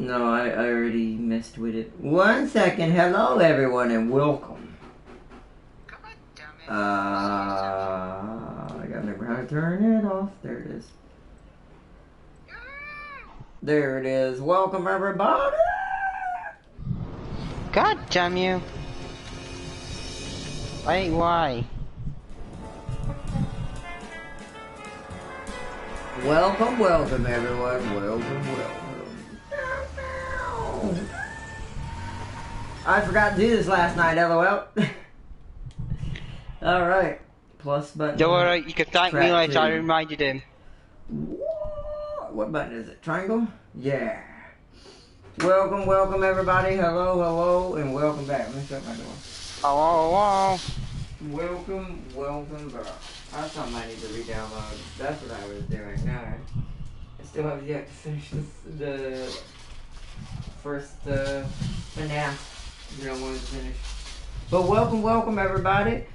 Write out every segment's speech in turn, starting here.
No, I already messed with it. 1 second. Hello, everyone, and welcome. God damn it. I gotta remember how to turn it off. There it is. There it is. Welcome, everybody. God damn you. Wait, why? Welcome, everyone. Welcome. I forgot to do this last night, lol. Alright. Plus button. Don't worry, you can thank me later, I reminded him. What button is it? Triangle? Yeah. Welcome, everybody. Hello, and welcome back. Let me shut my door. Hello. Welcome back. I thought I need to re-download. That's what I was doing. No, I still have yet to finish the first FNAF. You don't want to finish. But welcome, everybody.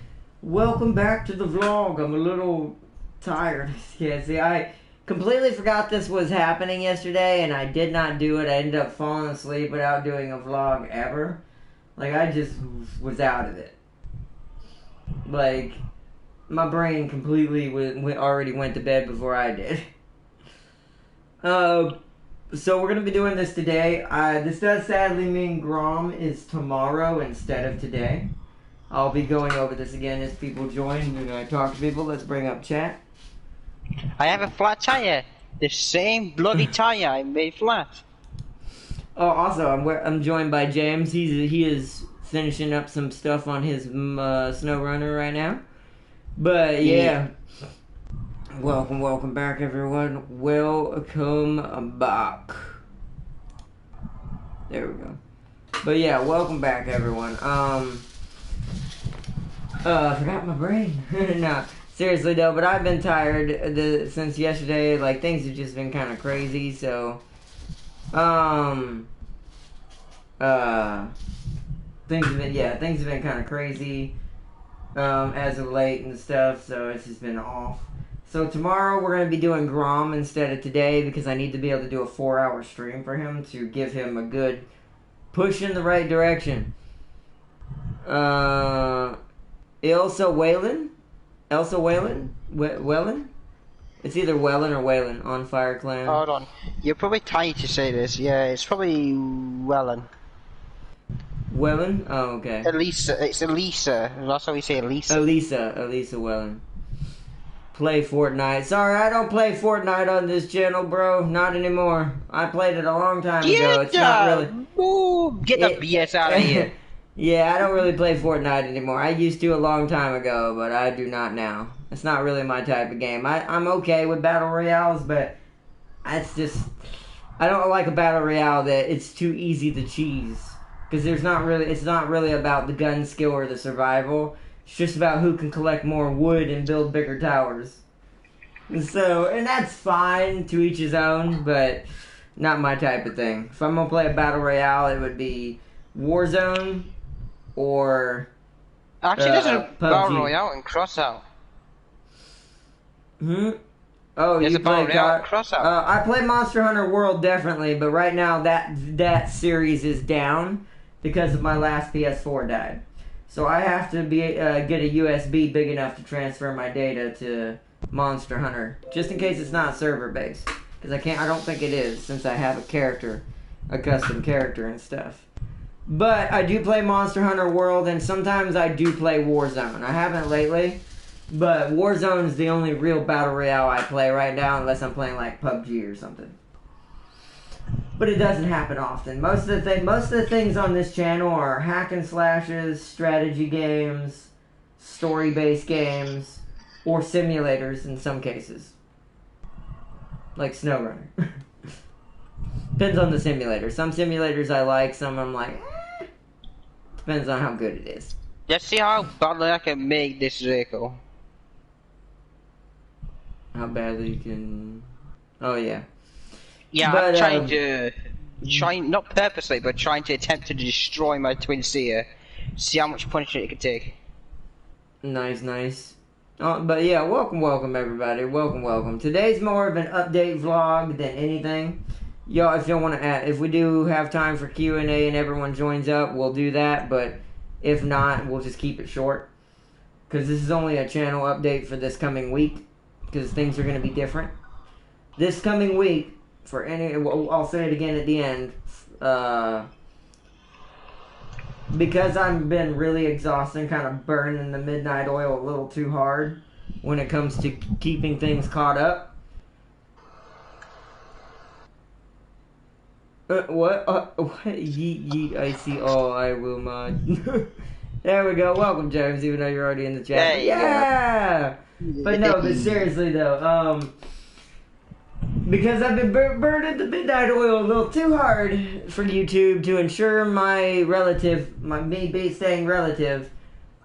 Welcome back to the vlog. I'm a little tired. Yeah, see, I completely forgot this was happening yesterday, and I did not do it. I ended up falling asleep without doing a vlog ever. Like, I just was out of it. Like, my brain completely already went to bed before I did. So we're going to be doing this today. This does sadly mean Grom is tomorrow instead of today. I'll be going over this again as people join and I talk to people. Let's bring up chat. I have a flat tire. The same bloody tire I made flat. Oh, also, I'm joined by James. He is finishing up some stuff on his snow runner right now. But yeah. Welcome back, everyone. Welcome back. There we go. But yeah, welcome back, everyone. I forgot my brain. No, seriously though, but I've been tired since yesterday. Like, things have just been kind of crazy, so things have been kind of crazy as of late and stuff, so it's just been off. So tomorrow we're going to be doing Grom instead of today because I need to be able to do a 4-hour stream for him to give him a good push in the right direction. Elsa Whalen? Whalen? It's either Whalen or Whalen on Fire Clan. Hold on. You're probably tired to say this. Yeah, it's probably Wellen. Whalen? Oh, okay. Elisa. It's Elisa. That's how we say Elisa. Elisa Whalen. Play Fortnite. Sorry, I don't play Fortnite on this channel, bro. Not anymore. I played it a long time ago. It's not really... Ooh, get the BS out of here. Yeah, I don't really play Fortnite anymore. I used to a long time ago, but I do not now. It's not really my type of game. I'm okay with Battle Royales, but it's just... I don't like a Battle Royale that it's too easy to cheese. Because it's not really about the gun skill or the survival. It's just about who can collect more wood and build bigger towers. So, and that's fine, to each his own, but not my type of thing. If I'm going to play a Battle Royale, it would be Warzone or Actually, there's a PUBG. Battle Royale in Crossout. Oh, there's you a Battle play Royale in Crossout. I play Monster Hunter World, definitely, but right now that series is down because of my last PS4 died. So I have to get a USB big enough to transfer my data to Monster Hunter, just in case it's not server based, because I don't think it is, since I have a custom character and stuff. But I do play Monster Hunter World, and sometimes I do play Warzone. I haven't lately, but Warzone is the only real battle royale I play right now, unless I'm playing like PUBG or something. But it doesn't happen often. Most of the things on this channel are hack and slashes, strategy games, story-based games, or simulators in some cases. Like SnowRunner. Depends on the simulator. Some simulators I like, some I'm like, depends on how good it is. Let's see how badly I can make this vehicle. How badly you can... Oh, yeah. Yeah, But, I'm trying, not purposely, but trying to attempt to destroy my twin seer. See how much punishment it can take. Nice. But yeah, welcome everybody. Welcome. Today's more of an update vlog than anything. Y'all, if y'all want to add, if we do have time for Q&A and everyone joins up, we'll do that. But if not, we'll just keep it short. Because this is only a channel update for this coming week. Because things are going to be different. This coming week, for any, I'll say it again at the end. Because I've been really exhausted and kind of burning the midnight oil a little too hard when it comes to keeping things caught up. What? What? Yeet, yeet, I see all, I will mod. There we go. Welcome, James, even though you're already in the chat. There you Yeah! go. But no, but seriously, though, because I've been burning the midnight oil a little too hard for YouTube to ensure my relative, me staying relative,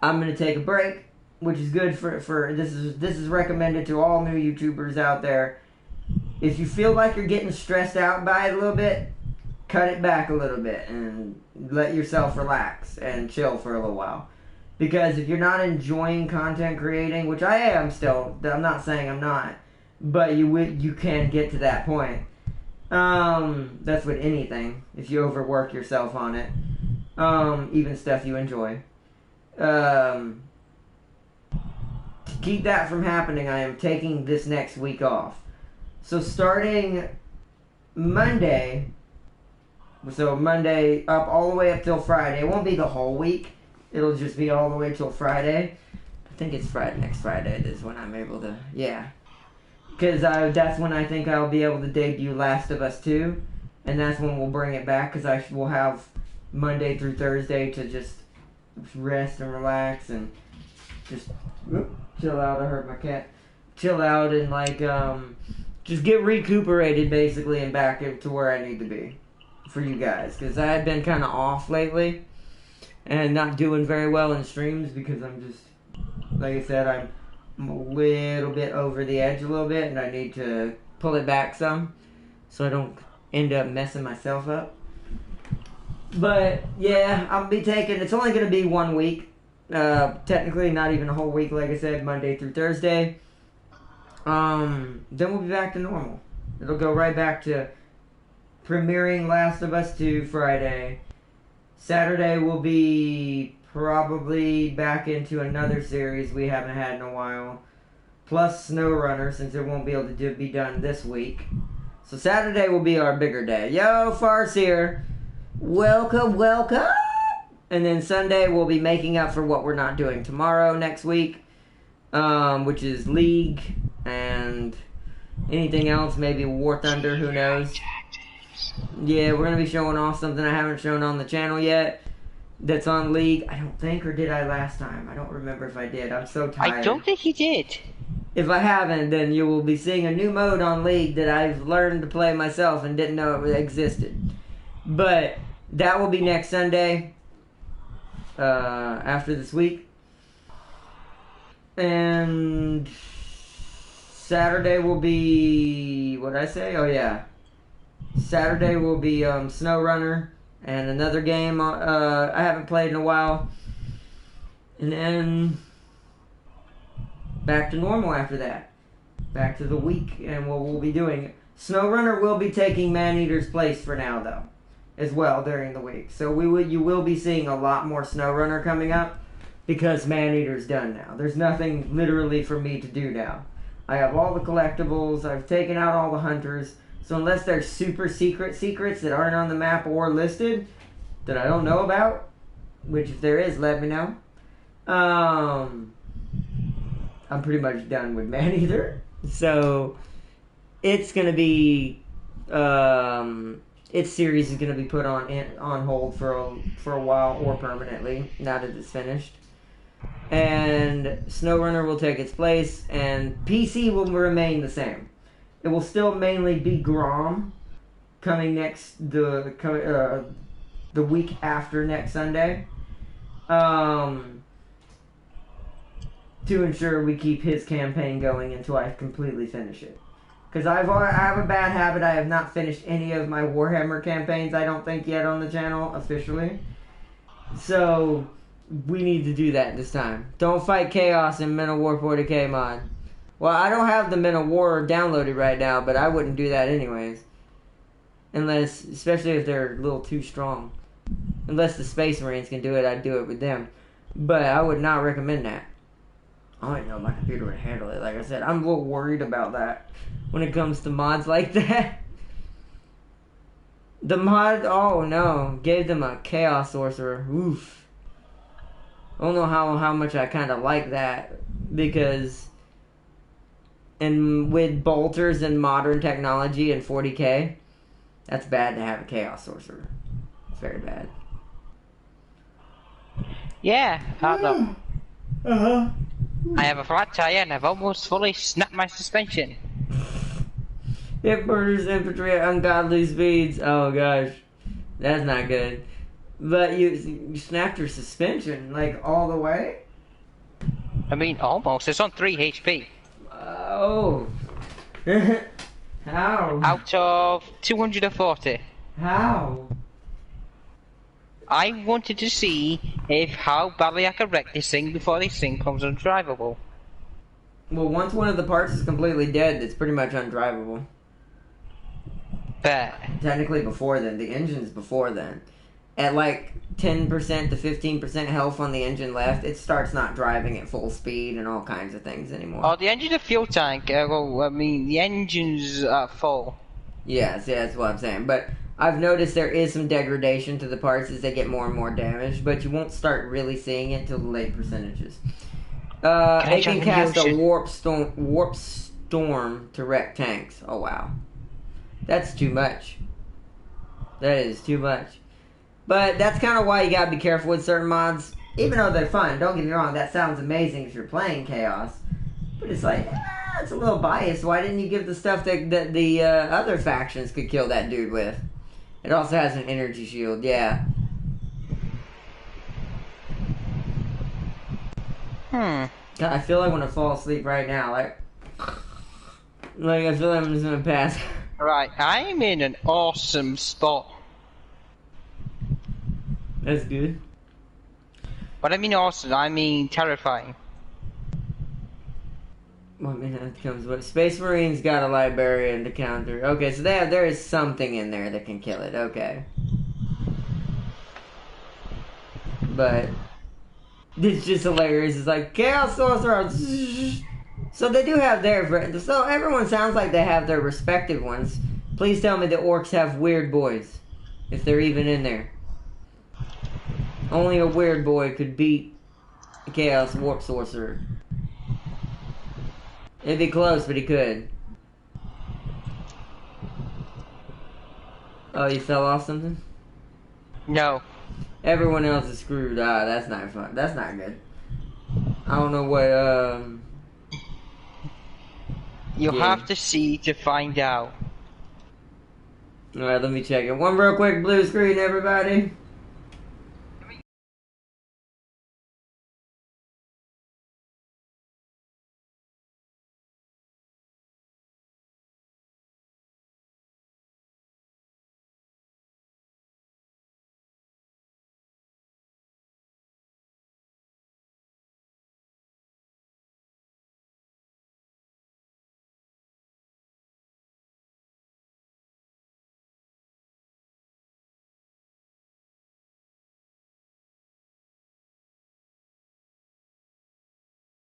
I'm going to take a break, which is good for this is recommended to all new YouTubers out there. If you feel like you're getting stressed out by it a little bit, cut it back a little bit and let yourself relax and chill for a little while. Because if you're not enjoying content creating, which I am still, I'm not saying I'm not, but you can get to that point. That's with anything. If you overwork yourself on it, even stuff you enjoy. To keep that from happening, I am taking this next week off. So starting Monday, Monday up all the way up till Friday. It won't be the whole week. It'll just be all the way till Friday. I think it's next Friday is when I'm able to, yeah. Because that's when I think I'll be able to debut Last of Us 2. And that's when we'll bring it back, because I will have Monday through Thursday to just rest and relax and just chill out. I heard my cat. Chill out and just get recuperated basically and back to where I need to be for you guys. Because I had been kind of off lately and not doing very well in streams because I'm just, like I said, I'm a little bit over the edge a little bit and I need to pull it back some so I don't end up messing myself up. But yeah, it's only going to be 1 week. Technically not even a whole week, like I said, Monday through Thursday. Then we'll be back to normal. It'll go right back to premiering Last of Us 2 Friday. Saturday will be probably back into another series we haven't had in a while. Plus SnowRunner, since it won't be able to be done this week. So Saturday will be our bigger day. Yo, Farce here. Welcome, welcome. And then Sunday we'll be making up for what we're not doing tomorrow next week. Which is League and anything else, maybe War Thunder, who knows. Yeah, we're going to be showing off something I haven't shown on the channel yet that's on League. I don't think, or did I last time? I don't remember if I did. I'm so tired. I don't think you did. If I haven't, then you will be seeing a new mode on League that I've learned to play myself and didn't know it existed. But that will be next Sunday, after this week. And Saturday will be, what did I say? Oh yeah. Saturday will be SnowRunner and another game I haven't played in a while. And then back to normal after that. Back to the week and what we'll be doing. SnowRunner will be taking Maneater's place for now though, as well during the week. So you will be seeing a lot more SnowRunner coming up because Maneater's done now. There's nothing literally for me to do now. I have all the collectibles. I've taken out all the hunters. So unless there's super secrets that aren't on the map or listed that I don't know about, which if there is, let me know. I'm pretty much done with Maneater. So it's gonna be its series is gonna be put on hold for a while or permanently now that it's finished. And SnowRunner will take its place, and PC will remain the same. It will still mainly be Grom coming the week after next Sunday, to ensure we keep his campaign going until I completely finish it. Because I have a bad habit. I have not finished any of my Warhammer campaigns, I don't think, yet on the channel officially. So we need to do that this time. Don't fight Chaos in Men of War 40k mod. Well, I don't have the Men of War downloaded right now, but I wouldn't do that anyways. unless, especially if they're a little too strong. Unless the Space Marines can do it, I'd do it with them. But I would not recommend that. I don't know if my computer would handle it. Like I said, I'm a little worried about that when it comes to mods like that. The mod, oh no, gave them a Chaos Sorcerer. Oof. I don't know how much I kind of like that, because with bolters and modern technology and 40k, that's bad to have a Chaos Sorcerer. It's very bad. Yeah, look. I have a flat tire and I've almost fully snapped my suspension. It murders infantry at ungodly speeds. Oh gosh, that's not good. But you snapped your suspension, like, all the way? I mean, almost. It's on 3 HP. Oh. How? Out of 240. How? I wanted to see how badly I could wreck this thing before this thing becomes undrivable. Well, once one of the parts is completely dead, it's pretty much undrivable. But Technically before then. The engine's before then. At like 10% to 15% health on the engine left, it starts not driving at full speed and all kinds of things anymore. oh, the engine and fuel tank. Well, I mean, the engine's full. Yes, yeah, that's what I'm saying. But I've noticed there is some degradation to the parts as they get more and more damaged, but you won't start really seeing it till the late percentages. It can cast a warp storm to wreck tanks. Oh wow, that's too much. That is too much. But that's kind of why you gotta be careful with certain mods. Even though they're fun, don't get me wrong, that sounds amazing if you're playing Chaos. But it's like, it's a little biased. Why didn't you give the stuff that the other factions could kill that dude with? It also has an energy shield, yeah. God, I feel like I want to fall asleep right now. Like I feel like I'm just gonna pass. Right, I'm in an awesome spot. That's good. What I mean awesome, I mean terrifying. Well, I mean, that comes with Space Marines got a Librarian to counter. Okay, so there is something in there that can kill it. Okay, but it's just hilarious. It's like Chaos Sorcerer. So they do have their. So everyone sounds like they have their respective ones. Please tell me the orcs have weird boys, if they're even in there. Only a weird boy could beat a Chaos Warp Sorcerer. It'd be close, but he could. Oh, you fell off something? No. Everyone else is screwed. Ah, that's not fun. That's not good. I don't know what, You'll yeah. have to see to find out. Alright, let me check it. One real quick blue screen, everybody.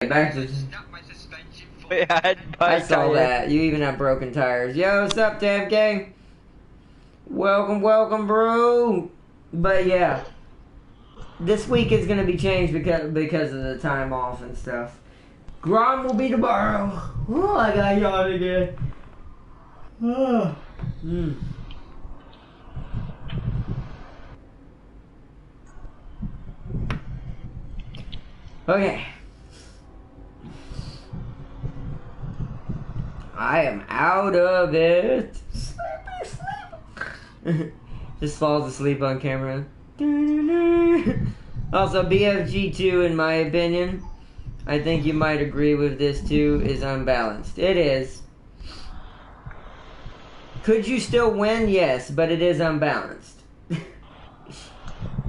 Back to... I saw that. You even have broken tires. Yo, what's up, Damn Gang? Welcome, welcome, bro. But yeah, this week is gonna be changed because of the time off and stuff. Grom will be tomorrow. Oh, I got yawn again. Oh. Okay. I am out of it. Sleep. Just falls asleep on camera. Also, BFG2, in my opinion, I think you might agree with this too, is unbalanced. It is. Could you still win? Yes, but it is unbalanced.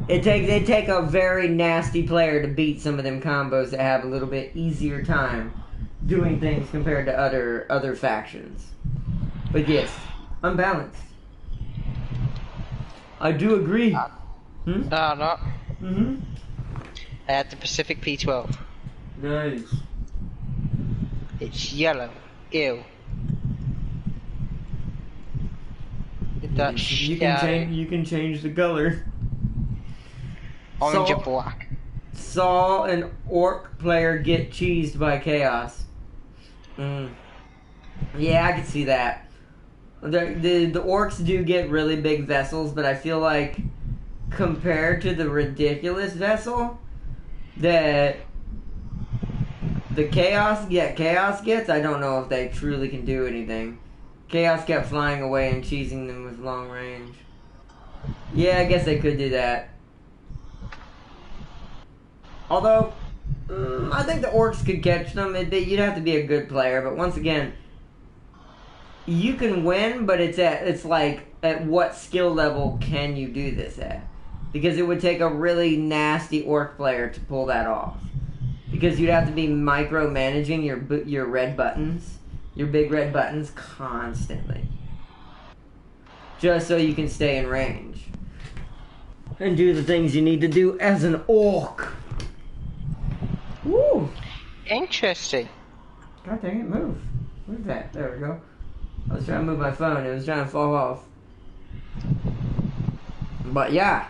It take a very nasty player to beat some of them combos that have a little bit easier time doing things compared to other factions. But yes, unbalanced. I do agree. No, no. Mm-hmm. I had the Pacific P12. Nice. It's yellow. Ew. That's You can change the color. orange So- and black. Saw an orc player get cheesed by chaos. Yeah, I can see that. The orcs do get really big vessels, but I feel like compared to the ridiculous vessel that the chaos gets, I don't know if they truly can do anything. Chaos kept flying away and cheesing them with long range. Yeah, I guess they could do that. Although, I think the orcs could catch them. You'd have to be a good player, but once again, you can win, but it's like, at what skill level can you do this at? Because it would take a really nasty orc player to pull that off. Because you'd have to be micromanaging your red buttons, your big red buttons, constantly. Just so you can stay in range. And do the things you need to do as an orc. Woo! Interesting. God dang it, move. Move that. There we go. I was trying to move my phone. It was trying to fall off. But yeah.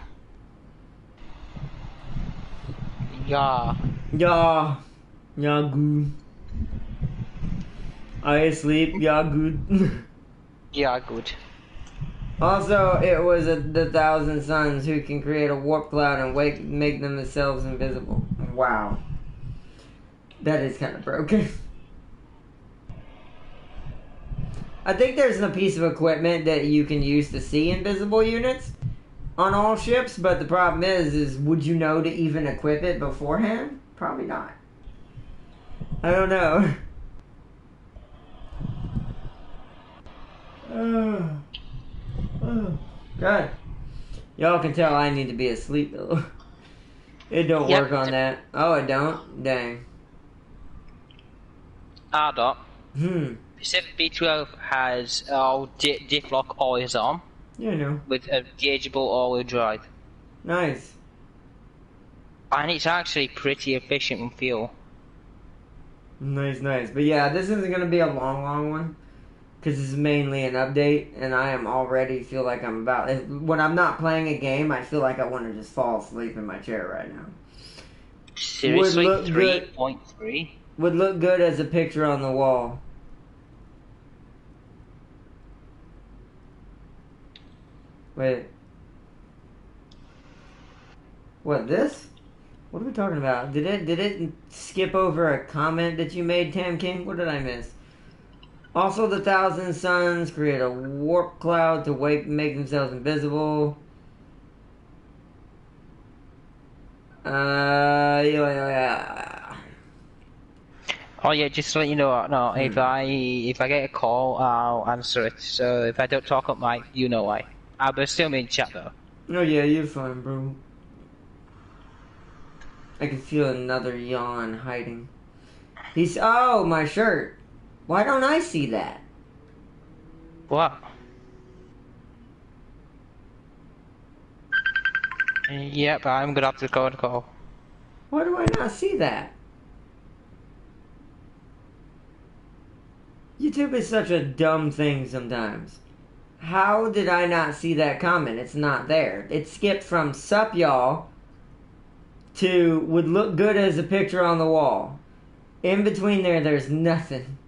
Yeah. Yeah. Yeah, good. I asleep. Yeah, good. Yeah, good. Also, it was the Thousand Suns who can create a warp cloud and make themselves invisible. Wow. That is kind of broken. I think there's a piece of equipment that you can use to see invisible units on all ships, but the problem is would you know to even equip it beforehand? Probably not. I don't know. God. Y'all can tell I need to be asleep though. It don't Yep. work on that. Oh, it don't? Dang. Ardot. Pacific Pacific B12 has diff lock always on Yeah, I know. with a gaugeable all-wheel drive. Nice. And it's actually pretty efficient with fuel. Nice. But yeah, this isn't going to be a long one. Because this is mainly an update. And I am already feel like I'm about... When I'm not playing a game, I feel like I want to just fall asleep in my chair right now. Seriously? Would look good. 3.3? Would look good as a picture on the wall. Wait. What, this? What are we talking about? Did it skip over a comment that you made, Tam King? What did I miss? Also, the Thousand Suns create a warp cloud to make themselves invisible. Yeah. Oh yeah, just to let you know, no, if I get a call, I'll answer it. So if I don't talk up mic, you know why. I'll still be in chat though. Oh yeah, you're fine, bro. I can feel another yawn hiding. Oh, my shirt. Why don't I see that? What? Yep, I'm gonna have to go and call. Why do I not see that? YouTube is such a dumb thing sometimes. How did I not see that comment? It's not there. It skipped from sup y'all to would look good as a picture on the wall. In between there's nothing.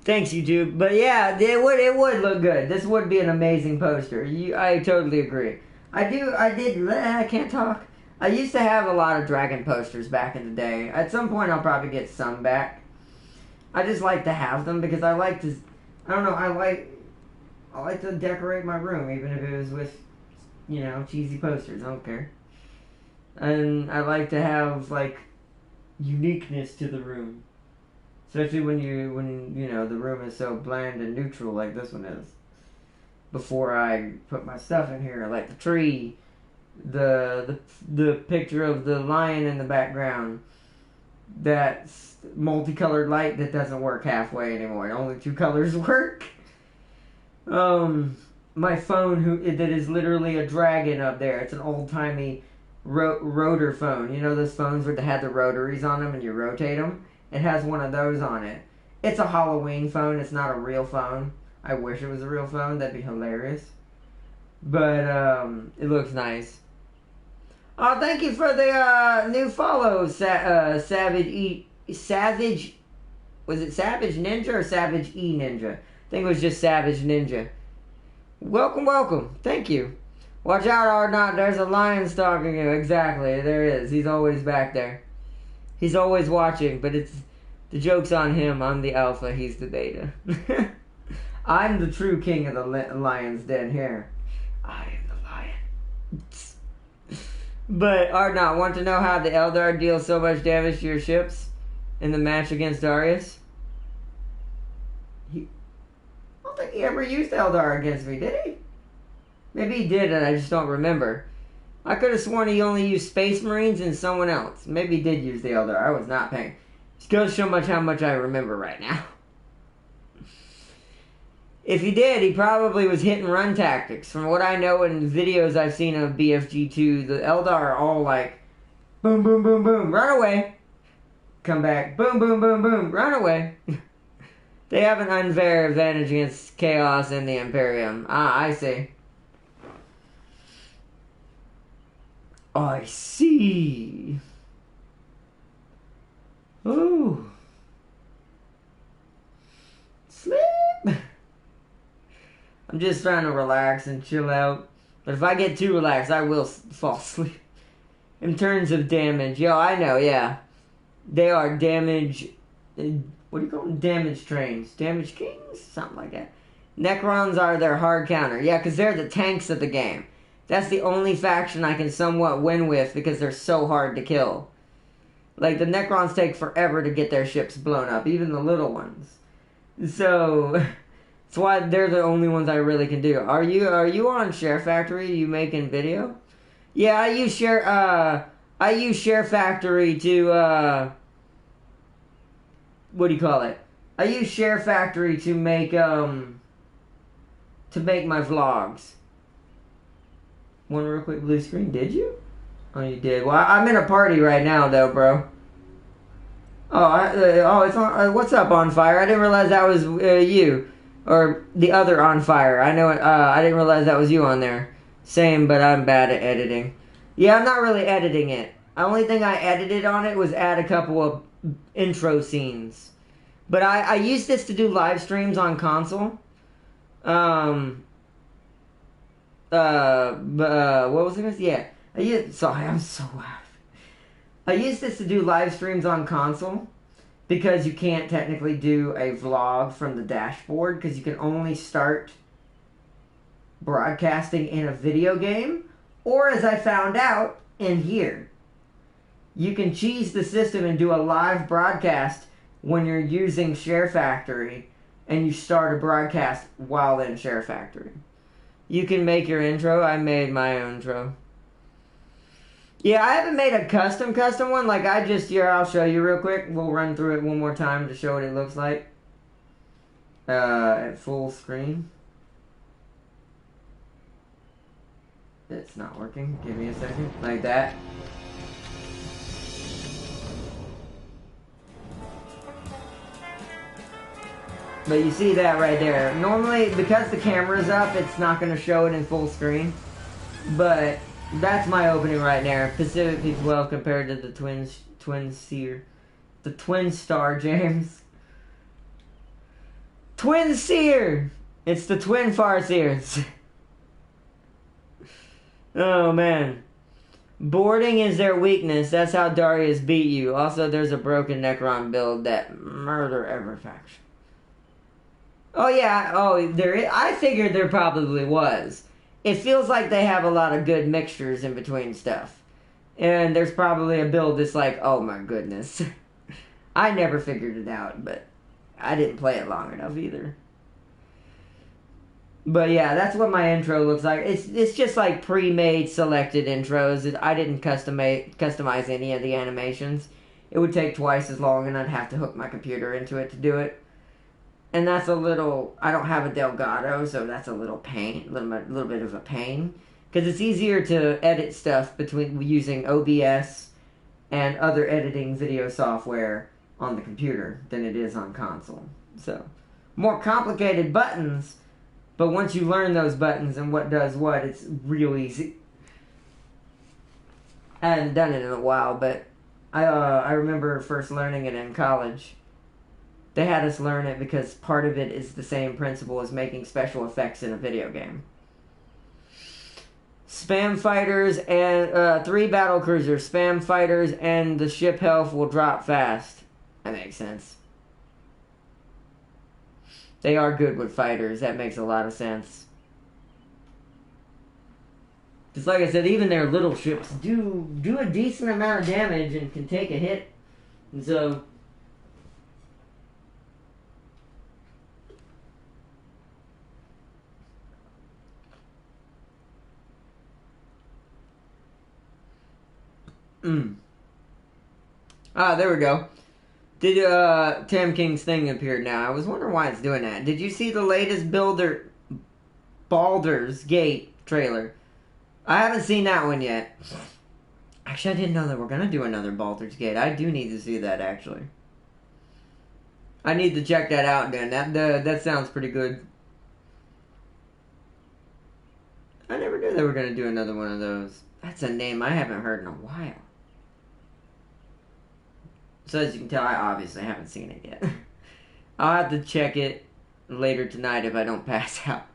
Thanks, YouTube. But yeah, it would look good. This would be an amazing poster. I totally agree. I can't talk. I used to have a lot of dragon posters back in the day. At some point, I'll probably get some back. I just like to have them because I like to, I don't know, I like to decorate my room, even if it was with, cheesy posters. I don't care. And I like to have, uniqueness to the room. Especially when the room is so bland and neutral like this one is. Before I put my stuff in here, like the tree, the picture of the lion in the background, that multicolored light that doesn't work halfway anymore. Only two colors work. my phone that is literally a dragon up there. It's an old-timey rotor phone. You know those phones where they had the rotaries on them and you rotate them? It has one of those on it. It's a Halloween phone. It's not a real phone. I wish it was a real phone. That'd be hilarious. But it looks nice. Oh, thank you for the new follow, Savage. Was it Savage Ninja or Savage E Ninja? I think it was just Savage Ninja. Welcome, welcome. Thank you. Watch out, Ardnot. There's a lion stalking you. Exactly. There is. He's always back there. He's always watching, but the joke's on him. I'm the alpha. He's the beta. I'm the true king of the lion's den here. I am the lion. But Ardnot, want to know how the Eldar deals so much damage to your ships in the match against Darius? I don't think he ever used Eldar against me, did he? Maybe he did and I just don't remember. I could have sworn he only used Space Marines and someone else. Maybe he did use the Eldar. I was not paying. Just goes to show how much I remember right now. If he did, he probably was hit and run tactics. From what I know in videos I've seen of BFG2, the Eldar are all like, boom, boom, boom, boom, run away. Come back, boom, boom, boom, boom, run away. They have an unfair advantage against Chaos and the Imperium. Ah, I see. I see. Ooh. Sleep. I'm just trying to relax and chill out. But if I get too relaxed, I will fall asleep. In terms of damage, yo, I know, yeah. They are damage... What do you call them? Damage trains. Damage kings? Something like that. Necrons are their hard counter. Yeah, because they're the tanks of the game. That's the only faction I can somewhat win with because they're so hard to kill. Like, the Necrons take forever to get their ships blown up, even the little ones. So... That's why they're the only ones I really can do. Are you on Share Factory? You making video? Yeah, I use Share Factory to what do you call it? I use Share Factory to make my vlogs. One real quick blue screen, did you? Oh, you did. Well, I'm in a party right now though, bro. Oh, it's on. What's up, On Fire? I didn't realize that was you. Or the other On Fire. I know it, I didn't realize that was you on there. Same, but I'm bad at editing. Yeah, I'm not really editing it. The only thing I edited on it was add a couple of intro scenes. But I used this to do live streams on console. What was it? Yeah. Sorry, I'm so loud. I used this to do live streams on console. Because you can't technically do a vlog from the dashboard, because you can only start broadcasting in a video game, or as I found out, in here. You can cheese the system and do a live broadcast when you're using Share Factory, and you start a broadcast while in Share Factory. You can make your intro. I made my own intro. Yeah, I haven't made a custom one. Like, I'll show you real quick. We'll run through it one more time to show what it looks like. At full screen. It's not working. Give me a second. Like that. But you see that right there. Normally, because the camera's up, it's not going to show it in full screen. But... that's my opening right there. Pacific Peak 12 compared to the Twin Seer. The Twin Star, James. Twin Seer! It's the Twin Farseers. Oh, man. Boarding is their weakness. That's how Darius beat you. Also, there's a broken Necron build that murder every faction. Oh, yeah. Oh, there is. I figured there probably was. It feels like they have a lot of good mixtures in between stuff. And there's probably a build that's like, oh my goodness. I never figured it out, but I didn't play it long enough either. But yeah, that's what my intro looks like. It's just like pre-made selected intros. I didn't customize any of the animations. It would take twice as long and I'd have to hook my computer into it to do it. and that's a little. I don't have a Delgado, so that's a little pain, little bit of a pain, because it's easier to edit stuff between using OBS and other editing video software on the computer than it is on console. So, more complicated buttons, but once you learn those buttons and what does what, it's real easy. I hadn't done it in a while, but I remember first learning it in college. They had us learn it because part of it is the same principle as making special effects in a video game. Spam fighters and 3 battle cruisers, spam fighters, and the ship health will drop fast. That makes sense. They are good with fighters. That makes a lot of sense. Just like I said, even their little ships do a decent amount of damage and can take a hit. And so, there we go. Did Tam King's thing appeared now? I was wondering why it's doing that. Did you see the latest Baldur's Gate trailer? I haven't seen that one yet. Actually, I didn't know that we're gonna do another Baldur's Gate. I do need to see that, actually. I need to check that out, Dan. That sounds pretty good. I never knew they were gonna do another one of those. That's a name I haven't heard in a while. So as you can tell, I obviously haven't seen it yet. I'll have to check it later tonight if I don't pass out.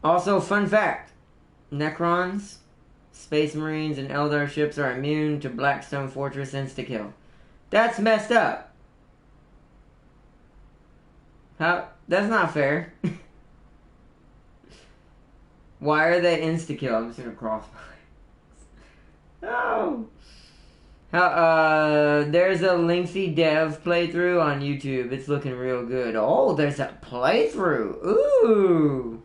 Also, fun fact. Necrons, Space Marines, and Eldar ships are immune to Blackstone Fortress insta-kill. That's messed up. How? That's not fair. Why are they insta-kill? I'm just gonna cross my legs. No! There's a lengthy dev playthrough on YouTube. It's looking real good. Oh, there's a playthrough. Ooh.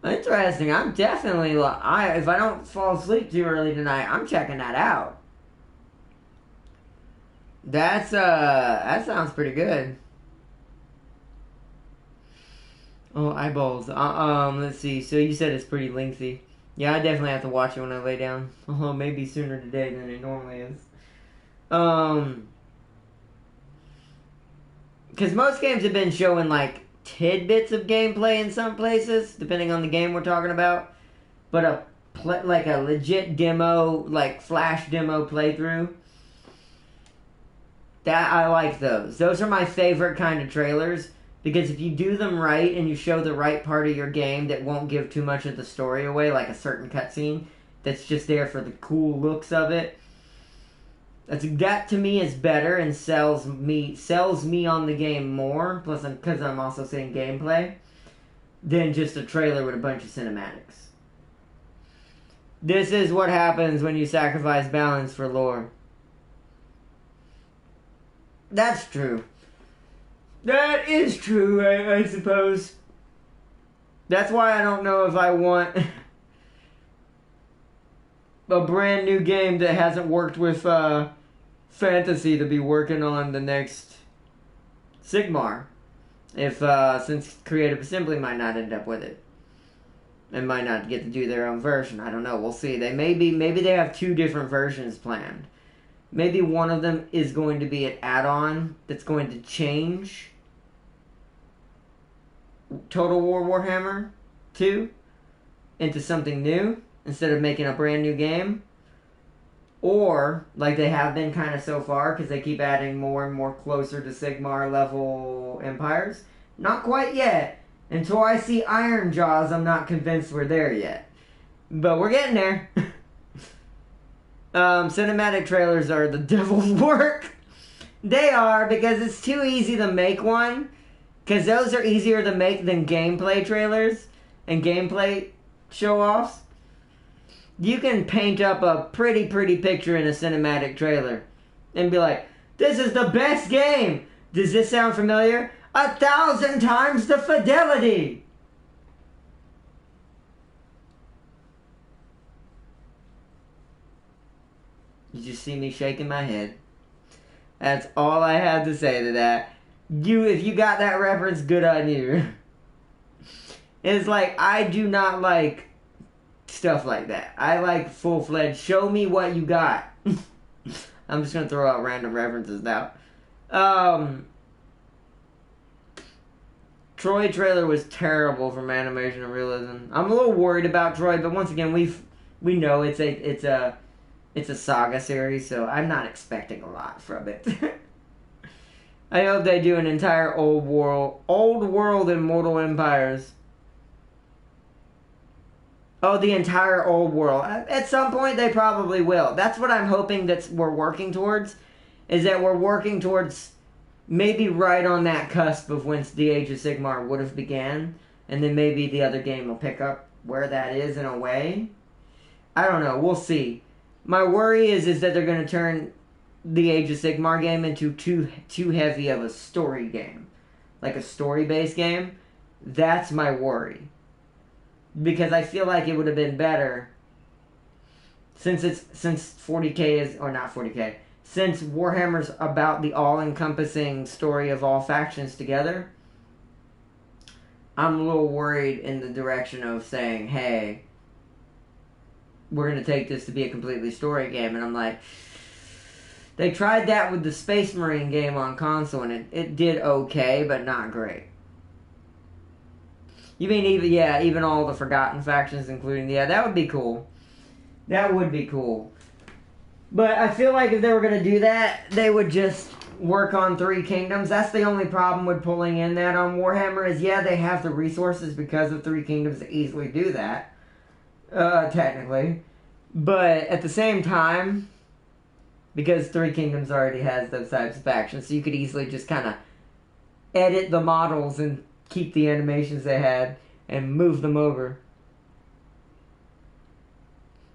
Interesting. I'm definitely, if I don't fall asleep too early tonight, I'm checking that out. That sounds pretty good. Oh, eyeballs. Let's see. So you said it's pretty lengthy. Yeah, I definitely have to watch it when I lay down. Maybe sooner today than it normally is. Because most games have been showing, like, tidbits of gameplay in some places, depending on the game we're talking about. But like a legit demo, like flash demo playthrough, that I like those. Those are my favorite kind of trailers, because if you do them right and you show the right part of your game that won't give too much of the story away, like a certain cutscene that's just there for the cool looks of it, that to me is better and sells me on the game more, plus because I'm also seeing gameplay, than just a trailer with a bunch of cinematics. This is what happens when you sacrifice balance for lore. That's true. That is true, I suppose. That's why I don't know if I want a brand new game that hasn't worked with Fantasy to be working on the next Sigmar. Since Creative Assembly might not end up with it. And might not get to do their own version. I don't know. We'll see. Maybe they have 2 different versions planned. Maybe one of them is going to be an add-on that's going to change Total War Warhammer 2 into something new instead of making a brand new game. Or, like they have been kind of so far, because they keep adding more and more closer to Sigmar level empires. Not quite yet. Until I see Ironjaws, I'm not convinced we're there yet. But we're getting there. Cinematic trailers are the devil's work. They are, because it's too easy to make one. Because those are easier to make than gameplay trailers and gameplay show-offs. You can paint up a pretty picture in a cinematic trailer and be like, this is the best game! Does this sound familiar? 1,000 times the fidelity! You just see me shaking my head. That's all I had to say to that. If you got that reference, good on you. It's like, I do not like stuff like that. I like full-fledged, show me what you got. I'm just gonna throw out random references now. Troy trailer was terrible from animation and realism. I'm a little worried about Troy, but once again, we know it's a saga series, so I'm not expecting a lot from it. I hope they do an entire old world Immortal Empires. Oh, the entire old world. At some point, they probably will. That's what I'm hoping that we're working towards, is that we're working towards maybe right on that cusp of when the Age of Sigmar would have began, and then maybe the other game will pick up where that is in a way. I don't know. We'll see. My worry is that they're going to turn the Age of Sigmar game into too heavy of a story game. Like a story-based game. That's my worry. Because I feel like it would have been better since 40k is, or not 40k, since Warhammer's about the all-encompassing story of all factions together. I'm a little worried in the direction of saying, hey, we're going to take this to be a completely story game. And I'm like, they tried that with the Space Marine game on console, and it did okay, but not great. You mean even all the Forgotten factions, including, that would be cool. That would be cool. But I feel like if they were going to do that, they would just work on Three Kingdoms. That's the only problem with pulling in that on Warhammer is, they have the resources because of Three Kingdoms to easily do that. Technically. But at the same time, because Three Kingdoms already has those types of factions, so you could easily just kind of edit the models and keep the animations they had and move them over.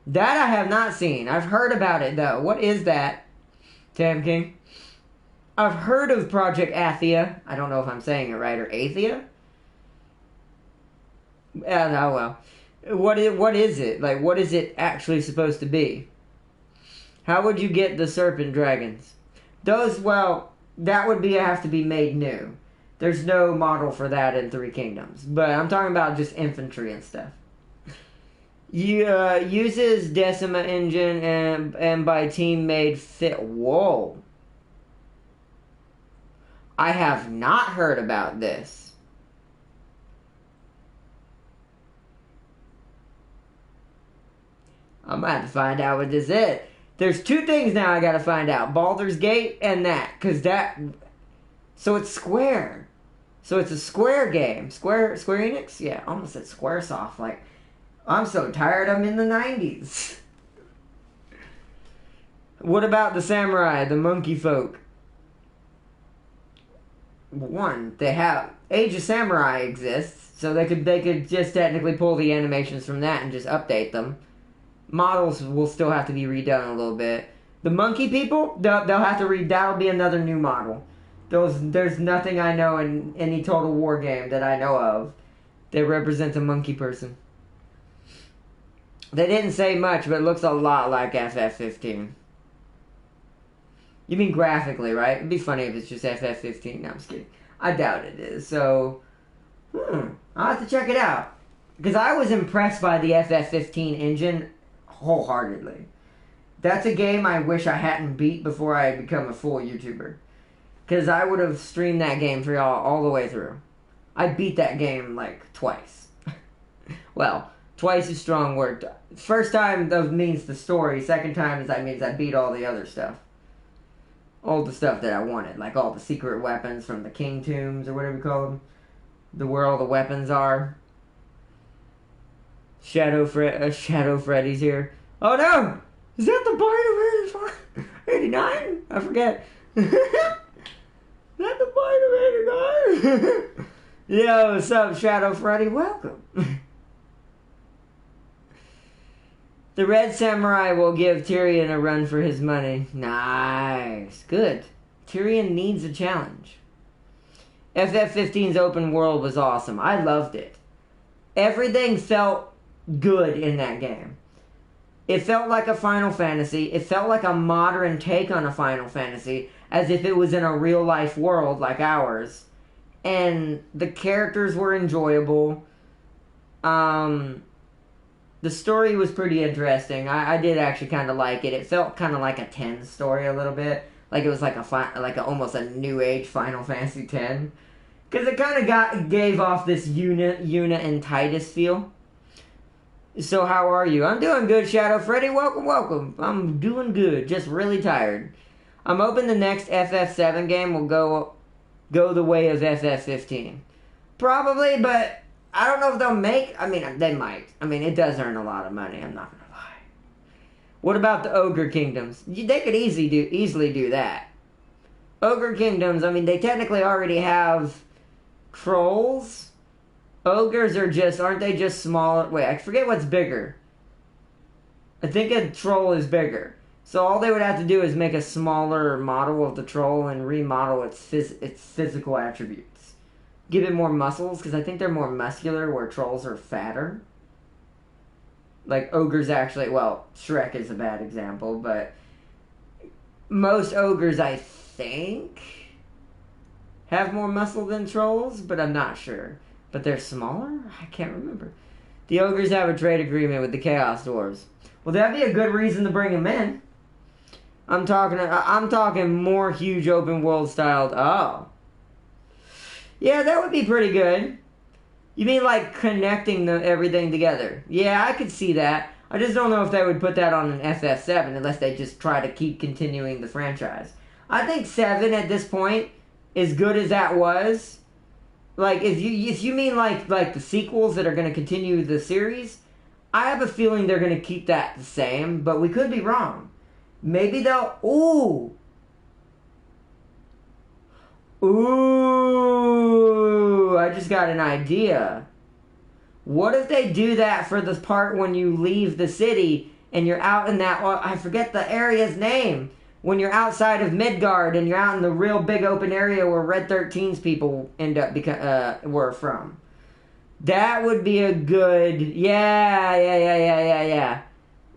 That I have not seen. I've heard about it, though. What is that, Tam King? I've heard of Project Athia. I don't know if I'm saying it right, or Athia? Oh, well. What is it? Like, what is it actually supposed to be? How would you get the serpent dragons? Those, well, that would have to be made new. There's no model for that in Three Kingdoms. But I'm talking about just infantry and stuff. Uses Decima engine and by team made fit. Whoa. I have not heard about this. I'm gonna have to find out what this is. There's two things now I gotta find out. Baldur's Gate and that. So it's Square. So it's a Square game. Square Enix? Yeah, almost said Squaresoft. Like, I'm so tired I'm in the 90s. What about the samurai, the monkey folk? One, they have Age of Samurai exists, so they could just technically pull the animations from that and just update them. Models will still have to be redone a little bit. The monkey people, they'll have to that'll be another new model. There's nothing I know in any Total War game that I know of that represents a monkey person. They didn't say much, but it looks a lot like FF15. You mean graphically, right? It'd be funny if it's just FF15. No, I'm just kidding. I doubt it is. So, I'll have to check it out. Because I was impressed by the FF15 engine wholeheartedly. That's a game I wish I hadn't beat before I had become a full YouTuber. Because I would have streamed that game for y'all all the way through. I beat that game like twice. Well, twice is strong word. First time that means the story. Second time that means I beat all the other stuff. All the stuff that I wanted. Like all the secret weapons from the King Tombs or whatever you call them. Where all the weapons are. Shadow Freddy's here. Oh no! Is that the Bite of 89? I forget. Is that the Bite of 89? Yo, what's up, Shadow Freddy? Welcome. The Red Samurai will give Tyrion a run for his money. Nice. Good. Tyrion needs a challenge. FF15's open world was awesome. I loved it. Everything felt good in that game. It felt like a Final Fantasy. It felt like a modern take on a Final Fantasy, as if it was in a real-life world like ours. And the characters were enjoyable. The story was pretty interesting. I did actually kind of like it. It felt kind of like a 10 story a little bit. Like it was like almost a new age Final Fantasy 10. Because it kind of gave off this Yuna and Titus feel. So how are you? I'm doing good, Shadow Freddy. Welcome. I'm doing good. Just really tired. I'm hoping the next FF7 game will go the way of FF15. Probably, but I don't know if they'll make... I mean, they might. I mean, it does earn a lot of money. I'm not going to lie. What about the Ogre Kingdoms? They could easily do that. Ogre Kingdoms, I mean, they technically already have trolls. Ogres aren't they just smaller? Wait, I forget what's bigger. I think a troll is bigger. So all they would have to do is make a smaller model of the troll and remodel its physical attributes. Give it more muscles, because I think they're more muscular, where trolls are fatter. Like, ogres actually, well, Shrek is a bad example, but most ogres, I think, have more muscle than trolls, but I'm not sure. But they're smaller? I can't remember. The ogres have a trade agreement with the Chaos Dwarves. Well, that'd be a good reason to bring them in. I'm talking more huge open world styled. Oh. Yeah, that would be pretty good. You mean like connecting everything together? Yeah, I could see that. I just don't know if they would put that on an FF7 unless they just try to keep continuing the franchise. I think 7 at this point, as good as that was... Like, if you mean like the sequels that are going to continue the series, I have a feeling they're going to keep that the same, but we could be wrong. Maybe they'll... Ooh, I just got an idea. What if they do that for the part when you leave the city and you're out in that... I forget the area's name. When you're outside of Midgard and you're out in the real big open area where Red 13's people end up were from. That would be a good... Yeah.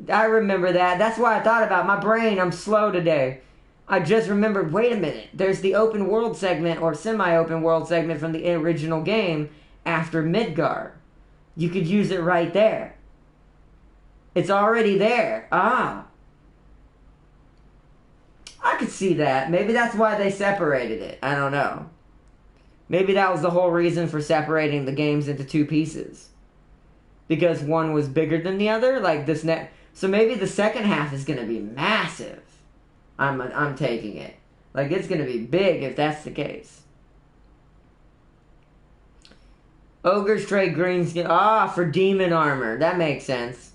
I remember that. That's why I thought about it. My brain, I'm slow today. I just remembered, wait a minute. There's the open world segment or semi-open world segment from the original game after Midgard. You could use it right there. It's already there. I could see that. Maybe that's why they separated it. I don't know. Maybe that was the whole reason for separating the games into two pieces. Because one was bigger than the other? Like this So maybe the second half is going to be massive. I'm taking it. Like it's going to be big if that's the case. Ogres trade green skin. For demon armor. That makes sense.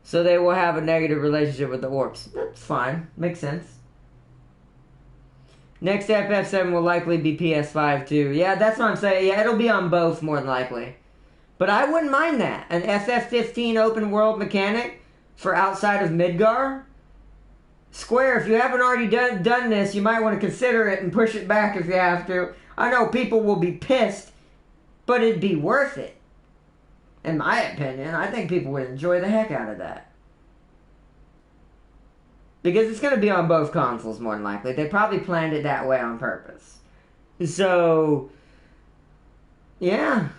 So they will have a negative relationship with the orcs. That's fine. Makes sense. Next FF7 will likely be PS5 too. Yeah, that's what I'm saying. Yeah, it'll be on both more than likely. But I wouldn't mind that. An FF15 open world mechanic for outside of Midgar. Square, if you haven't already done this, you might want to consider it and push it back if you have to. I know people will be pissed, but it'd be worth it. In my opinion, I think people would enjoy the heck out of that. Because it's going to be on both consoles, more than likely. They probably planned it that way on purpose. So, yeah.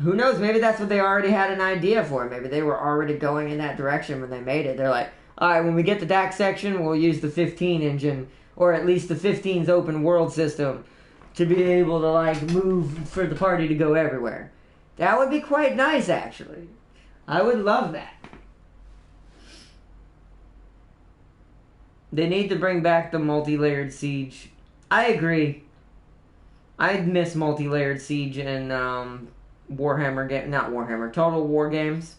Who knows? Maybe that's what they already had an idea for. Maybe they were already going in that direction when they made it. They're like, alright, when we get to that section, we'll use the 15 engine. Or at least the 15's open world system. To be able to, like, move for the party to go everywhere. That would be quite nice, actually. I would love that. They need to bring back the multi-layered siege. I agree. I'd miss multi-layered siege in Total War games.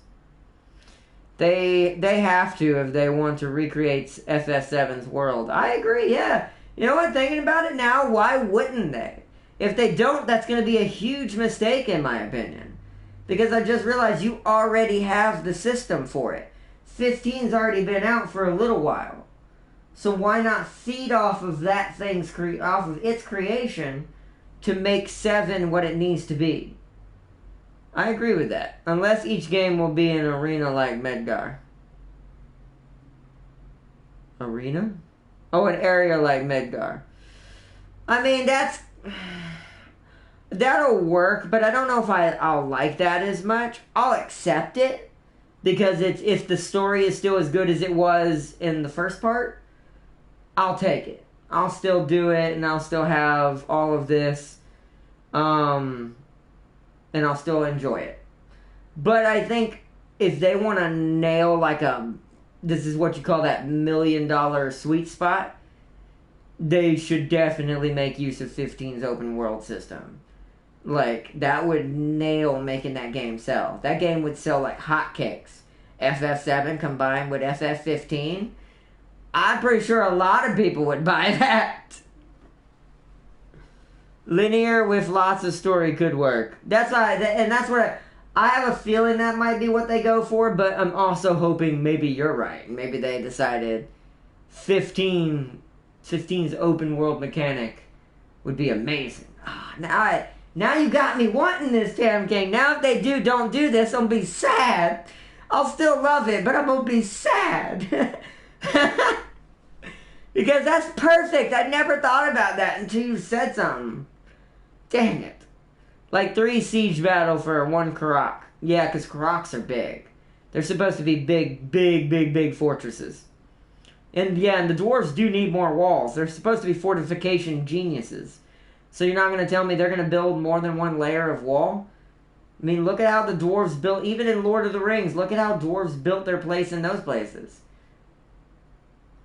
They have to if they want to recreate FF7's world. I agree, yeah. You know what, thinking about it now, why wouldn't they? If they don't, that's going to be a huge mistake in my opinion. Because I just realized you already have the system for it. 15's already been out for a little while. So why not feed off of that off of its creation to make 7 what it needs to be? I agree with that. Unless each game will be an arena like Midgar. Arena? Oh, an area like Midgar. I mean, that'll work, but I don't know if I'll like that as much. I'll accept it because if the story is still as good as it was in the first part, I'll take it. I'll still do it, and I'll still have all of this, and I'll still enjoy it. But I think if they want to nail this is what you call that $1 million sweet spot, they should definitely make use of 15's open world system. Like, that would nail making that game sell. That game would sell like hotcakes. FF7 combined with FF15. I'm pretty sure a lot of people would buy that. Linear with lots of story could work. That's what I have a feeling that might be what they go for, but I'm also hoping maybe you're right. Maybe they decided 15's open world mechanic would be amazing. Now you got me wanting this, Tam King. Now if they don't do this, I'm gonna be sad. I'll still love it, but I'm gonna be sad. Because that's perfect. I never thought about that until you said something. Dang it. Like 3 siege battle for 1 Karak. Yeah, because Karaks are big. They're supposed to be big fortresses. And the dwarves do need more walls. They're supposed to be fortification geniuses. So you're not going to tell me they're going to build more than 1 layer of wall? I mean, look at how the dwarves built, even in Lord of the Rings, look at how dwarves built their place in those places.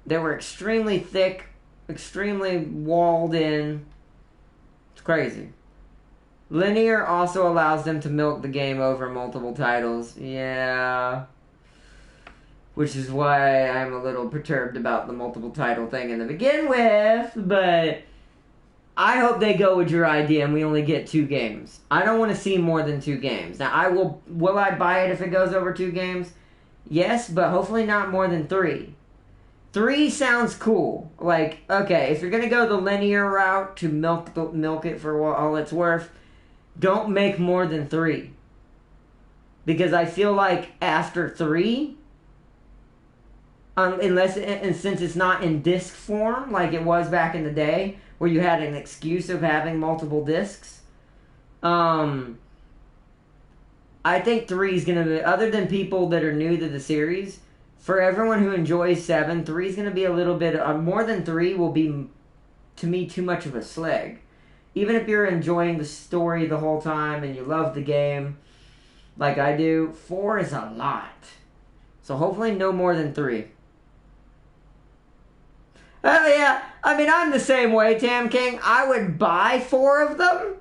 They were extremely thick, extremely walled in. It's crazy. Linear also allows them to milk the game over multiple titles. Yeah. Which is why I'm a little perturbed about the multiple title thing to begin with, but I hope they go with your idea and we only get 2 games. I don't want to see more than 2 games. Now, will I buy it if it goes over 2 games? Yes, but hopefully not more than 3. 3 sounds cool. Like, okay, if you're going to go the linear route to milk it for all it's worth, don't make more than 3. Because I feel like after 3, since it's not in disc form like it was back in the day, where you had an excuse of having multiple discs, I think 3 is going to be, other than people that are new to the series, for everyone who enjoys 7, 3 is going to be a little bit, more than 3 will be, to me, too much of a sleg. Even if you're enjoying the story the whole time and you love the game, like I do, 4 is a lot. So hopefully no more than 3. Oh yeah, I mean, I'm the same way, Tam King. I would buy 4 of them,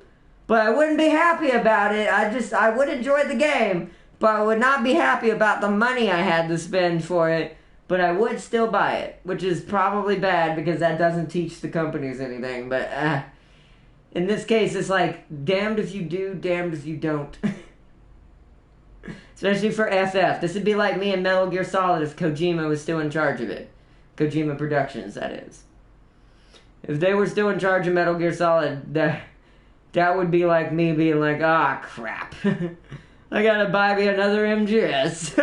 but I wouldn't be happy about it. I would enjoy the game, but I would not be happy about the money I had to spend for it, but I would still buy it, which is probably bad because that doesn't teach the companies anything, but in this case, it's like, damned if you do, damned if you don't. Especially for FF. This would be like me and Metal Gear Solid if Kojima was still in charge of it. Kojima Productions, that is. If they were still in charge of Metal Gear Solid, that would be like me being like, crap. I gotta buy me another MGS.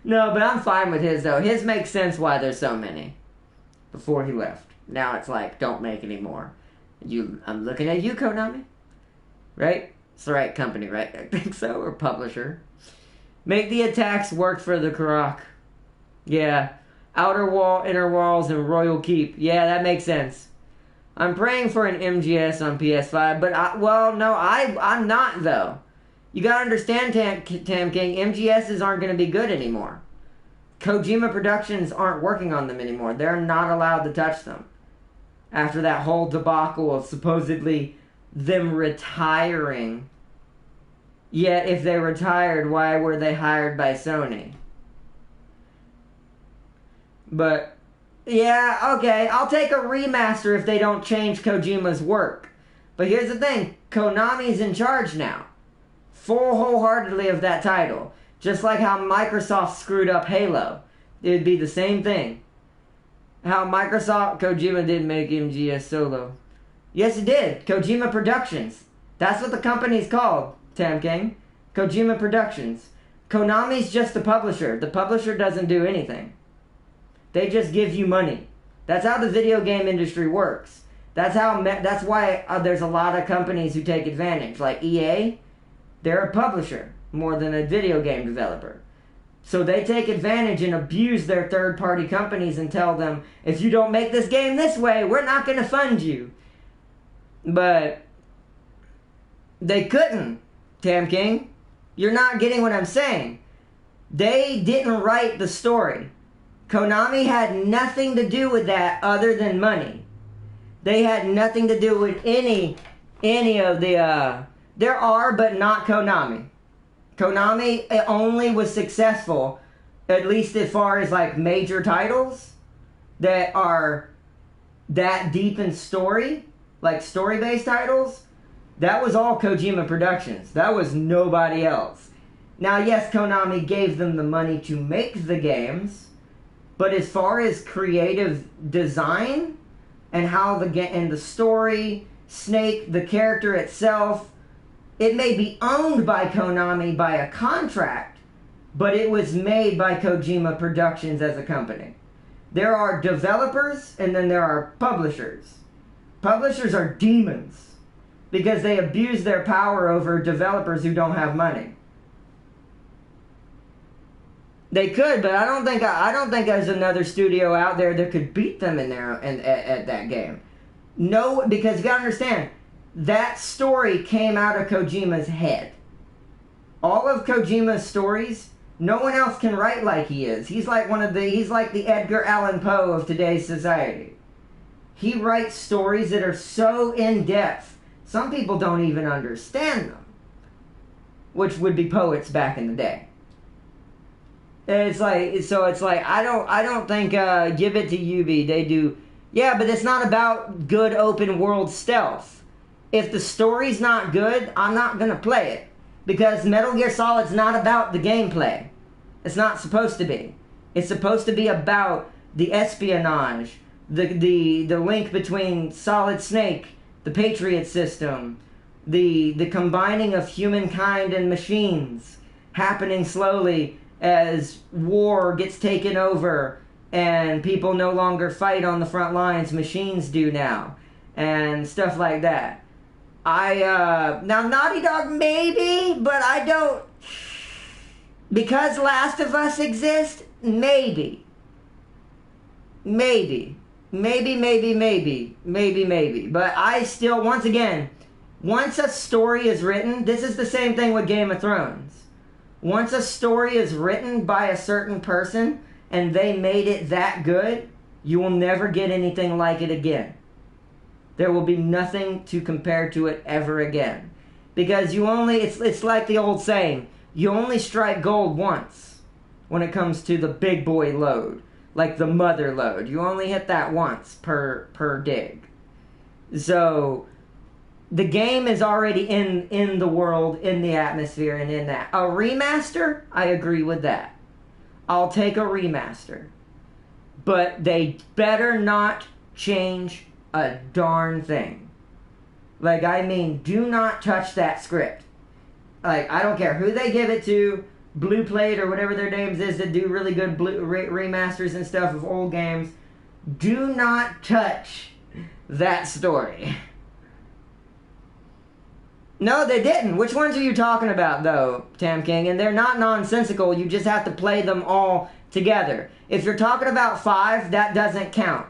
No, but I'm fine with his, though. His makes sense why there's so many. Before he left. Now it's like, don't make any more. I'm looking at you, Konami. Right? It's the right company, right? I think so. Or publisher. Make the attacks work for the Karak. Yeah. Outer wall, inner walls, and Royal Keep. Yeah, that makes sense. I'm praying for an MGS on PS5, but I'm not, though. You gotta understand, Tam King, MGSs aren't gonna be good anymore. Kojima Productions aren't working on them anymore. They're not allowed to touch them. After that whole debacle of supposedly them retiring. Yet, if they retired, why were they hired by Sony? But, yeah, okay, I'll take a remaster if they don't change Kojima's work. But here's the thing, Konami's in charge now. Full wholeheartedly of that title. Just like how Microsoft screwed up Halo. It would be the same thing. How Kojima did make MGS Solo. Yes, it did. Kojima Productions. That's what the company's called, Tam King. Kojima Productions. Konami's just the publisher. The publisher doesn't do anything. They just give you money. That's how the video game industry works. That's why there's a lot of companies who take advantage. Like EA, they're a publisher more than a video game developer. So they take advantage and abuse their third-party companies and tell them, if you don't make this game this way, we're not going to fund you. But they couldn't, Tam King. You're not getting what I'm saying. They didn't write the story. Konami had nothing to do with that other than money. They had nothing to do with any of the, there are, but not Konami. Konami only was successful, at least as far as like major titles that are that deep in story, like story-based titles. That was all Kojima Productions. That was nobody else. Now, yes, Konami gave them the money to make the games, but as far as creative design and how and the story, Snake, the character itself, it may be owned by Konami by a contract, but it was made by Kojima Productions as a company. There are developers, and then there are publishers. Publishers are demons because they abuse their power over developers who don't have money. They could, but I don't think there's another studio out there that could beat them in there and at that game. No, because you gotta understand, that story came out of Kojima's head. All of Kojima's stories, no one else can write like he is. He's like the Edgar Allan Poe of today's society. He writes stories that are so in-depth, some people don't even understand them. Which would be poets back in the day. It's like, I don't think, give it to Ubi, they do, yeah, but it's not about good open world stealth. If the story's not good, I'm not going to play it. Because Metal Gear Solid's not about the gameplay. It's not supposed to be. It's supposed to be about the espionage, the link between Solid Snake, the Patriot system, the combining of humankind and machines happening slowly as war gets taken over and people no longer fight on the front lines, machines do now, and stuff like that. Now Naughty Dog maybe, but I don't, because Last of Us exists, maybe. But I still, once again, once a story is written, this is the same thing with Game of Thrones. Once a story is written by a certain person and they made it that good, you will never get anything like it again. There will be nothing to compare to it ever again. Because it's like the old saying, you only strike gold once when it comes to the big boy load. Like the mother load. You only hit that once per dig. So, the game is already in the world, in the atmosphere, and in that. A remaster? I agree with that. I'll take a remaster. But they better not change a darn thing. Like, I mean, do not touch that script. Like, I don't care who they give it to, Blue Plate or whatever their names is that do really good remasters and stuff of old games. Do not touch that story. No, they didn't. Which ones are you talking about, though, Tam King? And they're not nonsensical. You just have to play them all together. If you're talking about 5, that doesn't count.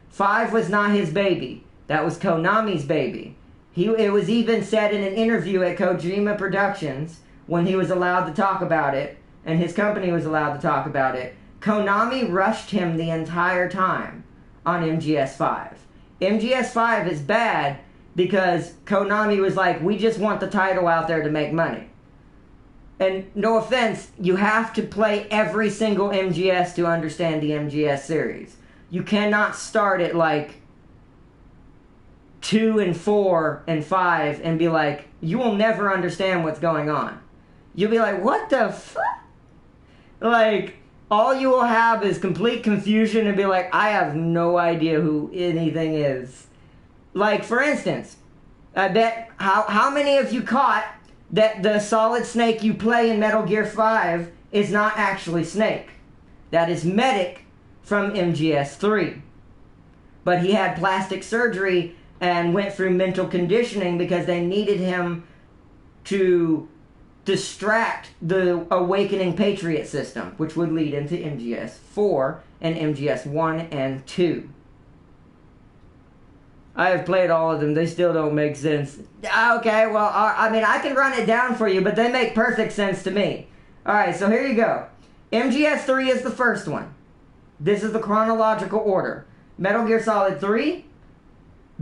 5 was not his baby. That was Konami's baby. It was even said in an interview at Kojima Productions when he was allowed to talk about it, and his company was allowed to talk about it. Konami rushed him the entire time on MGS5. MGS5 is bad because Konami was like, we just want the title out there to make money. And no offense, you have to play every single MGS to understand the MGS series. You cannot start at like 2 and 4 and 5 and be like, you will never understand what's going on. You'll be like, what the fuck? Like, all you will have is complete confusion and be like, I have no idea who anything is. Like, for instance, I bet, how many of you caught that the Solid Snake you play in Metal Gear 5 is not actually Snake? That is Medic from MGS3. but he had plastic surgery and went through mental conditioning because they needed him to distract the awakening Patriot system, which would lead into MGS 4 and MGS 1 and 2. I have played all of them. They still don't make sense. Okay, well, I mean, I can run it down for you, but they make perfect sense to me. Alright, so here you go. MGS 3 is the first one. This is the chronological order. Metal Gear Solid 3,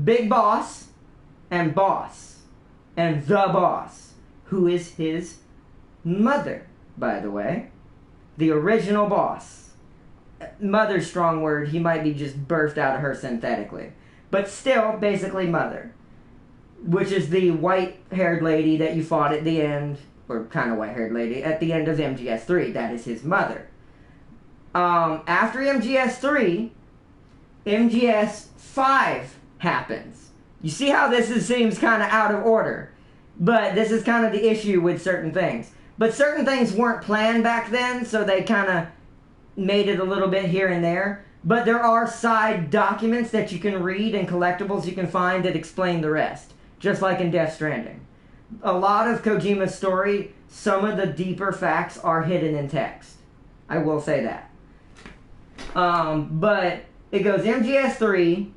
Big Boss, and Boss. And the Boss, who is his mother, by the way. The original boss. Mother's strong word. He might be just birthed out of her synthetically. But still, basically mother. Which is the white-haired lady that you fought at the end, or kind of white-haired lady, at the end of MGS 3. That is his mother. After MGS 3, MGS 5 happens. You see how seems kind of out of order. But this is kind of the issue with certain things. But certain things weren't planned back then, so they kind of made it a little bit here and there. But there are side documents that you can read and collectibles you can find that explain the rest. Just like in Death Stranding. A lot of Kojima's story, some of the deeper facts are hidden in text. I will say that. But it goes MGS 3,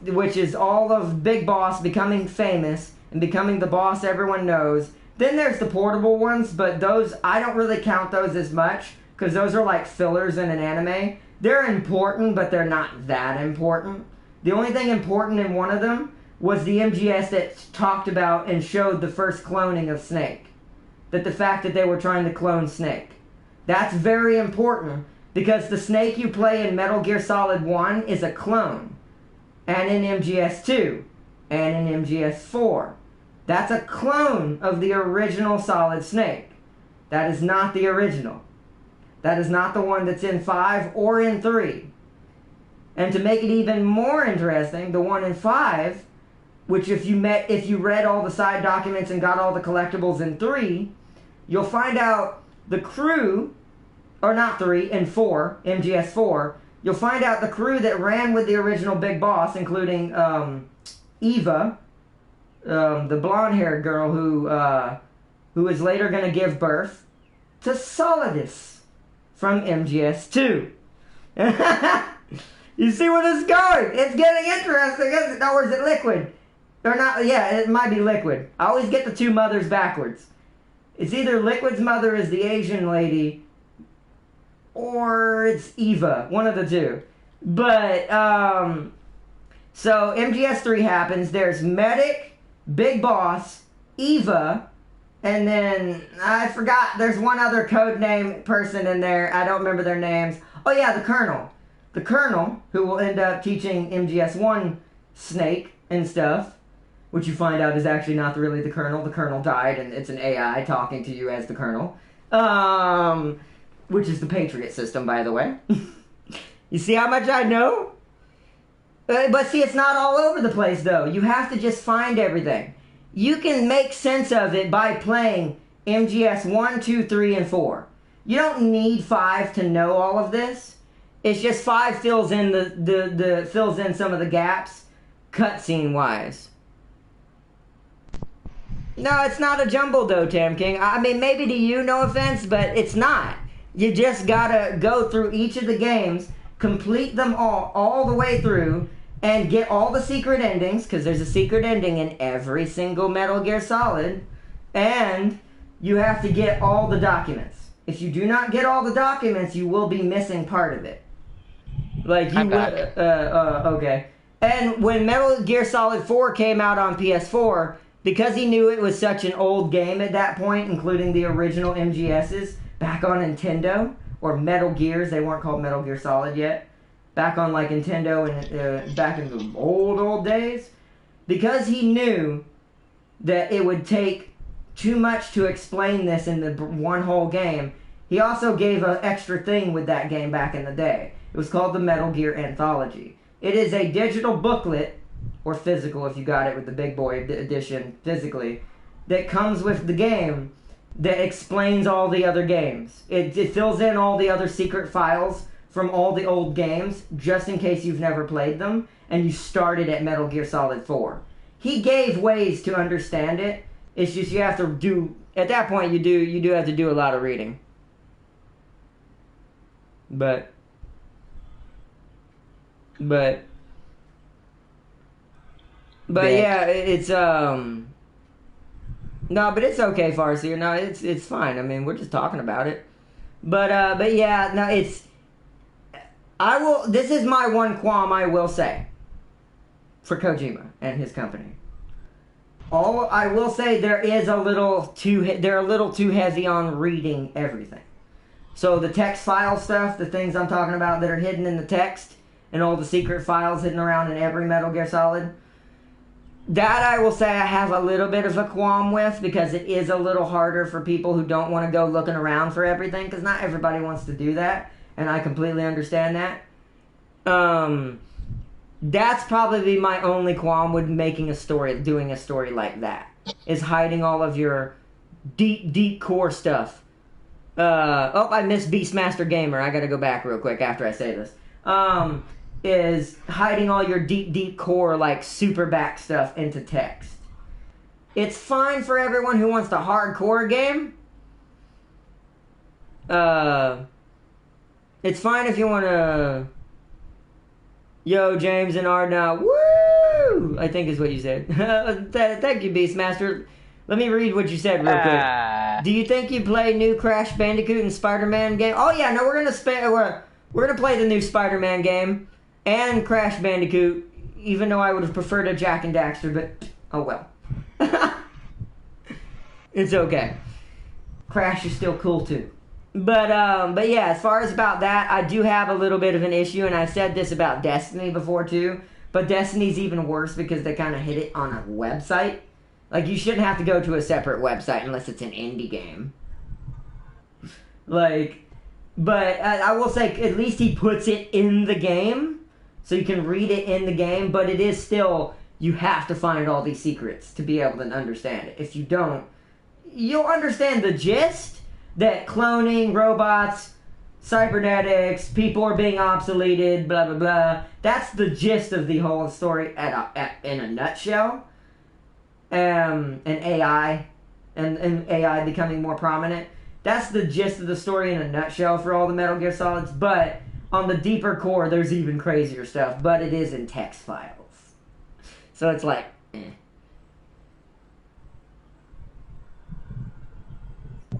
which is all of Big Boss becoming famous and becoming the boss everyone knows. Then there's the portable ones, but those, I don't really count those as much, because those are like fillers in an anime. They're important, but they're not that important. The only thing important in one of them was the MGS that talked about and showed the first cloning of Snake. That the fact that they were trying to clone Snake. That's very important, because the Snake you play in Metal Gear Solid 1 is a clone. And in MGS 2. And in MGS 4. That's a clone of the original Solid Snake. That is not the original. That is not the one that's in 5 or in 3. And to make it even more interesting, the one in 5, which if you read all the side documents and got all the collectibles in 3, you'll find out the crew, or not 3, in 4, MGS 4, you'll find out the crew that ran with the original Big Boss, including Eva, the blonde-haired girl who is later going to give birth to Solidus from MGS 2. You see where this is going? It's getting interesting, isn't it? Or is it Liquid? Or not? Yeah, it might be Liquid. I always get the two mothers backwards. It's either Liquid's mother is the Asian lady, or it's Eva. One of the two. But, so MGS 3 happens. There's Medic, Big Boss, Eva, and then, I forgot, there's one other codename person in there. I don't remember their names. Oh yeah, the Colonel. The Colonel, who will end up teaching MGS 1 Snake and stuff, which you find out is actually not really the Colonel. The Colonel died, and it's an AI talking to you as the Colonel. Which is the Patriot system, by the way. You see how much I know? But see, it's not all over the place, though. You have to just find everything. You can make sense of it by playing MGS 1, 2, 3, and 4. You don't need 5 to know all of this. It's just 5 fills in fills in some of the gaps, cutscene wise. No, it's not a jumble though, Tam King. I mean, maybe to you, no offense, but it's not. You just gotta go through each of the games, complete them all the way through, and get all the secret endings, because there's a secret ending in every single Metal Gear Solid, and you have to get all the documents. If you do not get all the documents, you will be missing part of it. Like, you would, okay. And when Metal Gear Solid 4 came out on PS4, because he knew it was such an old game at that point, including the original MGSs, back on Nintendo, or Metal Gears, they weren't called Metal Gear Solid yet, back on like Nintendo and back in the old days, because he knew that it would take too much to explain this in the one whole game, he also gave an extra thing with that game back in the day. It was called the Metal Gear Anthology. It is a digital booklet, or physical if you got it with the big boy edition physically, that comes with the game that explains all the other games. It fills in all the other secret files from all the old games, just in case you've never played them, and you started at Metal Gear Solid 4. He gave ways to understand it. It's just you have to do, at that point you do have to do a lot of reading. But yeah, it's no, but it's okay, Farseer. No, it's fine. I mean, we're just talking about it. But yeah, no, this is my one qualm I will say for Kojima and his company. I will say they're a little too heavy on reading everything. So the text file stuff, the things I'm talking about that are hidden in the text, and all the secret files hidden around in every Metal Gear Solid, that I will say I have a little bit of a qualm with, because it is a little harder for people who don't want to go looking around for everything, because not everybody wants to do that, and I completely understand that. That's probably my only qualm with doing a story like that, is hiding all of your deep core stuff. I missed Beastmaster Gamer. I gotta go back real quick after I say this. Is hiding all your deep core, like, super back stuff into text. It's fine for everyone who wants the hardcore game. It's fine if you want to... Yo, James and Ardna, woo! I think is what you said. Thank you, Beastmaster. Let me read what you said real quick. Do you think you play new Crash Bandicoot and Spider-Man game? Oh yeah, no, we're gonna play the new Spider-Man game and Crash Bandicoot, even though I would have preferred a Jak and Daxter, but oh well. It's okay. Crash is still cool too. But yeah, as far as about that, I do have a little bit of an issue, and I've said this about Destiny before too, but Destiny's even worse because they kind of hit it on a website. Like, you shouldn't have to go to a separate website unless it's an indie game. Like, but I will say, at least he puts it in the game, so you can read it in the game, but it is still, you have to find all these secrets to be able to understand it. If you don't, you'll understand the gist, that cloning, robots, cybernetics, people are being obsoleted, blah, blah, blah. That's the gist of the whole story in a nutshell. And AI, and AI becoming more prominent. That's the gist of the story in a nutshell for all the Metal Gear Solids, but on the deeper core, there's even crazier stuff, but it is in text files. So it's like, eh.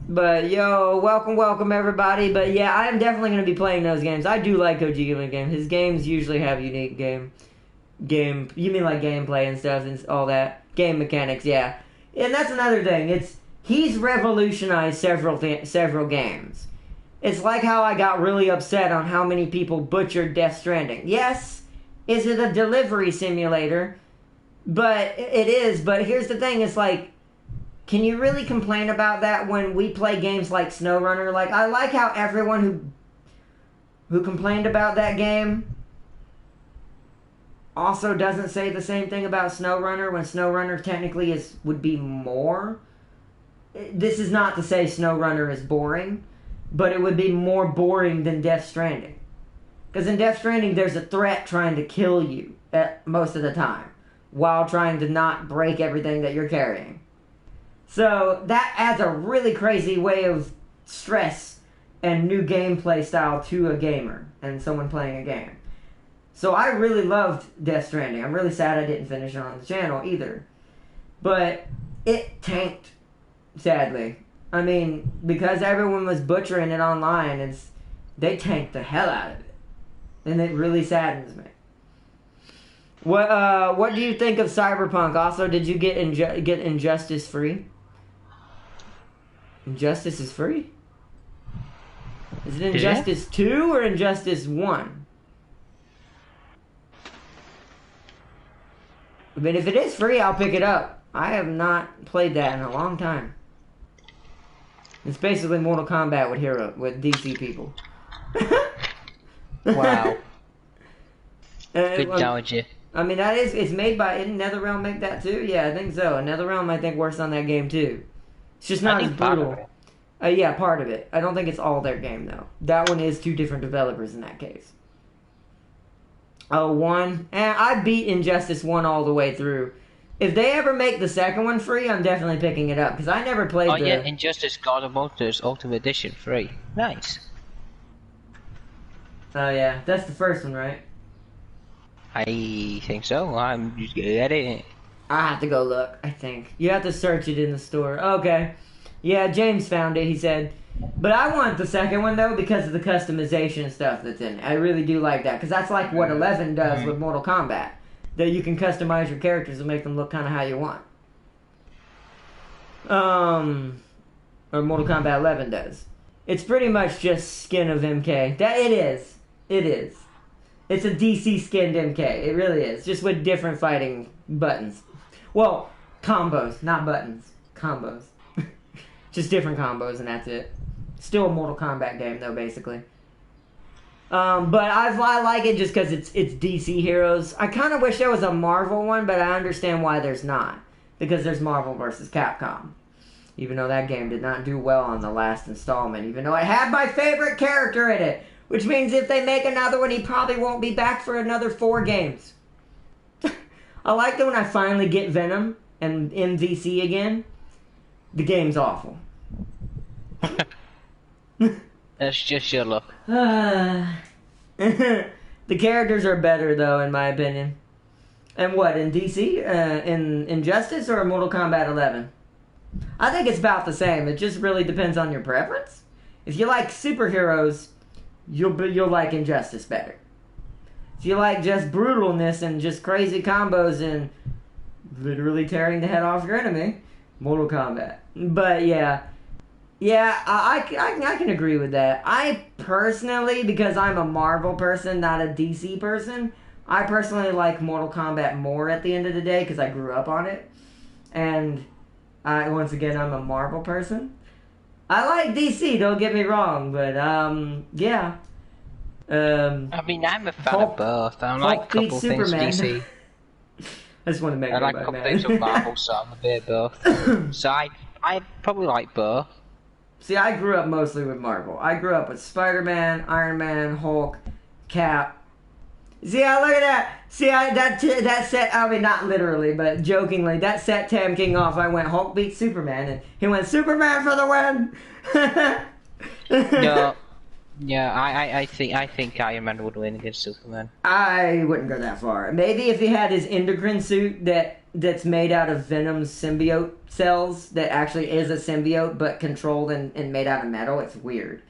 But yo, welcome everybody. But yeah, I am definitely going to be playing those games. I do like Kojima games. His games usually have unique you mean like gameplay and stuff and all that? Game mechanics, yeah. And that's another thing. He's revolutionized several games. It's like how I got really upset on how many people butchered Death Stranding. Yes, is it a delivery simulator? But it is. But here's the thing, it's like, can you really complain about that when we play games like SnowRunner? Like, I like how everyone who complained about that game also doesn't say the same thing about SnowRunner, when SnowRunner technically would be more. This is not to say SnowRunner is boring, but it would be more boring than Death Stranding. Because in Death Stranding, there's a threat trying to kill you most of the time, while trying to not break everything that you're carrying. So that adds a really crazy way of stress and new gameplay style to a gamer and someone playing a game. So I really loved Death Stranding. I'm really sad I didn't finish it on the channel either. But it tanked, sadly. I mean, because everyone was butchering it online, they tanked the hell out of it. And it really saddens me. What do you think of Cyberpunk? Also, did you get Injustice free? Injustice is free? Is it Injustice 2 or Injustice 1? I mean, if it is free, I'll pick it up. I have not played that in a long time. It's basically Mortal Kombat with DC people. Wow. Good knowledge. I mean, it's made by, didn't NetherRealm make that too? Yeah, I think so. NetherRealm, I think, works on that game too. It's just not as brutal. Yeah, part of it. I don't think it's all their game though. That one is two different developers in that case. Oh, one. I beat Injustice 1 all the way through. If they ever make the second one free, I'm definitely picking it up because I never played Oh yeah, Injustice God of Motors Ultimate Edition free. Nice. Oh yeah, that's the first one, right? I think so. I'm just good at it. I have to go look, I think. You have to search it in the store. Okay. Yeah, James found it, he said. But I want the second one, though, because of the customization stuff that's in it. I really do like that, because that's like what 11 does with Mortal Kombat. That you can customize your characters and make them look kind of how you want. Or Mortal Kombat 11 does. It's pretty much just skin of MK. It is. It is. It's a DC skinned MK. It really is. Just with different fighting buttons. Well, combos, not buttons. Combos. Just different combos and that's it. Still a Mortal Kombat game though, basically. But I like it just because it's DC heroes. I kind of wish there was a Marvel one, but I understand why there's not. Because there's Marvel vs. Capcom. Even though that game did not do well on the last installment. Even though it had my favorite character in it. Which means if they make another one, he probably won't be back for another 4 games. I like that when I finally get Venom and MVC again, the game's awful. That's just your luck. The characters are better, though, in my opinion. And what, in DC? In Injustice or Mortal Kombat 11? I think it's about the same. It just really depends on your preference. If you like superheroes, you'll like Injustice better. If you like just brutalness and just crazy combos and literally tearing the head off your enemy, Mortal Kombat. But yeah, I can agree with that. I personally, because I'm a Marvel person, not a DC person, I personally like Mortal Kombat more at the end of the day because I grew up on it. And once again, I'm a Marvel person. I like DC, don't get me wrong, but yeah. I mean, I'm a fan of both. I like a couple things DC. I just want to make I like a couple things of Marvel, so I'm a bit of both. So I probably like both. See, I grew up mostly with Marvel. I grew up with Spider-Man, Iron Man, Hulk, Cap. See, look at that. See, that set, I mean, not literally, but jokingly, that set Tam King off. I went Hulk beat Superman, and he went Superman for the win. No, yeah, I think Iron Man would win against Superman. I wouldn't go that far. Maybe if he had his endocrine suit that's made out of Venom's symbiote cells, that actually is a symbiote, but controlled and made out of metal. It's weird.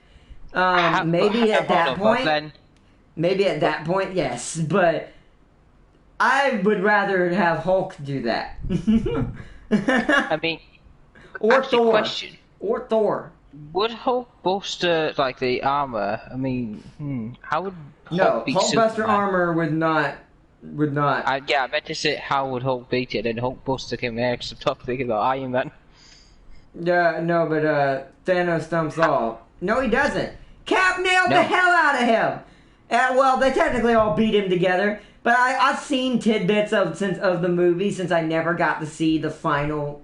Maybe at that point. Maybe at that point, yes, but I would rather have Hulk do that. I mean, or actually, Thor. question. Or Thor. Would Hulk bolster like the armor? I mean, how would Hulk beat Hulk Superman? buster armor would not. Yeah, I meant to say how would Hulk beat it, and Hulk buster came there because I'm thinking about Iron Man. Yeah, no, but Thanos stumps all. No, he doesn't. Cap nailed the hell out of him. Well, they technically all beat him together, but I've seen tidbits of the movie since I never got to see the final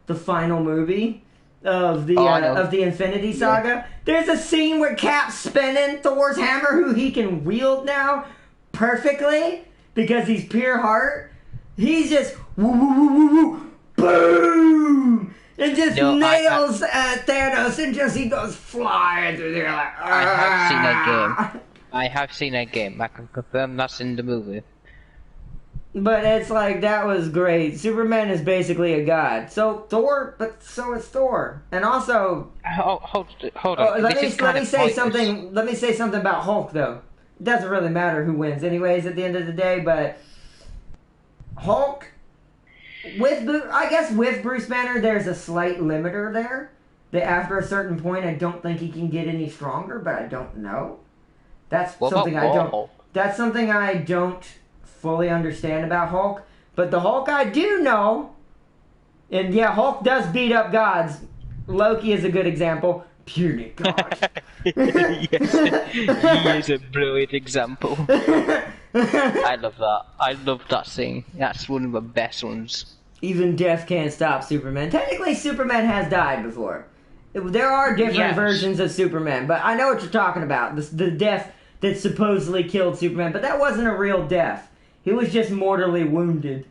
movie of the Infinity Saga. Yeah. There's a scene where Cap's spinning Thor's hammer, who he can wield now perfectly because he's pure heart. He's just woo woo woo woo woo boom. And just nails Thanos, and just he goes flying through there like. I have seen that game. I have seen that game. I can confirm that's in the movie. But it's like, that was great. Superman is basically a god. So Thor, but so is Thor. And also... Hold on. Let me say something about Hulk, though. It doesn't really matter who wins anyways at the end of the day, but... Hulk... I guess with Bruce Banner, there's a slight limiter there. That after a certain point, I don't think he can get any stronger, but I don't know. That's something I don't fully understand about Hulk. But the Hulk I do know, and yeah, Hulk does beat up gods. Loki is a good example. Puny god. Yes, he is a brilliant example. I love that. I love that scene. That's one of the best ones. Even death can't stop Superman. Technically, Superman has died before. There are different Yes. versions of Superman, but I know what you're talking about. The death that supposedly killed Superman, but that wasn't a real death. He was just mortally wounded.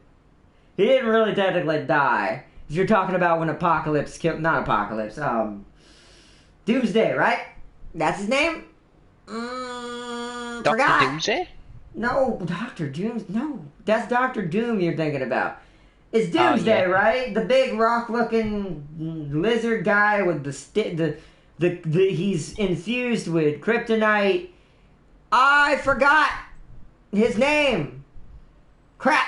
He didn't really technically die. You're talking about when Apocalypse killed... Not Apocalypse, Doomsday, right? That's his name? Dr. Forgot. Doomsday? No, Dr. Doom... No, that's Dr. Doom you're thinking about. It's Doomsday, yeah. right? The big rock-looking lizard guy with the he's infused with kryptonite. I forgot his name. Crap.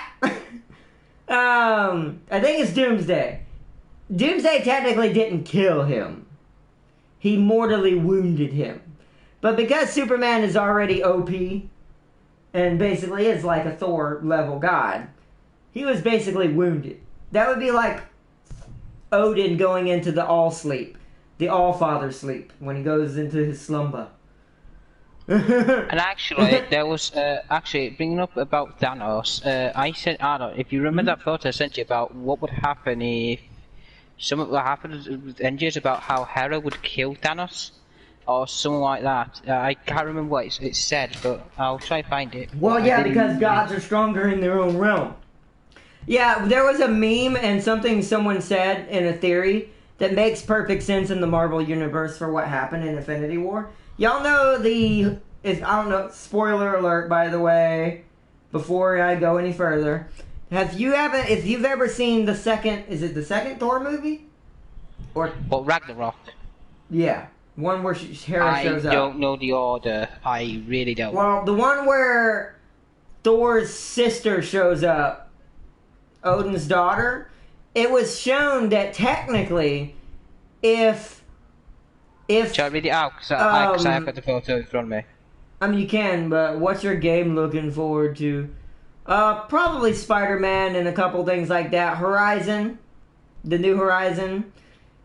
I think it's Doomsday. Doomsday technically didn't kill him. He mortally wounded him. But because Superman is already OP and basically is like a Thor level god, he was basically wounded. That would be like Odin going into the All Sleep, the All Father sleep, when he goes into his slumber. And actually, there was actually bringing up about Thanos. I said, Arnold, if you remember that photo I sent you about what would happen if something would happen with Avengers, about how Hera would kill Thanos or something like that. I can't remember what it said, but I'll try to find it. Well, I yeah, didn't- because gods are stronger in their own realm. Yeah, there was a meme and something someone said in a theory that makes perfect sense in the Marvel universe for what happened in Infinity War. Y'all know I don't know, spoiler alert, by the way, before I go any further. If you've ever seen is it the second Thor movie? Or, But Ragnarok, yeah, one where Hera I shows up. don't know the order. I really don't. Well, the one where Thor's sister shows up, Odin's daughter, it was shown that technically, if Shall I read it out? Because I have got the photo in front of me. I mean, you can, but what's your game looking forward to? Probably Spider-Man and a couple things like that. Horizon, the new Horizon.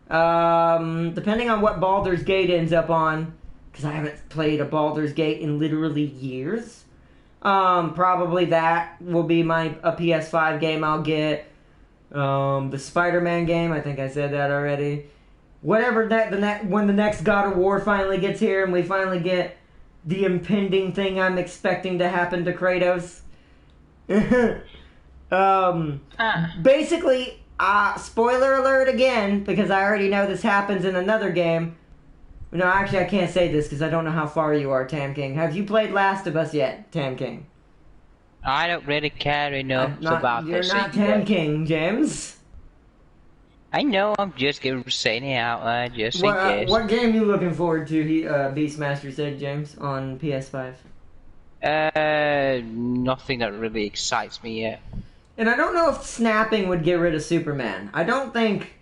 Depending on what Baldur's Gate ends up on, because I haven't played a Baldur's Gate in literally years. Probably that will be a PS5 game I'll get. The Spider-Man game, I think I said that already. Whatever when the next God of War finally gets here and we finally get the impending thing I'm expecting to happen to Kratos. Basically, spoiler alert again, because I already know this happens in another game. No, actually, I can't say this because I don't know how far you are, Tam King. Have you played Last of Us yet, Tam King? I don't really care enough about You're this. not Tam King, James. I know, I'm just saying it out there, just in case. What game you looking forward to, Beastmaster said, James, on PS5? Nothing that really excites me yet. And I don't know if snapping would get rid of Superman. I don't think...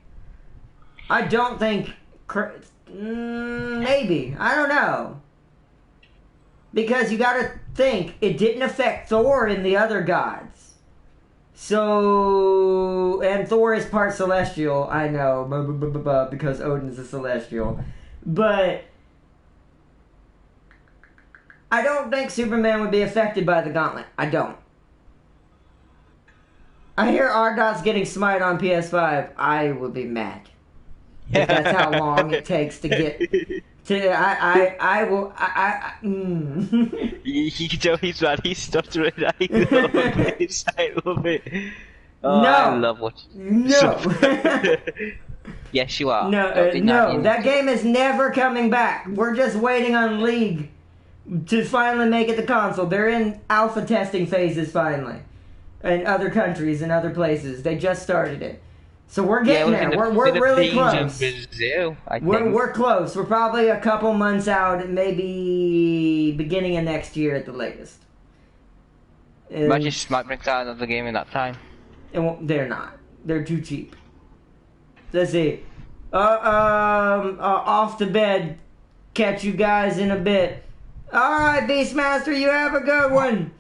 maybe. I don't know. Because you gotta think, it didn't affect Thor and the other gods. So... And Thor is part celestial, I know, because Odin's a celestial. But... I don't think Superman would be affected by the gauntlet. I don't. I hear Ardot's getting Smite on PS5. I would be mad. If that's how long it takes to get to I will You can tell he's mad, he's stuttering. I love it. Oh, No. I love watching. No. Yes, you are. No, that game is never coming back. We're just waiting on League to finally make it to console. They're in alpha testing phases finally. In other countries and other places. They just started it. So we're getting there. We're really close. Brazil, I think. We're close. We're probably a couple months out, maybe beginning of next year at the latest. Imagine Smite brings out another game in that time. They're not. They're too cheap. Let's see. Off to bed. Catch you guys in a bit. Alright, Beastmaster, you have a good one.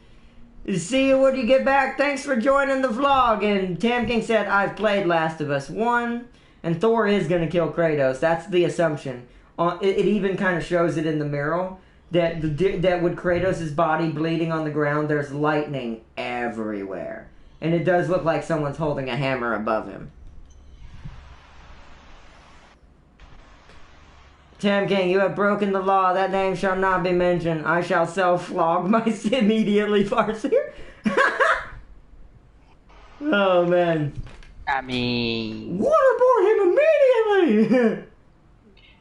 See you when you get back. Thanks for joining the vlog. And Tam King said, I've played Last of Us 1. And Thor is going to kill Kratos. That's the assumption. It even kind of shows it in the mural. That with Kratos' body bleeding on the ground, there's lightning everywhere. And it does look like someone's holding a hammer above him. Tam King, you have broken the law. That name shall not be mentioned. I shall self-flog myself immediately, Farseer. Oh, man. I mean... Waterboard him immediately!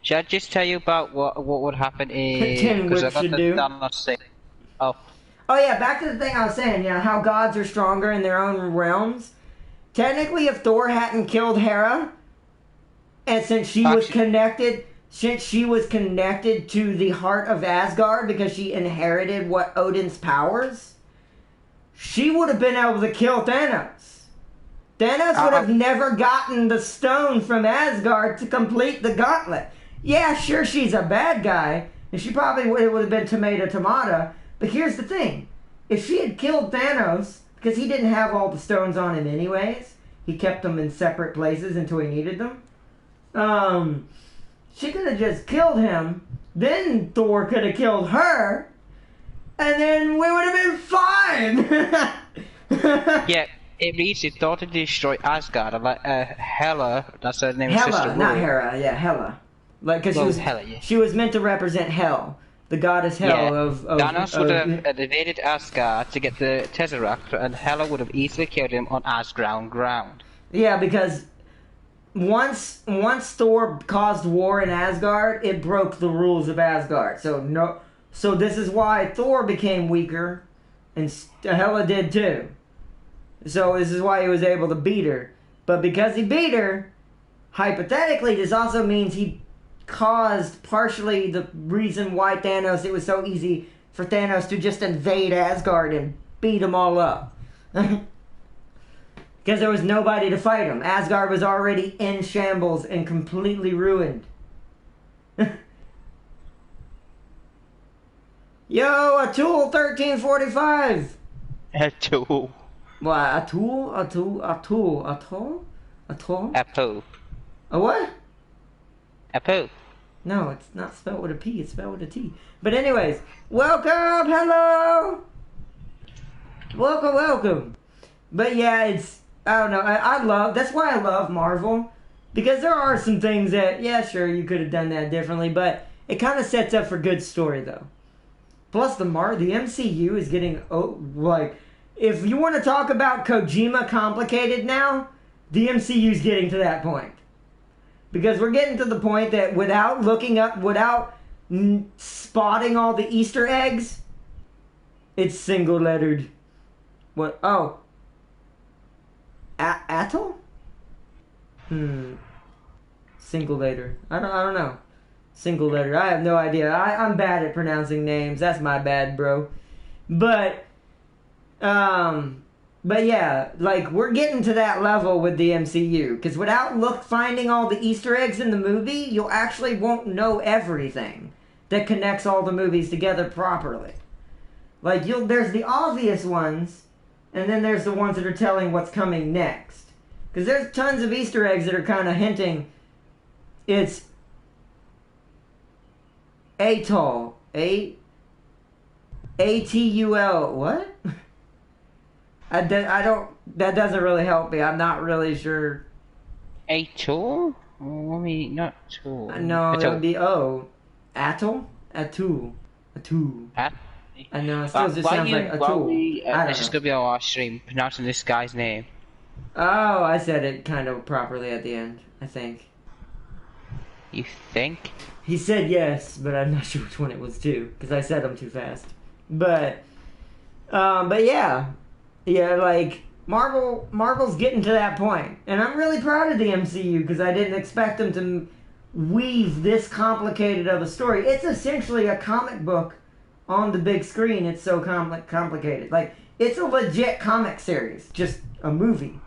Should I just tell you about what would happen if... Tim Because I Whip got should the do. Thanos thing. Oh. Oh yeah, back to the thing I was saying, how gods are stronger in their own realms. Technically, if Thor hadn't killed Hera, and since she was connected to the heart of Asgard because she inherited what Odin's powers, she would have been able to kill Thanos. Thanos would have never gotten the stone from Asgard to complete the gauntlet. Yeah, sure, she's a bad guy, and she probably would have been tomato. But here's the thing. If she had killed Thanos, because he didn't have all the stones on him anyways, he kept them in separate places until he needed them, she could have just killed him, then Thor could have killed her, and then we would have been fine! Yeah, it means it thought to destroy Asgard, like Hela, that's her name. Hela, not Hera, yeah, Hela. Like, because Hela, yeah. She was meant to represent Hel. The goddess Hel of Thanos would have invaded Asgard to get the Tesseract, and Hela would have easily killed him on Asgard ground. Yeah, because once Thor caused war in Asgard, it broke the rules of Asgard. So this is why Thor became weaker, and Hela did too. So this is why he was able to beat her. But because he beat her, hypothetically, this also means he caused partially the reason why it was so easy for Thanos to just invade Asgard and beat them all up. Because there was nobody to fight him. Asgard was already in shambles and completely ruined. Yo, Atul 1345! Atul. What, Atul? Apple. A what? Apple. No, it's not spelled with a P, it's spelled with a T. But anyways, welcome, hello! Welcome. But yeah, I don't know, that's why I love Marvel. Because there are some things that, yeah, sure, you could have done that differently, but it kind of sets up for good story, though. Plus, the MCU is getting, if you want to talk about Kojima complicated now, the MCU is getting to that point. Because we're getting to the point that without spotting all the Easter eggs, it's single lettered. What? Oh. Atoll? Single letter. I don't know. Single letter. I have no idea. I'm bad at pronouncing names. That's my bad, bro. But yeah, we're getting to that level with the MCU. Because without finding all the Easter eggs in the movie, you actually won't know everything that connects all the movies together properly. There's the obvious ones, and then there's the ones that are telling what's coming next. Because there's tons of Easter eggs that are kind of hinting it's Atoll. A-T-U-L. What? I don't... That doesn't really help me. I'm not really sure. Atoll? I mean, not Tool. No, it would be Atoll? Atul. I know, it still just sounds like Atul. This is going to be our stream, pronouncing this guy's name. Oh, I said it kind of properly at the end, I think. You think? He said yes, but I'm not sure which one it was too, because I said them too fast. But yeah. Yeah, Marvel's getting to that point. And I'm really proud of the MCU, because I didn't expect them to weave this complicated of a story. It's essentially a comic book on the big screen. It's so complicated. It's a legit comic series, just a movie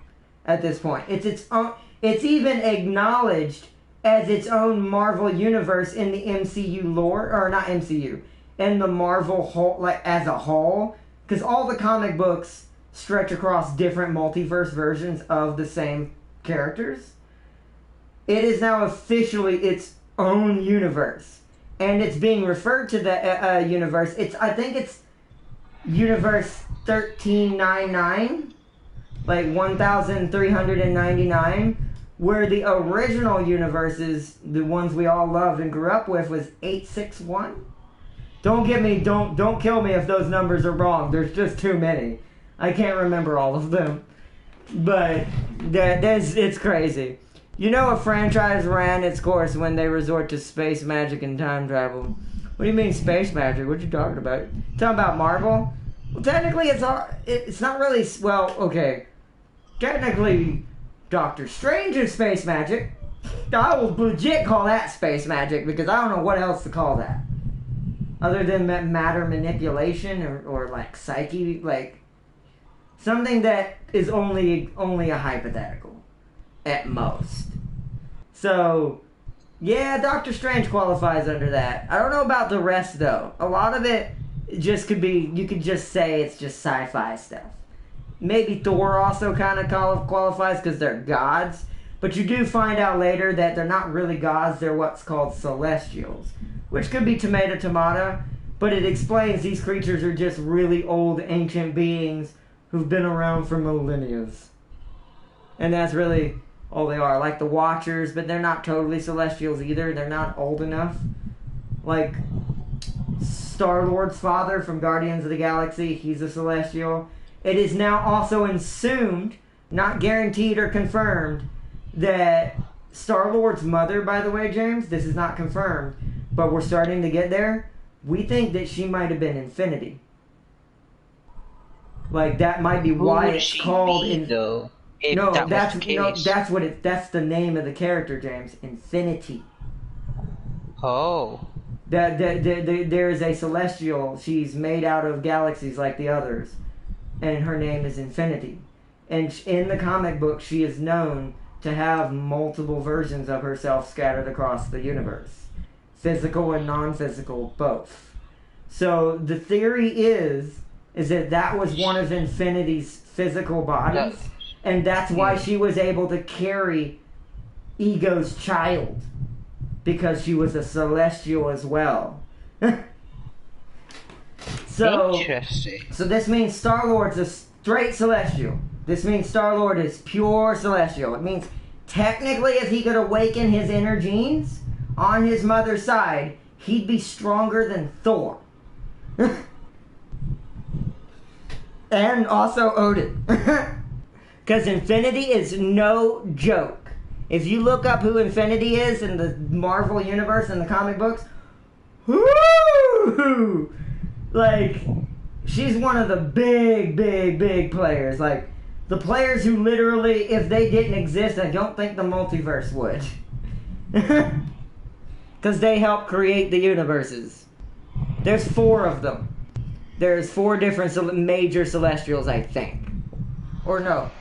at this point. It's its own. It's even acknowledged as its own Marvel universe in the MCU lore, or not MCU, in the Marvel whole, as a whole, because all the comic books stretch across different multiverse versions of the same characters. It is now officially its own universe, and it's being referred to the universe. I think it's Universe 1399, 1399, Where the original universes, the ones we all loved and grew up with, was 861. Don't kill me if those numbers are wrong. There's just too many. I can't remember all of them. But it's crazy. You know, a franchise ran its course when they resort to space magic and time travel. What do you mean space magic? What you talking about? You talking about Marvel? Well, technically it's not really, well, okay. Technically, Doctor Strange is space magic. I will legit call that space magic because I don't know what else to call that. Other than matter manipulation or like psyche, like something that is only a hypothetical at most. So, yeah, Doctor Strange qualifies under that. I don't know about the rest though. A lot of it just could be, you could just say it's just sci-fi stuff. Maybe Thor also kind of qualifies because they're gods. But you do find out later that they're not really gods, they're what's called celestials. Which could be tomato, but it explains these creatures are just really old ancient beings who've been around for millennia. And that's really all they are. Like the Watchers, but they're not totally celestials either. They're not old enough. Like Star-Lord's father from Guardians of the Galaxy, he's a celestial. It is now also assumed, not guaranteed or confirmed, that Star-Lord's mother, by the way, James, this is not confirmed, but we're starting to get there. We think that she might have been Infinity. Like, that might be why it's called... that's the name of the character, James. Infinity. Oh. There is a celestial. She's made out of galaxies like the others. And her name is Infinity. And in the comic book, she is known to have multiple versions of herself scattered across the universe. Physical and non-physical, both. So the theory is that was one of Infinity's physical bodies, and that's why she was able to carry Ego's child, because she was a celestial as well. Interesting. So this means Star-Lord's a straight celestial. This means Star-Lord is pure celestial. It means technically if he could awaken his inner genes on his mother's side, he'd be stronger than Thor. And also Odin. Because Infinity is no joke. If you look up who Infinity is in the Marvel Universe and the comic books, whoo! Like, she's one of the big players. Like, the players who literally, if they didn't exist, I don't think the multiverse would. Because they help create the universes. There's 4 of them. There's 4 different major celestials, I think. Or no.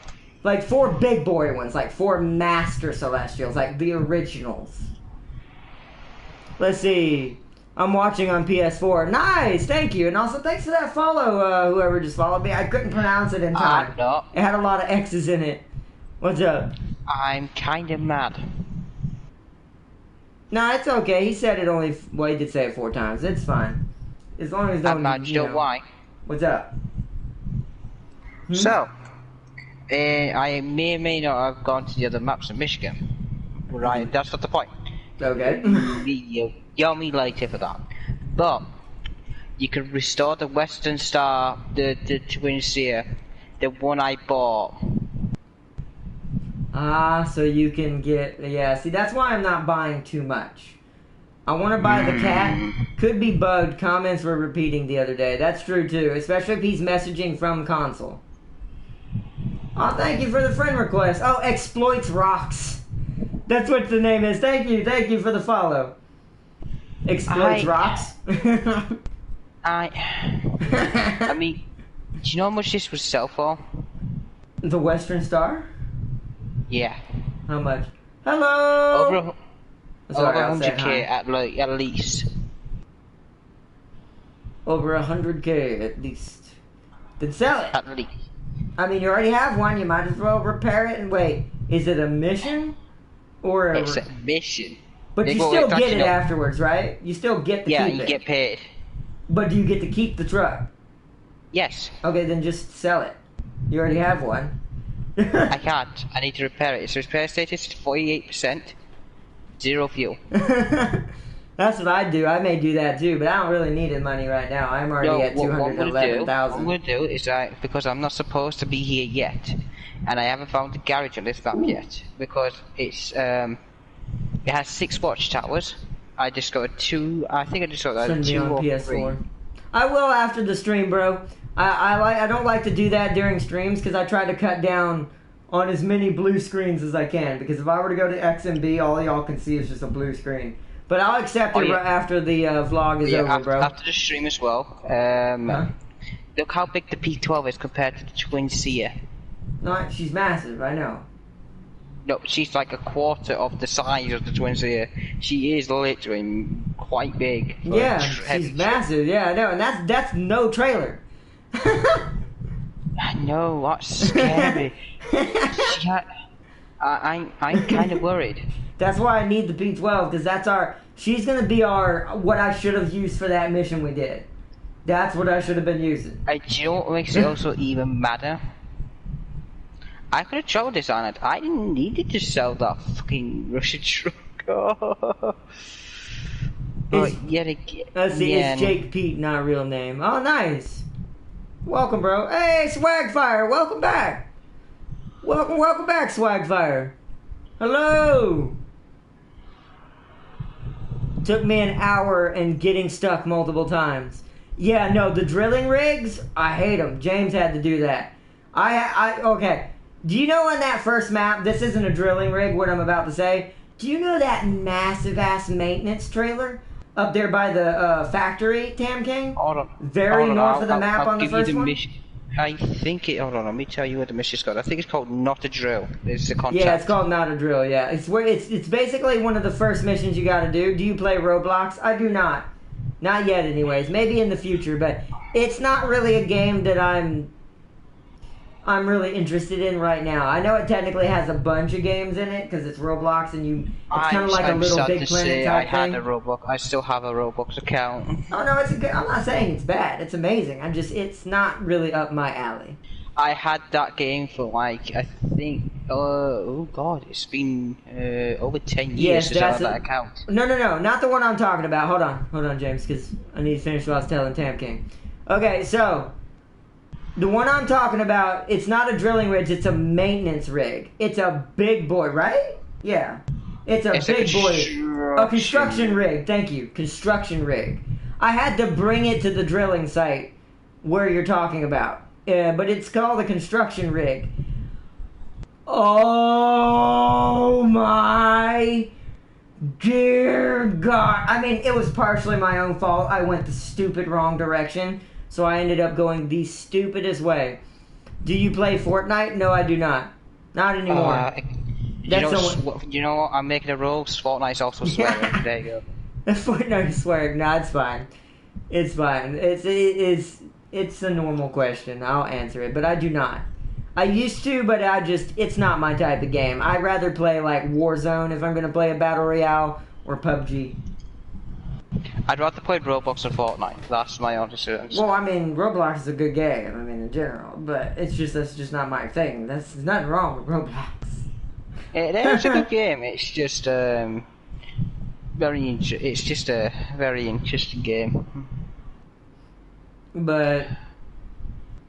Like 4 big boy ones. Like 4 master celestials. Like the originals. Let's see. I'm watching on PS4. Nice! Thank you. And also thanks for that follow, whoever just followed me. I couldn't pronounce it in time. No. It had a lot of X's in it. What's up? I'm kind of mad. No, it's okay. He said it only... Well, he did say it 4 times. It's fine. As long as... I'm mad. You know why? What's up? So, I may or may not have gone to the other maps in Michigan. Right, that's not the point. Okay. Yell me later for that. But you can restore the Western Star, the Twin Seer, the one I bought. So you can get... Yeah, see, that's why I'm not buying too much. I want to buy the cat. Could be bugged. Comments were repeating the other day. That's true, too. Especially if he's messaging from console. Oh, thank you for the friend request. Oh, Exploits Rocks. That's what the name is. Thank you for the follow. Explodes Rocks. I mean, do you know how much this would sell for? The Western Star? Yeah. How much? Hello. Over 100k at least. Over 100k at least. Then sell it. At least. I mean, you already have one. You might as well repair it and wait. Is it a mission? Or it's a mission. But you still get it afterwards, right? You still get to keep it. Yeah, you get paid. But do you get to keep the truck? Yes. Okay, then just sell it. You already have one. I can't. I need to repair it. Its repair status is 48%. 0 fuel. That's what I do. I may do that too, but I don't really need the money right now. I'm already at what I'm gonna do 211,000. is because I'm not supposed to be here yet, and I haven't found the garage on this map yet, because it's it has 6 watchtowers. I discovered 2. I think I discovered Send me 2 on or PS4. 3. I will after the stream, bro. I don't like to do that during streams because I try to cut down on as many blue screens as I can. Because if I were to go to XMB, all y'all can see is just a blue screen. But I'll accept it right after the vlog is over, bro. After the stream as well. Look how big the P12 is compared to the Twin Seer. No, she's massive. I know. No, she's like a quarter of the size of the Twin Seer. She is literally quite big. Yeah, she's massive. Yeah, I know, and that's no trailer. I know, what's scary. I'm kind of worried. That's why I need the P12 because she's gonna be what I should have used for that mission we did. That's what I should have been using. Do you know what makes it also even madder? I could have sold this on it. I didn't need it to sell that fucking Russian truck. Yet again. Let's see, it's Jake Pete, not a real name. Oh, nice. Welcome, bro. Hey, Swagfire, welcome back. Welcome back, Swagfire. Hello. Took me an hour and getting stuck multiple times. Yeah, no, the drilling rigs, I hate them. James had to do that. Okay. Do you know on that first map, this isn't a drilling rig, what I'm about to say? Do you know that massive-ass maintenance trailer up there by the factory, Tam King? Very north of the map on the first one? I think it... Hold on, let me tell you what the mission's called. I think it's called Not a Drill. It's the concept. Yeah, it's called Not a Drill, yeah. It's basically one of the first missions you gotta do. Do you play Roblox? I do not. Not yet, anyways. Maybe in the future, but it's not really a game that I'm really interested in right now. I know it technically has a bunch of games in it because it's Roblox and it's kind of like a Little Big Planet type thing. I still have a Roblox account. Oh no, I'm not saying it's bad. It's amazing. It's not really up my alley. I had that game for like, I think, oh god, it's been over 10 years since I had that account. No, not the one I'm talking about. Hold on, James, because I need to finish what I was telling Tam King. Okay, so the one I'm talking about, it's not a drilling rig, it's a maintenance rig. It's a big boy, right? Yeah. It's a big boy. A construction rig. Thank you. Construction rig. I had to bring it to the drilling site where you're talking about. But it's called a construction rig. Oh my dear God. I mean, it was partially my own fault. I went the stupid wrong direction. So I ended up going the stupidest way. Do you play Fortnite? No, I do not. Not anymore. You know what? I'm making a rule. Fortnite's also swearing. There you go. Fortnite is swearing. No, it's fine. It's fine. It's a normal question. I'll answer it, but I do not. I used to, but it's not my type of game. I'd rather play like Warzone if I'm gonna play a Battle Royale or PUBG. I'd rather play Roblox than Fortnite. That's my honest answer. Well, I mean, Roblox is a good game. I mean, in general, but that's just not my thing. There's nothing wrong with Roblox. It is a good game. It's just it's just a very interesting game. But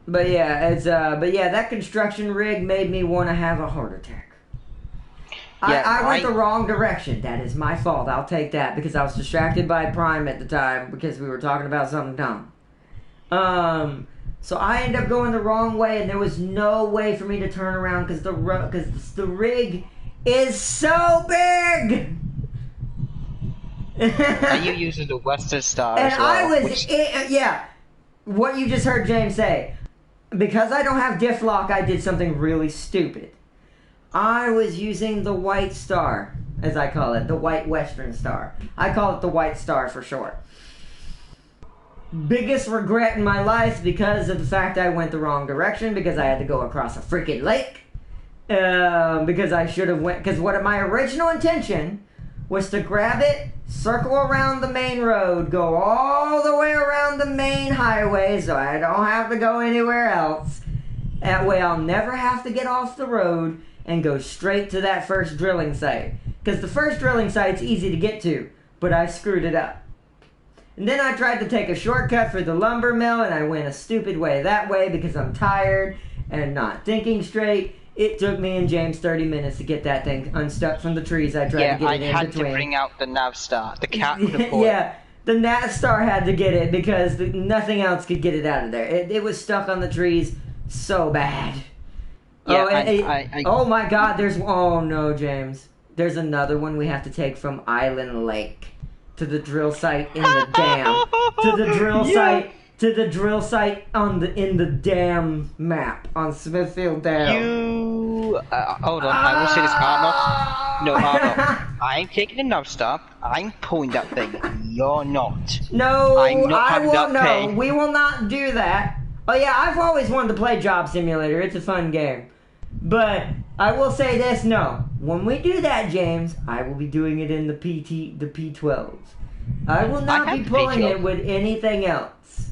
yeah, that construction rig made me want to have a heart attack. Yeah, I went the wrong direction. That is my fault. I'll take that because I was distracted by Prime at the time because we were talking about something dumb. So I ended up going the wrong way, and there was no way for me to turn around because the rig is so big. Are you using the Western Star? And as well, yeah. What you just heard James say. Because I don't have diff lock, I did something really stupid. I was using the White Star, as I call it, the White Western Star. I call it the White Star for short. Biggest regret in my life because of the fact I went the wrong direction, because I had to go across a freaking lake. Because I should have because what my original intention was to grab it, circle around the main road, go all the way around the main highway so I don't have to go anywhere else, That way I'll never have to get off the road and go straight to that first drilling site. Because the first drilling site's easy to get to, but I screwed it up. And then I tried to take a shortcut for the lumber mill, and I went a stupid way that way because I'm tired and not thinking straight. It took me and James 30 minutes to get that thing unstuck from the trees. I tried to get it in between. Yeah, I had to bring out the Navstar. The cat would have pulled Yeah, the Navstar had to get it because nothing else could get it out of there. It was stuck on the trees so bad. Yeah, oh my God, oh no, James. There's another one we have to take from Island Lake to the drill site in the dam. To the drill site in the dam map on Smithfield Dam. Hold on, I will say this, Arnold. No, Arnold. I'm taking a Navstar. I'm pulling that thing. You're not. No, I'm not I having will. that No, pay. we will not do that. Oh yeah, I've always wanted to play Job Simulator. It's a fun game. But I will say this, no. When we do that, James, I will be doing it in the P12s. I will not be pulling it with anything else.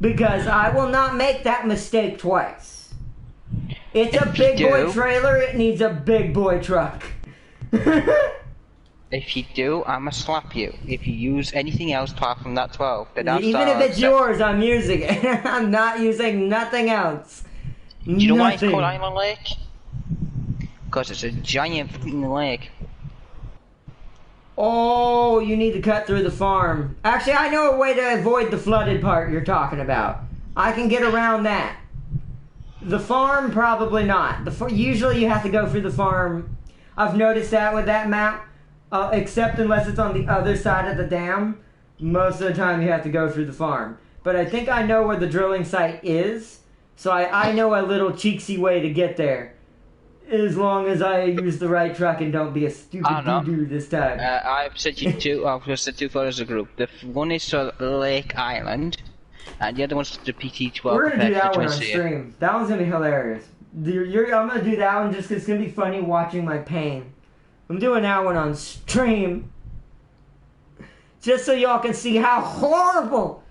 Because I will not make that mistake twice. It's a big boy trailer, it needs a big boy truck. If you do, I'ma slap you. If you use anything else apart from that 12, then I'll Even if it's yours, I'm using it. I'm not using nothing else. Do you know why it's called Island Lake? Because it's a giant fucking lake. Oh, you need to cut through the farm. Actually, I know a way to avoid the flooded part you're talking about. I can get around that. The farm, probably not. Usually you have to go through the farm. I've noticed that with that map. Except unless it's on the other side of the dam. Most of the time you have to go through the farm. But I think I know where the drilling site is. So I know a little cheeksy way to get there. As long as I use the right truck and don't be a stupid doo-doo this time. I've sent you I've sent two photos of the group. The one is to Lake Island, and the other one's to the PT12. We're gonna do that one on stream. That one's gonna be hilarious. I'm gonna do that one just because it's gonna be funny watching my pain. I'm doing that one on stream. Just so y'all can see how horrible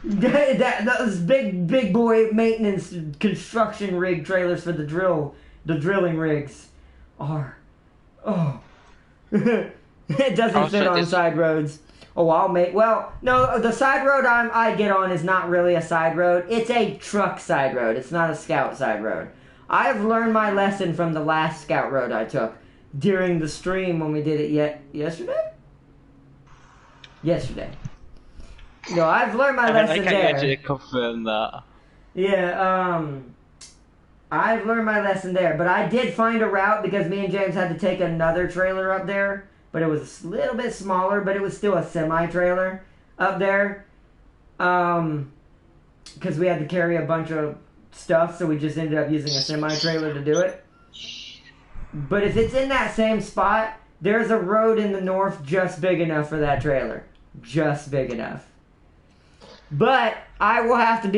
those big boy maintenance construction rig trailers for the drilling rigs are. Oh. It doesn't fit on side roads. Oh, no, the side road I get on is not really a side road. It's a truck side road. It's not a scout side road. I have learned my lesson from the last scout road I took during the stream when we did it yesterday? Yesterday. No, I've learned my lesson there. I can't actually confirm that. Yeah, I've learned my lesson there, but I did find a route because me and James had to take another trailer up there, but it was a little bit smaller, but it was still a semi-trailer up there, because we had to carry a bunch of stuff, so we just ended up using a semi-trailer to do it. But if it's in that same spot, there's a road in the north just big enough for that trailer. Just big enough. But I will have to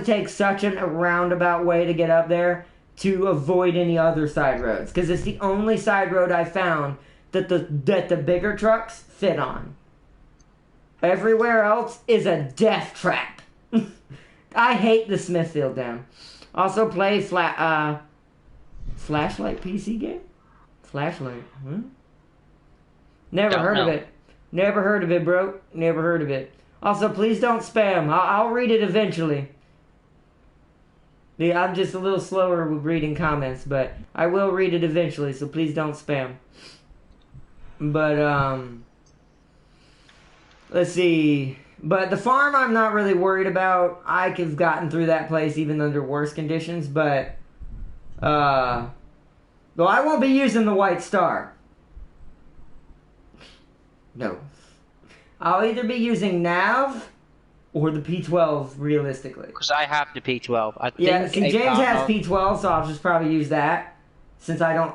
take such a roundabout way to get up there to avoid any other side roads, because it's the only side road I found that the bigger trucks fit on. Everywhere else is a death trap. I hate the Smithfield Dam. Also play Flashlight PC game? Flashlight, huh? Never heard of it. Never heard of it, bro. Never heard of it. Also, please don't spam. I'll read it eventually. Yeah, I'm just a little slower with reading comments, but I will read it eventually, so please don't spam. But, let's see. But the farm I'm not really worried about. I could have gotten through that place even under worse conditions, but, though I won't be using the White Star. No. I'll either be using Nav or the P12, realistically. Because I have the P12. James has P12, so I'll just probably use that. Since I don't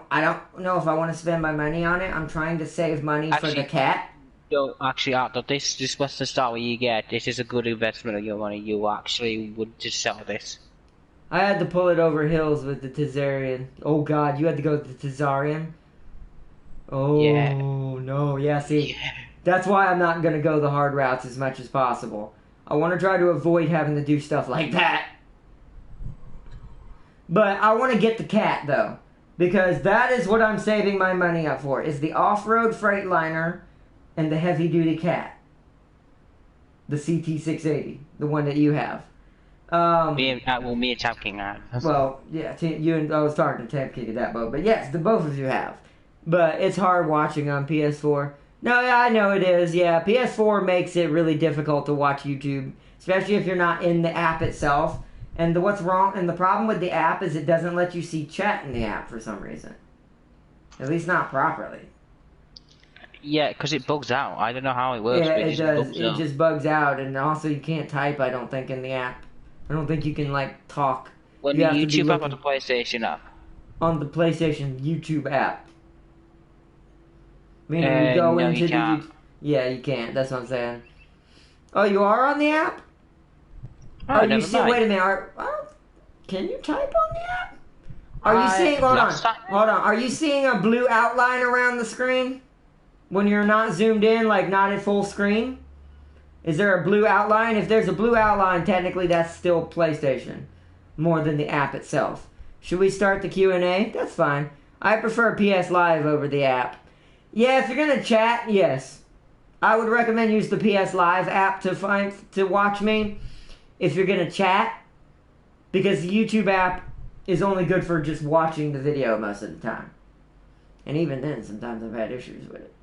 know if I want to spend my money on it. I'm trying to save money for the cat. No, actually, Arthur, this was the start where you get. This is a good investment of your money. You actually would just sell this. I had to pull it over hills with the Tazarian. Oh God, you had to go with the Tazarian? Oh, yeah. No, yeah, see. Yeah. That's why I'm not going to go the hard routes as much as possible. I want to try to avoid having to do stuff like that. But I want to get the Cat though, because that is what I'm saving my money up for. Is the off-road Freightliner and the heavy-duty Cat, the CT680, the one that you have. Me and Tap King have. Well, yeah, you and I was talking to Tap King at that boat, but yes, the both of you have. But it's hard watching on PS4. No, yeah, I know it is. Yeah, PS4 makes it really difficult to watch YouTube, especially if you're not in the app itself. And the problem with the app is it doesn't let you see chat in the app for some reason. At least not properly. Yeah, because it bugs out. I don't know how it works. Yeah, but it does. Bugs it out. just bugs out, and also you can't type. I don't think in the app. I don't think you can like talk. When You the have to be YouTube app or looking- the PlayStation app? On the PlayStation YouTube app. Meaning you go no, into you the can't. Yeah, you can't. That's what I'm saying. Oh, you are on the app? Oh, you never see? mind. Wait a minute. Can you type on the app? Are you seeing? Hold on. last time- Hold on. Are you seeing a blue outline around the screen when you're not zoomed in, like not at full screen? Is there a blue outline? If there's a blue outline, technically that's still PlayStation, more than the app itself. Should we start the Q&A? That's fine. I prefer PS Live over the app. Yeah, if you're gonna chat, yes, I would recommend use the PS Live app to watch me. If you're gonna chat, because the YouTube app is only good for just watching the video most of the time, and even then, sometimes I've had issues with it.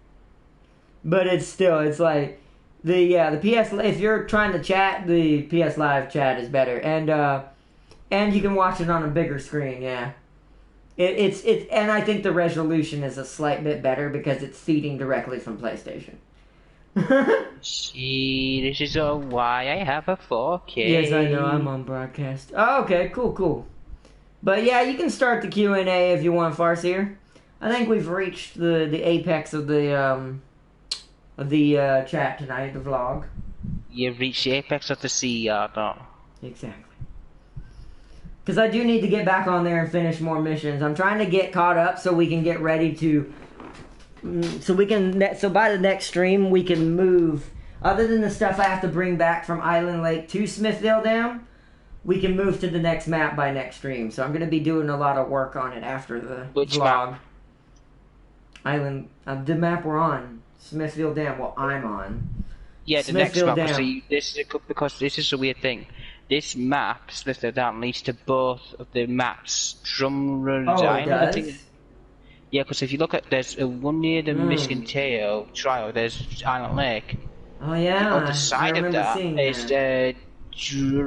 But it's like the PS. If you're trying to chat, the PS Live chat is better, and you can watch it on a bigger screen. Yeah. It's and I think the resolution is a slight bit better because it's feeding directly from PlayStation. See, this is why I have a 4K. Yes, I know. I'm on broadcast. Oh, okay, cool. But yeah, you can start the Q&A if you want, Farseer. I think we've reached the apex of the chat tonight, the vlog. You've reached the apex of the sea, no. Exactly. Because I do need to get back on there and finish more missions. I'm trying to get caught up so we can get ready to... So by the next stream, we can move... Other than the stuff I have to bring back from Island Lake to Smithville Dam, we can move to the next map by next stream. So I'm going to be doing a lot of work on it after the Which vlog. map? Island... the map we're on. Smithville Dam. Well, I'm on. Yeah, the Smithville next map. Dam. See, because this is a weird thing. This map, Smithville Dam, leads to both of the maps. Drumrund Oh, it Island, I does? think. Yeah, because if you look at, there's one near the Michigan Trail, there's Island Lake. Oh, yeah. On the side I of remember that seeing is that.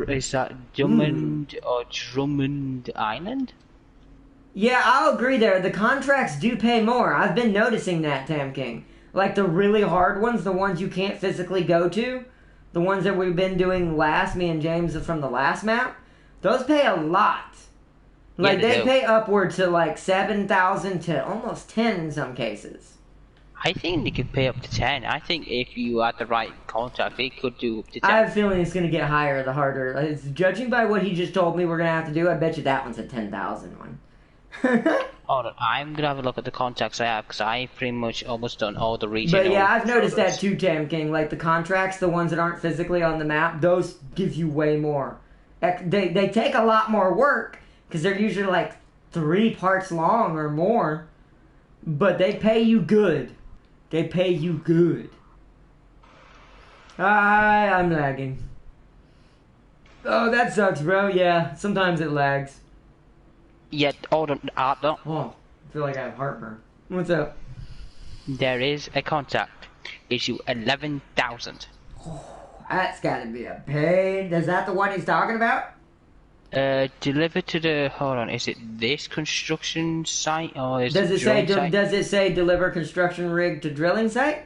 is that Drummond or Drummond Island? Yeah, I'll agree there. The contracts do pay more. I've been noticing that, Tam King. Like the really hard ones, the ones you can't physically go to, the ones that we've been doing last, me and James from the last map, those pay a lot. Like, Yeah, they they do. pay upward to like 7,000 to almost 10 in some cases. I think they could pay up to 10. I think if you had the right contract, they could do up to 10. I have a feeling it's going to get higher the harder. Judging by what he just told me we're going to have to do, I bet you that one's a 10,000 one. Hold on, I'm gonna have a look at the contacts I have because I pretty much almost done all the regional. But yeah, I've noticed that servers. too, Tam King. Like the contracts, the ones that aren't physically on the map, those give you way more. They take a lot more work because they're usually like 3 parts long or more, but they pay you good. They pay you good. I'm lagging. Oh, that sucks, bro. Yeah, sometimes it lags. Yeah, hold on, no. Oh, I feel like I have heartburn. What's up? There is a contact. Gives you 11,000. That's gotta be a pain. Is that the one he's talking about? Delivered to the. Hold on, is it this construction site or is Does it it say? drilling site? Does it say deliver construction rig to drilling site?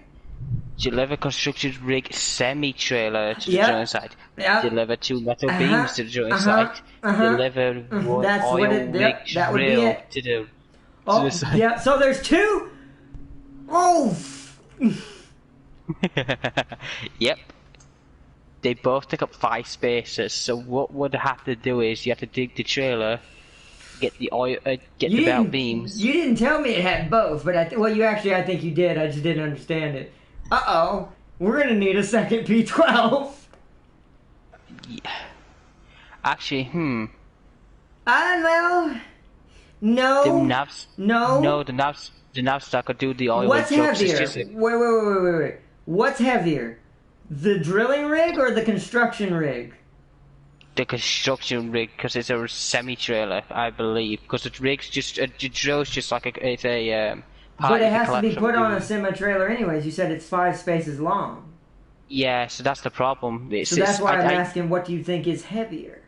Deliver construction rig semi-trailer to the Yep. drilling site. Yep. Deliver 2 metal Uh-huh. beams to the drilling Uh-huh. site. Uh-huh. Deliver one That's oil what it- rig yep, that would be drill it. to the. Oh, the site. yeah. So there's 2. Oh. Yep. They both take up 5 spaces. So what would have to do is you have to dig the trailer, get the oil, get the belt beams. You didn't tell me it had both, but well, I think you did. I just didn't understand it. Uh-oh. We're gonna need a second P12. Actually, Well, no. The navs. No. No, the navs that could do the oil What's rig trucks. heavier? It's just Wait. What's heavier? The drilling rig or the construction rig? the construction rig, because it's a semi-trailer, I believe. Because the rig's just the drill's just like it's a. But it has to be put on a semi-trailer anyways. You said it's 5 spaces long. Yeah, so that's the problem. So that's why I'm asking, what do you think is heavier?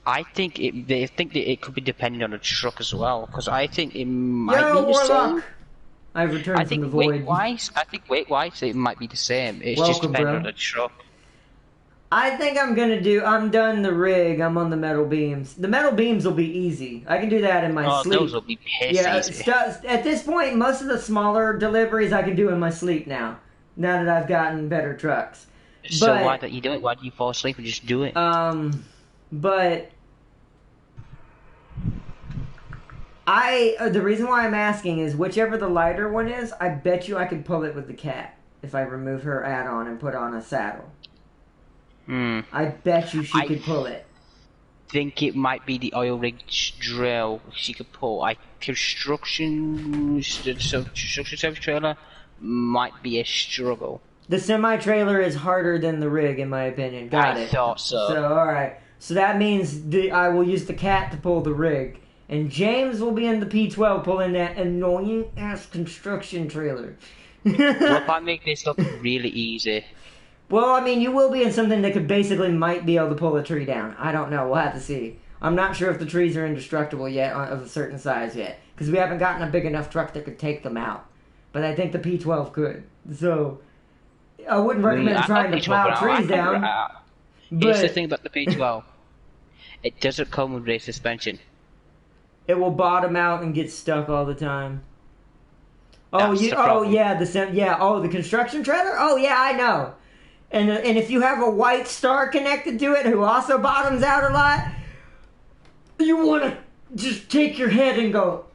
I think they think that it could be depending on the truck as well, because I think it might Yo, be the same. Warlock! I've returned from the void. I think weight-wise it might be the same. It's Welcome, just depending bro. on the truck. I think I'm done the rig, I'm on the metal beams. The metal beams will be easy. I can do that in my sleep. Those will be piss Yeah, easy. at this point, most of the smaller deliveries I can do in my sleep now. Now that I've gotten better trucks. So But, why don't you do it? Why do you fall asleep and just do it? But the reason why I'm asking is whichever the lighter one is, I bet you I could pull it with the cat if I remove her add-on and put on a saddle. I bet you she could pull it. Think it might be the oil rig drill she could pull. Construction service trailer might be a struggle. The semi-trailer is harder than the rig, in my opinion. Got it. I thought so. So, alright. So that means I will use the cat to pull the rig. And James will be in the P12 pulling that annoying-ass construction trailer. What if I make this look really easy? Well, I mean, you will be in something that might be able to pull a tree down. I don't know. We'll have to see. I'm not sure if the trees are indestructible yet, of a certain size yet. Because we haven't gotten a big enough truck that could take them out. But I think the P12 could. So, I wouldn't recommend trying to plow trees down. Here's the thing about the P12. It doesn't come with rear suspension. It will bottom out and get stuck all the time. The construction trailer? Oh, yeah, I know. And if you have a white star connected to it who also bottoms out a lot, you want to just take your head and go.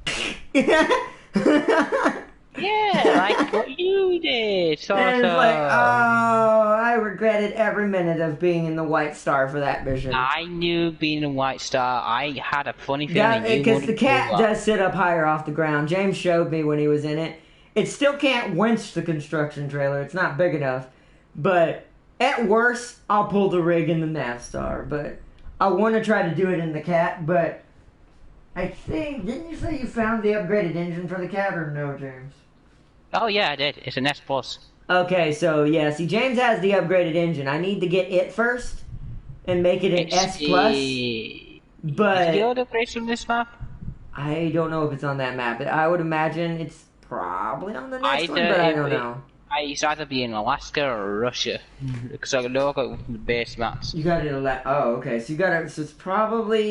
Yeah, like what you did. And it's like, oh, I regretted every minute of being in the White Star for that mission. I knew being a White Star, I had a funny feeling because the cat does sit up higher off the ground. James showed me when he was in it. It still can't winch the construction trailer. It's not big enough. But at worst, I'll pull the rig in the Navstar. But I want to try to do it in the cat. But I think, didn't you say you found the upgraded engine for the cat or no, James? Oh yeah, I did. It's an S Plus. Okay, so yeah, see, James has the upgraded engine. I need to get it first and make it an S Plus. But is the other upgrades on this map? I don't know if it's on that map. I would imagine it's probably on the next one, but I don't know. It's either be in Alaska or Russia, because I know I got the base maps. You got it in Alaska. Oh, okay. So you got it. So it's probably.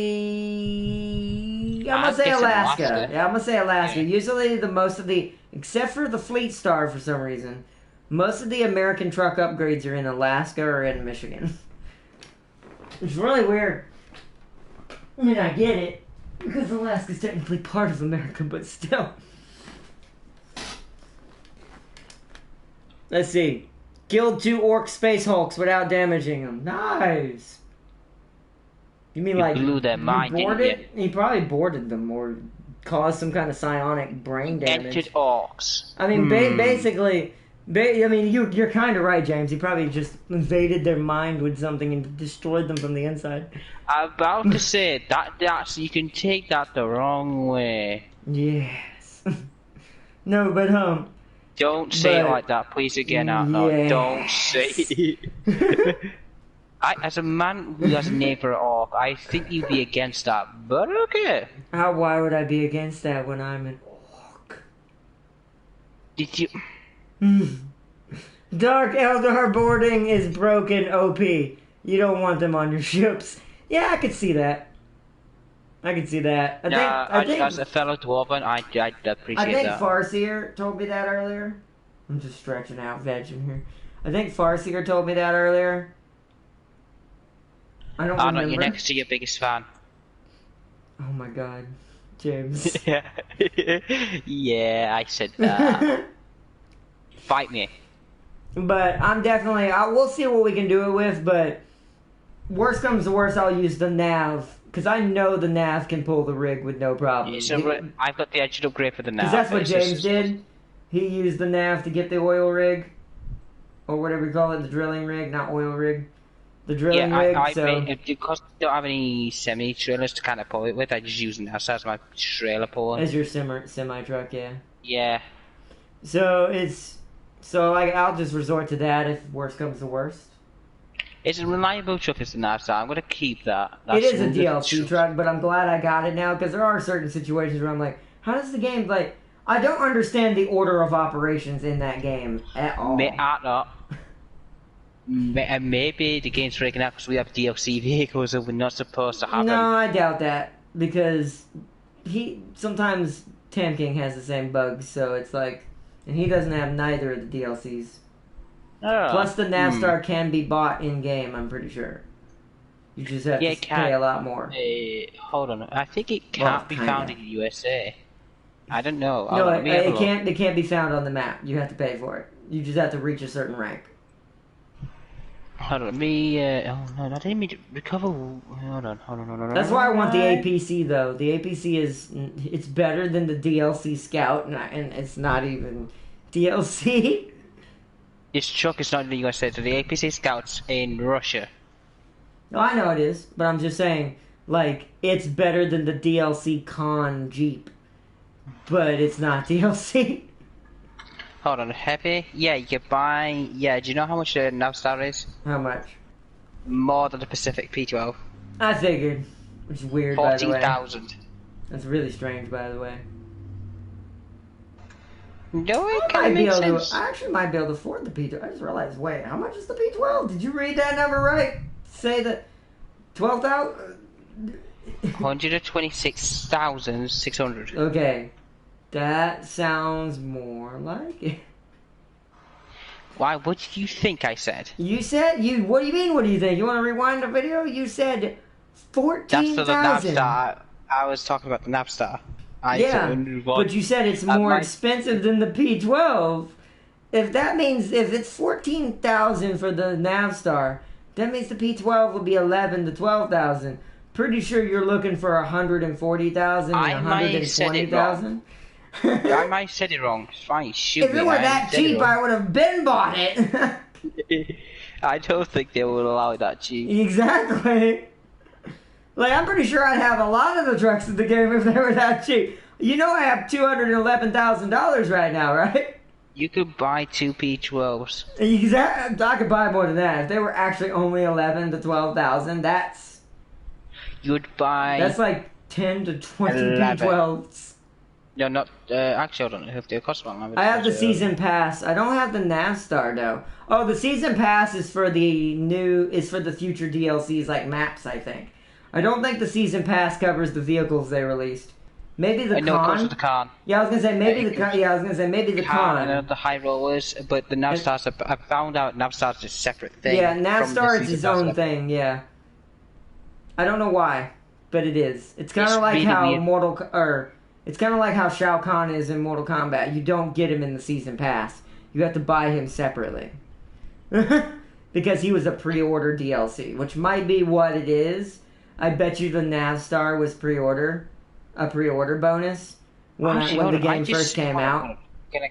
I'm gonna say Alaska. Yeah, I'm gonna say Alaska. Yeah. Usually, except for the Fleet Star for some reason, most of the American truck upgrades are in Alaska or in Michigan. It's really weird. I mean, I get it because Alaska's technically part of America, but still. Let's see. Killed 2 orc space hulks without damaging them. Nice. You mean you like blew their mind, didn't you? He probably boarded them or caused some kind of psionic brain damage. Entered orcs. I mean, basically, you're kind of right, James. He probably just invaded their mind with something and destroyed them from the inside. I'm about to say that's you can take that the wrong way. Yes. No, but Don't say it like that, please again, Arthur. Yes. Don't say it. As a man who has a name for an orc, I think you'd be against that, but okay. Why would I be against that when I'm an orc? Did you... Dark Eldar boarding is broken, OP. You don't want them on your ships. Yeah, I could see that. I can see that. I think as a fellow dwarven, I'd appreciate that. I think Farseer told me that earlier. I'm just stretching out veg in here. I think Farseer told me that earlier. I don't remember. You're next to your biggest fan. Oh my god. James. Yeah, I said that. Fight me. But I'm definitely... we'll see what we can do it with, but... worst comes to worst, I'll use the nav because I know the nav can pull the rig with no problem. I've got the edge upgrade for the nav. Because that's what James did. He used the nav to get the oil rig, or whatever you call it, the drilling rig, not oil rig. The drilling rig. Because I don't have any semi trailers to kind of pull it with, I just use the nav as my trailer puller. As your semi truck, yeah. Yeah. So I'll just resort to that if worst comes to worst. It's a reliable truck, it's the Navstar. I'm gonna keep that. It is a DLC truck, but I'm glad I got it now because there are certain situations where I'm like, how does the game like? I don't understand the order of operations in that game at all. Maybe the game's breaking out because we have DLC vehicles that we're not supposed to have. No, I doubt that because sometimes Tam King has the same bugs, so it's like, and he doesn't have neither of the DLCs. Plus, the Navstar can be bought in game. I'm pretty sure. You just have to pay a lot more. Hold on, I think it can't be found in the USA. I don't know. No, it can't. It can't be found on the map. You have to pay for it. You just have to reach a certain rank. Hold on, let me. Oh no, I didn't mean to recover. Hold on. That's why I want the APC though. The APC it's better than the DLC Scout, and it's not even DLC. This truck is not in the USA, so the APC Scout's in Russia. No, I know it is, but I'm just saying, like, it's better than the DLC Con Jeep, but it's not DLC. Hold on, heavy? Yeah, you can buy. Yeah, do you know how much the Navstar is? How much? More than the Pacific P12. I figured, which is weird. 14,000. That's really strange, by the way. No, it kind of makes sense. I actually might be able to afford the P12. I just realized, wait, how much is the P12? Did you read that number right? Say that 12,000? 126,600. Okay. That sounds more like it. Why? What did you think I said? You said, what do you mean, what do you think? You want to rewind the video? You said 14,000. That's for the Navstar. I was talking about the Navstar. But you said it's more expensive than the P12. If that means, if it's 14,000 for the Navstar, that means the P12 will be 11 to 12,000. Pretty sure you're looking for 140,000 and 120,000. I might have said it wrong. It's fine. Shoot if it were that cheap, I would have been bought it. I don't think they would allow it that cheap. Exactly. Like, I'm pretty sure I'd have a lot of the trucks in the game if they were that cheap. You know I have $211,000 right now, right? You could buy 2 P12s. Exactly. I could buy more than that. If they were actually only 11 to 12,000, that's... You'd buy... That's like 10 to 20 P12s. No, not... actually, I don't know if they cost one. I have the Season Pass. I don't have the Navstar, though. Oh, the Season Pass is for the future DLCs, like maps, I think. I don't think the Season Pass covers the vehicles they released. Maybe the Con. No, it goes with the Con. Yeah, I was gonna say maybe the Con. Yeah, I was gonna say maybe the Con. I know the High Rollers, but the Navstar's. I found out Navstar's a separate thing. Yeah, Navstar is its own thing. Yeah. I don't know why, but it is. It's kind of like really how it's kind of like how Shao Kahn is in Mortal Kombat. You don't get him in the Season Pass. You have to buy him separately. Because he was a pre-order DLC, which might be what it is. I bet you the Navstar was a pre-order bonus when the game first came out.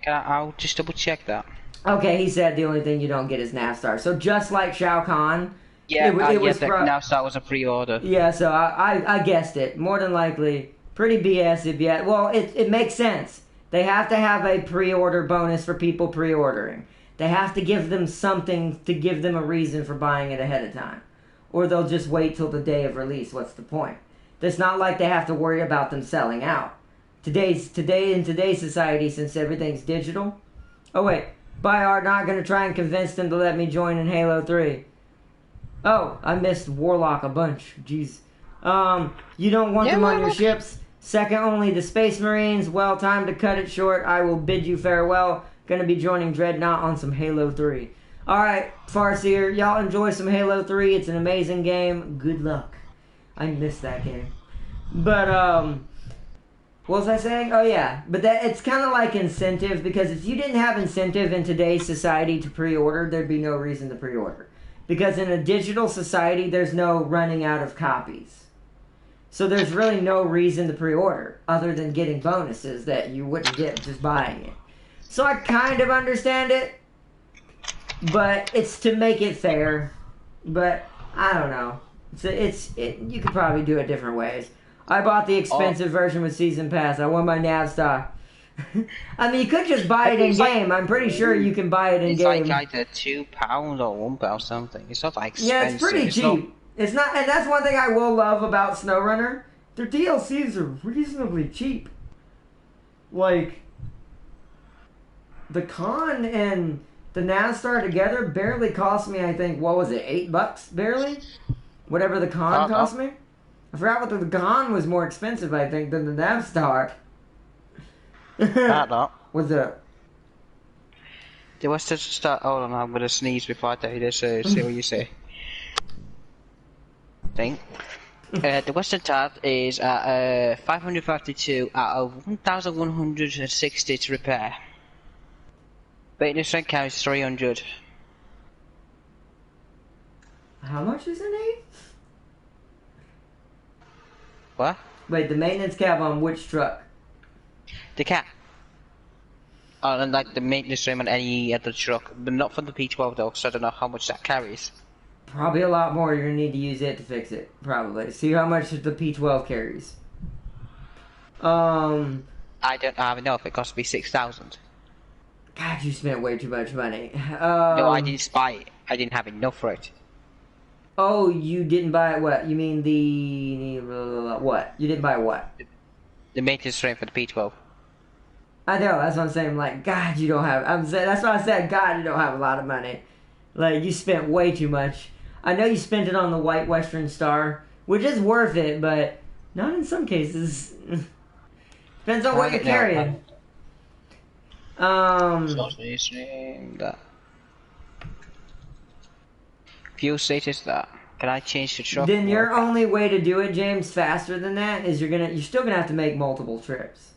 I'll just double check that. Okay, he said the only thing you don't get is Navstar. So just like Shao Kahn, Navstar was a pre-order. Yeah, so I guessed it. More than likely, pretty BS if yet. Well, it makes sense. They have to have a pre-order bonus for people pre-ordering. They have to give them something to give them a reason for buying it ahead of time. Or they'll just wait till the day of release. What's the point? It's not like they have to worry about them selling out. In today's society, since everything's digital. Oh wait, Bayard not gonna try and convince them to let me join in Halo 3. Oh, I missed Warlock a bunch. Jeez. You don't want them on your ships? Second only to Space Marines. Well, time to cut it short. I will bid you farewell. Gonna be joining Dreadnought on some Halo 3. Alright, Farseer, y'all enjoy some Halo 3. It's an amazing game. Good luck. I missed that game. But, what was I saying? Oh, yeah. But it's kind of like incentive, because if you didn't have incentive in today's society to pre-order, there'd be no reason to pre-order. because in a digital society, there's no running out of copies. So there's really no reason to pre-order other than getting bonuses that you wouldn't get just buying it. So I kind of understand it, but it's to make it fair. But I don't know. You could probably do it different ways. I bought the expensive version with Season Pass. I won my Navstar. I mean, you could just buy it in game. I'm pretty sure you can buy it in game. It's like either £2 or £1 something. It's not like expensive. Yeah, it's pretty cheap. It's not, and that's one thing I will love about SnowRunner. Their DLCs are reasonably cheap. Like, the con and the Navstar together barely cost me, I think, what was it, $8 barely? Whatever the con cost me. I forgot what the con was more expensive, I think, than the Navstar. What's up? The Western start. Hold on, I'm gonna sneeze before I tell you this. See what you say. The Western Start is at 552 out of 1,160 to repair. Maintenance strength count is 300. How much is it, Nate? What? Wait, the maintenance cap on which truck? The cap. And like the maintenance stream on any other truck, but not for the P12 though, so I don't know how much that carries. Probably a lot more. You're gonna need to use it to fix it. Probably. See how much the P12 carries. I don't even know if it cost me 6,000. God, you spent way too much money. No, I didn't buy it. I didn't have enough for it. Oh, you didn't buy what? You mean the what? You didn't buy what? The maintenance stream for the P12. I know, that's what I'm saying. Like, God, you don't have. That's why I said, God, you don't have a lot of money. Like, you spent way too much. I know you spent it on the White Western Star, which is worth it, but not in some cases. Depends on what you're carrying. Fuel status that. Can I change the truck? Then your only way to do it, James, faster than that is you're still gonna have to make multiple trips.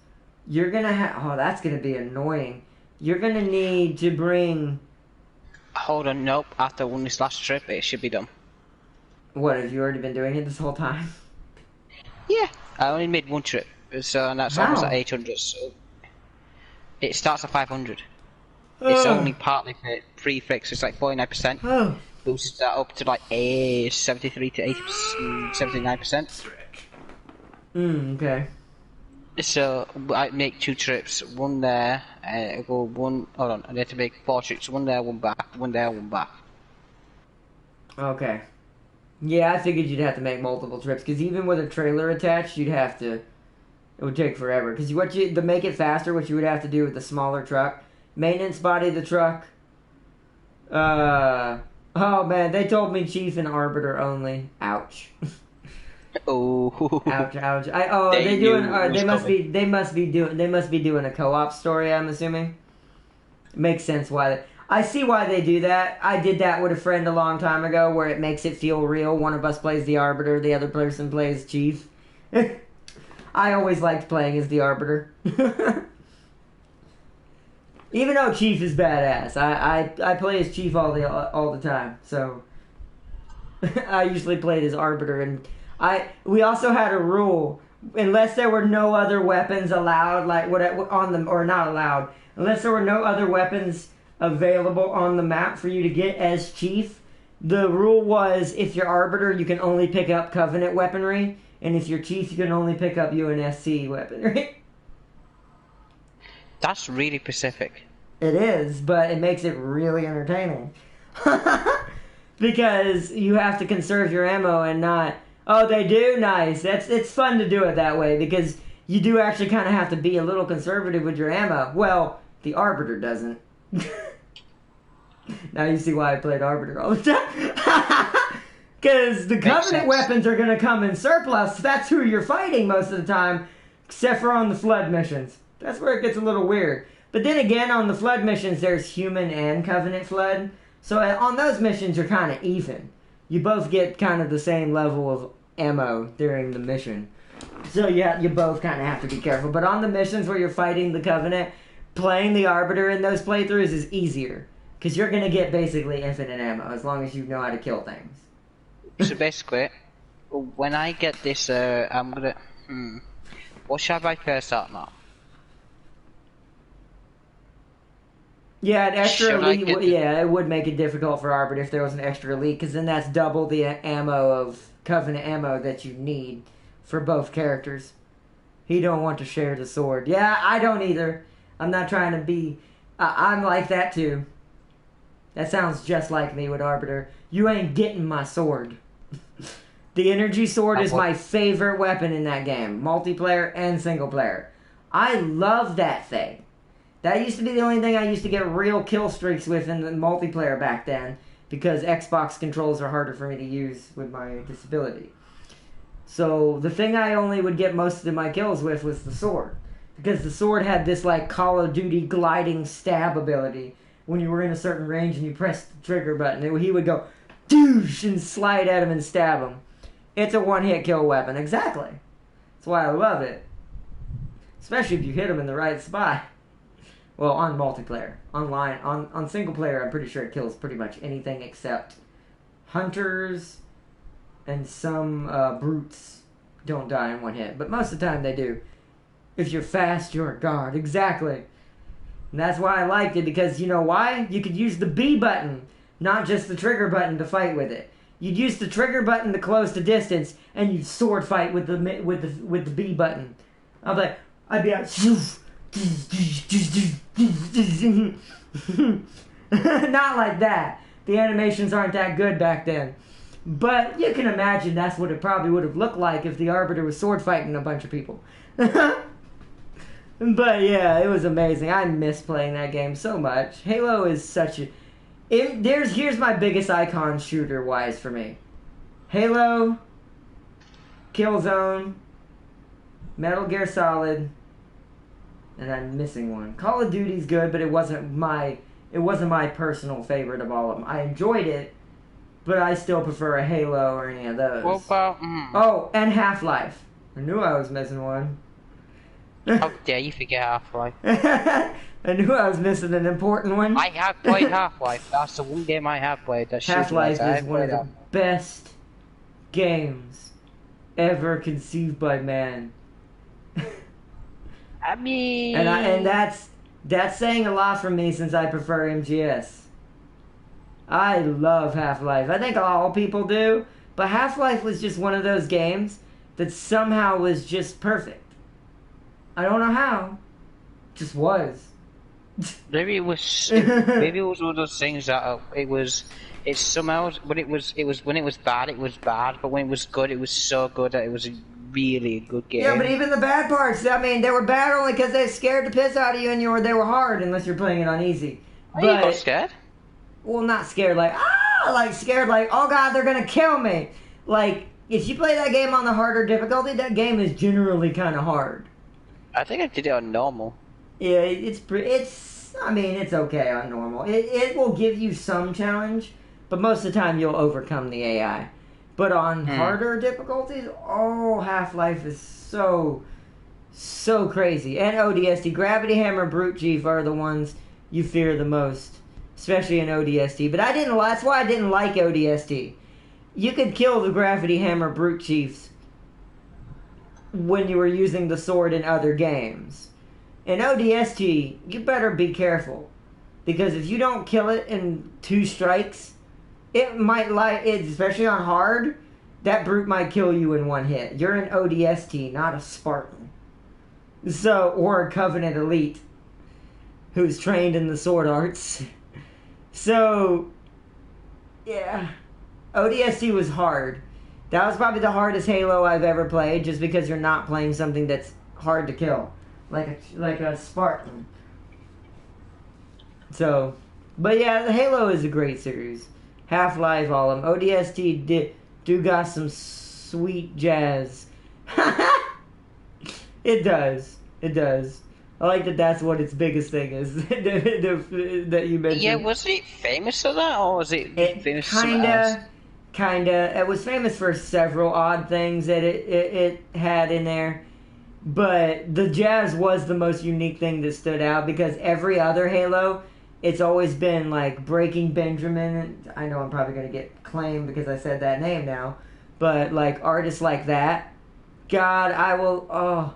You're gonna have. Oh, that's gonna be annoying. You're gonna need to bring. Hold on, nope. After this last trip, it should be done. What, have you already been doing it this whole time? Yeah, I only made one trip, so and that's almost at 800. So it starts at 500. It's only partly pre-fix. It's like 49%. Oh. Boosts that up to like 73 to 79%. Okay. So I make 2 trips, one there, I go one. Hold on, I need to make 4 trips, one there, one back, one there, one back. Okay. Yeah, I figured you'd have to make multiple trips because even with a trailer attached, you'd have to. It would take forever because to make it faster, what you would have to do with the smaller truck, maintenance body the truck. Oh man, they told me Chief and Arbiter only. Ouch. Oh. Ouch! Ouch! They must be doing a co-op story. I'm assuming. It makes sense why. I see why they do that. I did that with a friend a long time ago, where it makes it feel real. One of us plays the Arbiter, the other person plays Chief. I always liked playing as the Arbiter. Even though Chief is badass, I play as Chief all the time. So I usually played as Arbiter, and we also had a rule: unless there were no other weapons allowed, like on them or not allowed, unless there were no other weapons available on the map for you to get as Chief, the rule was if you're Arbiter, you can only pick up Covenant weaponry, and if you're Chief, you can only pick up UNSC weaponry. That's really specific. It is, but it makes it really entertaining. Because you have to conserve your ammo and not... Oh, they do? Nice. It's fun to do it that way, because you do actually kind of have to be a little conservative with your ammo. Well, the Arbiter doesn't. Now you see why I played Arbiter all the time. Because the Covenant weapons are going to come in surplus. That's who you're fighting most of the time, except for on the Flood missions. That's where it gets a little weird. But then again, on the Flood missions, there's Human and Covenant Flood. So on those missions, you're kind of even. You both get kind of the same level of ammo during the mission. So yeah, you both kind of have to be careful. But on the missions where you're fighting the Covenant, playing the Arbiter in those playthroughs is easier. Because you're going to get basically infinite ammo as long as you know how to kill things. So basically, when I get this, I'm gonna. What should I buy first out now? Yeah, an extra Should I elite. get the- Yeah, it would make it difficult for Arbiter if there was an extra elite, because then that's double the ammo of Covenant ammo that you need for both characters. He don't want to share the sword. Yeah, I don't either. I'm not trying to be. I'm like that too. That sounds just like me with Arbiter. You ain't getting my sword. The energy sword is my favorite weapon in that game, multiplayer and single player. I love that thing. That used to be the only thing I used to get real kill streaks with in the multiplayer back then, because Xbox controls are harder for me to use with my disability. So the thing I only would get most of my kills with was the sword, because the sword had this like Call of Duty gliding stab ability. When you were in a certain range and you pressed the trigger button, he would go douche and slide at him and stab him. It's a one-hit kill weapon, exactly. That's why I love it, especially if you hit him in the right spot. Well, on multiplayer. Online, on single player, I'm pretty sure it kills pretty much anything except hunters and some brutes don't die in one hit. But most of the time they do. If you're fast, you're a god. Exactly. And that's why I liked it, because you know why? You could use the B button, not just the trigger button to fight with it. You'd use the trigger button to close the distance, and you'd sword fight with the B button. I'd be like, not like that. The animations aren't that good back then. But you can imagine that's what it probably would have looked like if the Arbiter was sword fighting a bunch of people. But yeah, it was amazing. I miss playing that game so much. Halo is such a... Here's my biggest icon shooter-wise for me. Halo, Killzone, Metal Gear Solid, and I'm missing one. Call of Duty's good, but it wasn't my personal favorite of all of them. I enjoyed it, but I still prefer a Halo or any of those. What about? Oh, and Half-Life. I knew I was missing one. How dare you forget Half-Life? I knew I was missing an important one. I have played Half-Life. That's the one game I have played. Half-Life is one of the best games ever conceived by man. I mean... And that's saying a lot for me, since I prefer MGS. I love Half-Life. I think all people do, but Half-Life was just one of those games that somehow was just perfect. I don't know how. Just was. Maybe it was one of those things that it's somehow when it was bad, it was bad, but when it was good, it was so good that it was really a good game. Yeah, but even the bad parts, I mean, they were bad only because they scared the piss out of you, and they were hard unless you're playing it on easy. Are you got scared? Well, not scared like scared like, oh god, they're gonna kill me. Like, if you play that game on the harder difficulty, that game is generally kind of hard. I think I did it on normal. Yeah, it's okay on normal. It will give you some challenge, but most of the time you'll overcome the AI. But on harder difficulties, Half-Life is so crazy. And ODST, Gravity Hammer, Brute Chief are the ones you fear the most, especially in ODST. But that's why I didn't like ODST. You could kill the Gravity Hammer Brute Chiefs when you were using the sword in other games. In ODST, you better be careful, because if you don't kill it in 2 strikes, it might especially on hard, that brute might kill you in 1 hit. You're an ODST, not a Spartan. Or a Covenant elite who's trained in the sword arts. So, yeah. ODST was hard. That was probably the hardest Halo I've ever played, just because you're not playing something that's hard to kill. Like a Spartan. So, but yeah, Halo is a great series. Half-Life, all of them. ODST do got some sweet jazz. It does. I like that that's what its biggest thing is, that you mentioned. Yeah, was it famous for that, or was it famous for something else? Kinda. It was famous for several odd things that it had in there. But the jazz was the most unique thing that stood out, because every other Halo it's always been like Breaking Benjamin. I know I'm probably gonna get claimed because I said that name now, but like artists like that. God, I will. Oh,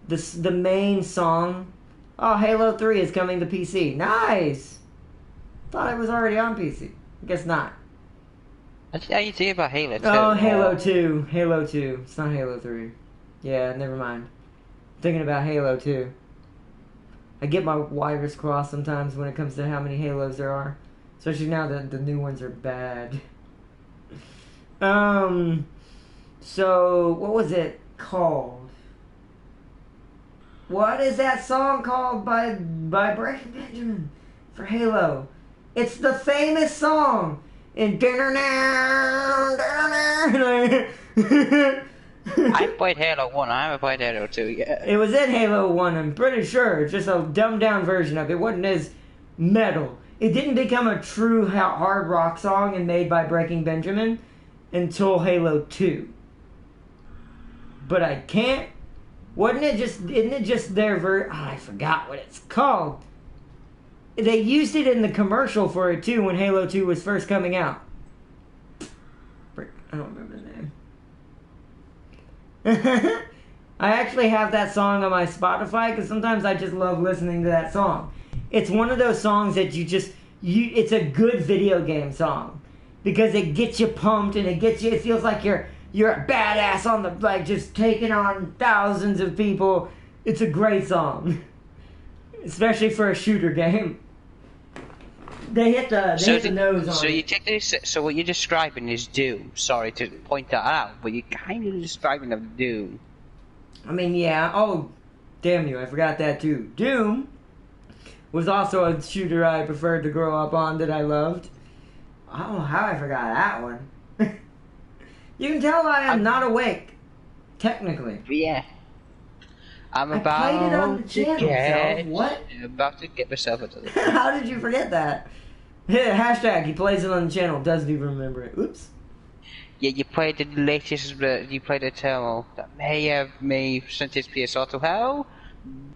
the main song. Oh, Halo 3 is coming to PC. Nice. Thought it was already on PC. I guess not. How you think about Halo 2? Oh, Halo 2. Halo 2. It's not Halo 3. Yeah, never mind. Thinking about Halo 2. I get my wires crossed sometimes when it comes to how many Halos there are. Especially now that the new ones are bad. So, what was it called? What is that song called by Breaking Benjamin for Halo? It's the famous song in I played Halo 1, I haven't played Halo 2 yet. It was in Halo 1, I'm pretty sure. It's just a dumbed down version of it. It wasn't as metal. It didn't become a true hard rock song and made by Breaking Benjamin until Halo 2. But I can't. Isn't it just their I forgot what it's called. They used it in the commercial for it too when Halo 2 was first coming out. I don't remember the name. I actually have that song on my Spotify because sometimes I just love listening to that song. It's one of those songs that it's a good video game song because it gets you pumped and it feels like you're a badass on the, like, just taking on thousands of people. It's a great song. Especially for a shooter game. They hit the nose on it. You take this, so what you're describing is Doom. Sorry to point that out, but you're kind of describing of Doom. I mean, yeah. Oh, damn you, I forgot that too. Doom was also a shooter I preferred to grow up on that I loved. I don't know how I forgot that one. You can tell I am not awake, technically. Yeah. I played it on the channel, so what? I'm about to get myself into the How did you forget that? Hashtag, he plays it on the channel, doesn't even remember it. Oops. Yeah, you played the latest, you played a demo that may have sent his PS4 to hell,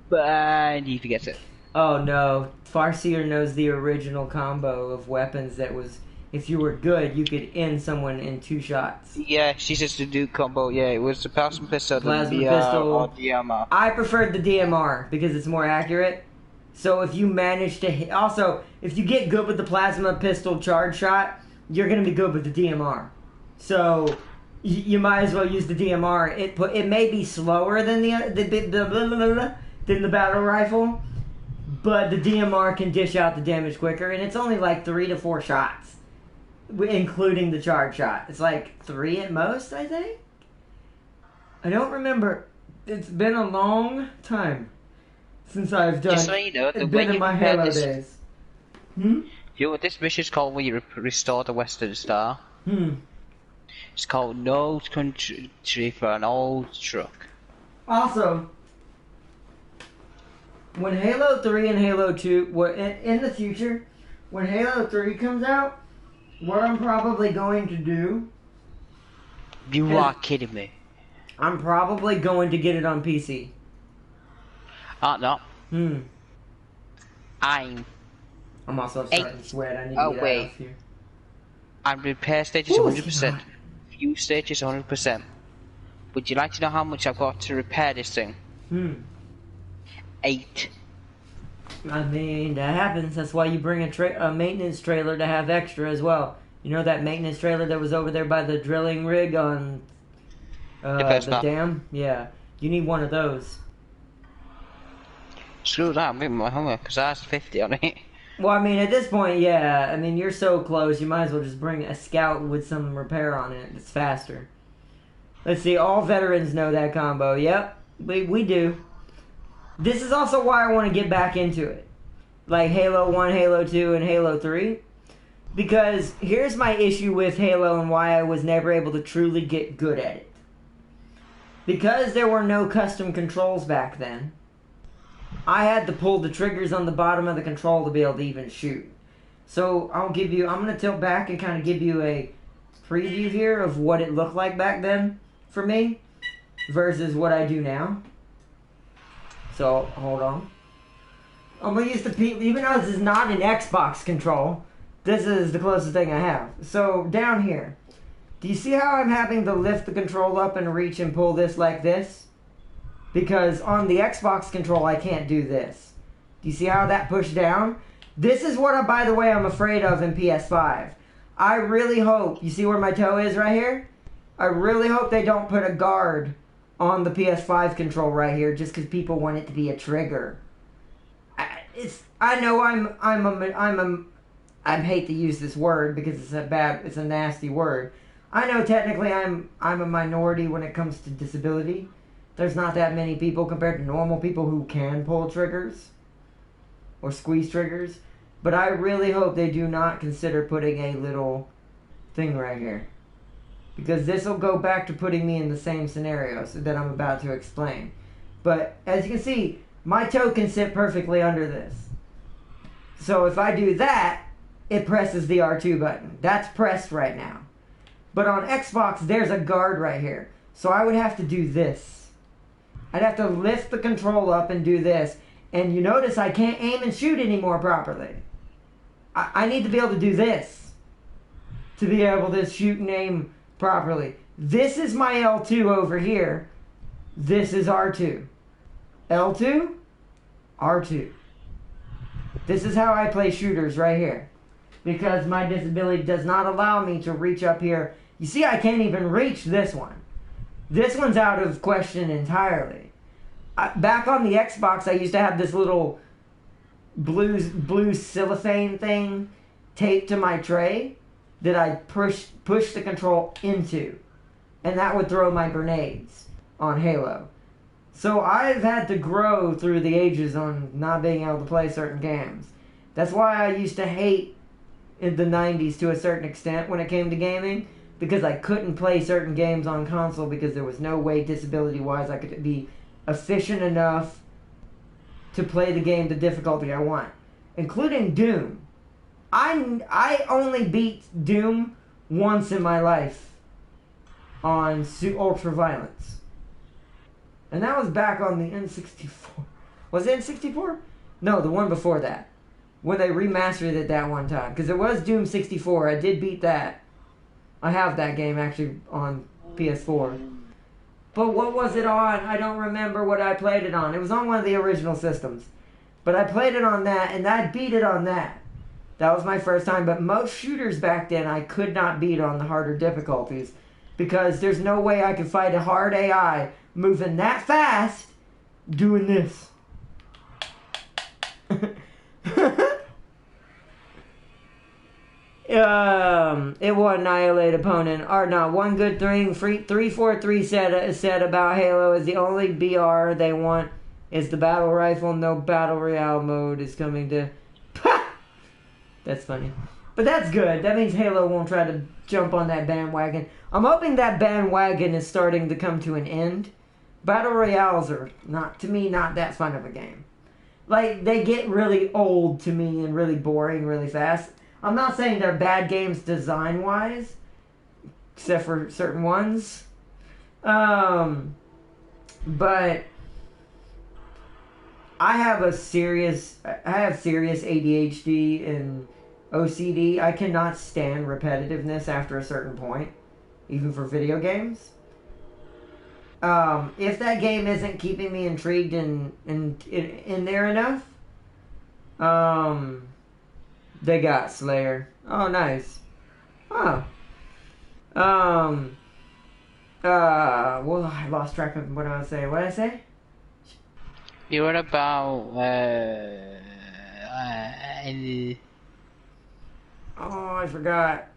but he forgets it. Oh no, Farseer knows the original combo of weapons that was, if you were good, you could end someone in 2 shots. Yeah, she says the Duke combo, yeah, it was the plasma pistol, or DMR. I preferred the DMR because it's more accurate. So if you manage to hit, also, if you get good with the plasma pistol charge shot, you're going to be good with the DMR. So you might as well use the DMR. It may be slower than the battle rifle, but the DMR can dish out the damage quicker, and it's only like 3 to 4 shots, including the charge shot. It's like 3 at most, I think. I don't remember. It's been a long time since I've done. Just so you know, been in my Halo days. You know what this mission's called when you restore the Western Star? It's called No Country for an Old Truck. Also, when Halo 3 and Halo 2, in the future, when Halo 3 comes out, what I'm probably going to do... You are kidding me. I'm probably going to get it on PC. No. I'm also starting to sweat. I need to get out of here. I'm repair stages 100%. Few stages 100%. Would you like to know how much I've got to repair this thing? 8. I mean, that happens. That's why you bring a maintenance trailer to have extra as well. You know that maintenance trailer that was over there by the drilling rig on the dam? Yeah. You need one of those. Screw that, I'm giving my homework because I has 50 on it. Well, I mean, at this point, yeah. I mean, you're so close, you might as well just bring a scout with some repair on it. It's faster. Let's see, all veterans know that combo. Yep, we do. This is also why I want to get back into it. Like Halo 1, Halo 2, and Halo 3. Because here's my issue with Halo and why I was never able to truly get good at it. Because there were no custom controls back then, I had to pull the triggers on the bottom of the control to be able to even shoot. So I'm going to tilt back and kind of give you a preview here of what it looked like back then for me versus what I do now. So, hold on. I'm gonna use the even though this is not an Xbox control, this is the closest thing I have. So down here, do you see how I'm having to lift the control up and reach and pull this like this? Because on the Xbox control, I can't do this. Do you see how that pushed down? This is what, by the way, I'm afraid of in PS5. I really hope, you see where my toe is right here? I really hope they don't put a guard on the PS5 control right here just because people want it to be a trigger. I know I hate to use this word because it's a nasty word. I know technically I'm a minority when it comes to disability. There's not that many people compared to normal people who can pull triggers or squeeze triggers. But I really hope they do not consider putting a little thing right here. Because this will go back to putting me in the same scenario that I'm about to explain. But as you can see, my toe can sit perfectly under this. So if I do that, it presses the R2 button. That's pressed right now. But on Xbox, there's a guard right here. So I would have to do this. I'd have to lift the control up and do this. And you notice I can't aim and shoot anymore properly. I need to be able to do this to be able to shoot and aim properly. This is my L2 over here. This is R2. L2, R2. This is how I play shooters right here. Because my disability does not allow me to reach up here. You see, I can't even reach this one. This one's out of question entirely. Back on the Xbox, I used to have this little blue cellophane thing taped to my tray that I push the control into. And that would throw my grenades on Halo. So I've had to grow through the ages on not being able to play certain games. That's why I used to hate in the 90s to a certain extent when it came to gaming. Because I couldn't play certain games on console because there was no way disability-wise I could be efficient enough to play the game the difficulty I want. Including Doom. I only beat Doom once in my life on Ultra Violence. And that was back on the N64. Was it N64? No, the one before that. When they remastered it that one time. Because it was Doom 64. I did beat that. I have that game actually on PS4. But what was it on? I don't remember what I played it on. It was on one of the original systems. But I played it on that, and I beat it on that. That was my first time. But most shooters back then, I could not beat on the harder difficulties. Because there's no way I could fight a hard AI moving that fast doing this. It will annihilate opponent. Or not. One good thing 343 said about Halo is the only BR they want is the battle rifle. No battle royale mode is coming to. That's funny. But that's good. That means Halo won't try to jump on that bandwagon. I'm hoping that bandwagon is starting to come to an end. Battle royales are not that fun of a game. Like, they get really old to me and really boring really fast. I'm not saying they're bad games design-wise, except for certain ones. But I have serious ADHD and OCD. I cannot stand repetitiveness after a certain point, even for video games. If that game isn't keeping me intrigued and in there enough, they got Slayer. Oh, nice. Oh. Well, I lost track of what I was saying. What did I say? You were about, Oh, I forgot.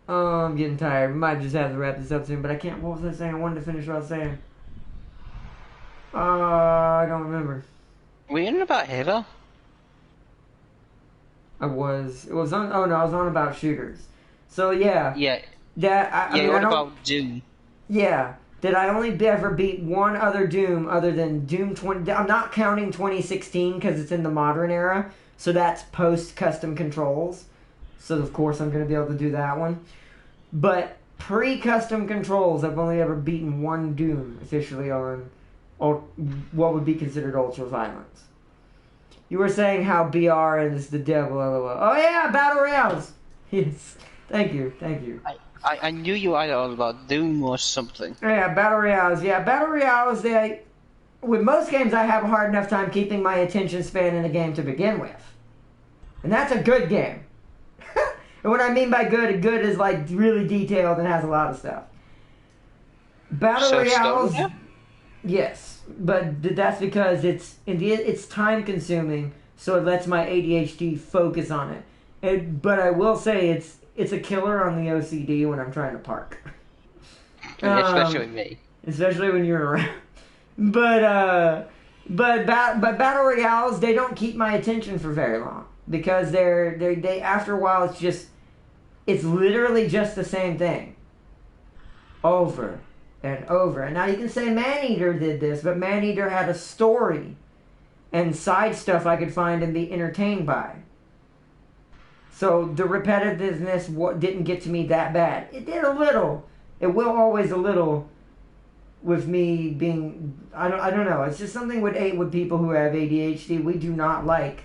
I'm getting tired. We might just have to wrap this up soon, but I can't. What was I saying? I wanted to finish what I was saying. I don't remember. were you in about Halo? It was on. Oh no, I was on about shooters. So yeah. Yeah. I mean, what about Doom? Yeah. Did I only ever beat one other Doom other than Doom 20? I'm not counting 2016 because it's in the modern era. So that's post custom controls. So of course I'm going to be able to do that one. But pre-custom controls, I've only ever beaten one Doom officially on what would be considered ultra violence. You were saying how BR is the devil, lol. Oh yeah, Battle Royales! Yes. Thank you. I knew you either all about Doom or something. Yeah, Battle Royales. Yeah, Battle Royales, with most games I have a hard enough time keeping my attention span in a game to begin with. And that's a good game. And what I mean by good is like really detailed and has a lot of stuff. Battle Royales, yes, but that's because it's time consuming, so it lets my ADHD focus on it. But I will say it's a killer on the OCD when I'm trying to park. Especially with me. Especially when you're around. But Battle Royales, they don't keep my attention for very long because they after a while it's literally just the same thing over and over. And now you can say Maneater did this, but Maneater had a story and side stuff I could find and be entertained by. So the repetitiveness didn't get to me that bad. It did a little. It will always a little with me being... I don't know. It's just something with people who have ADHD. We do not like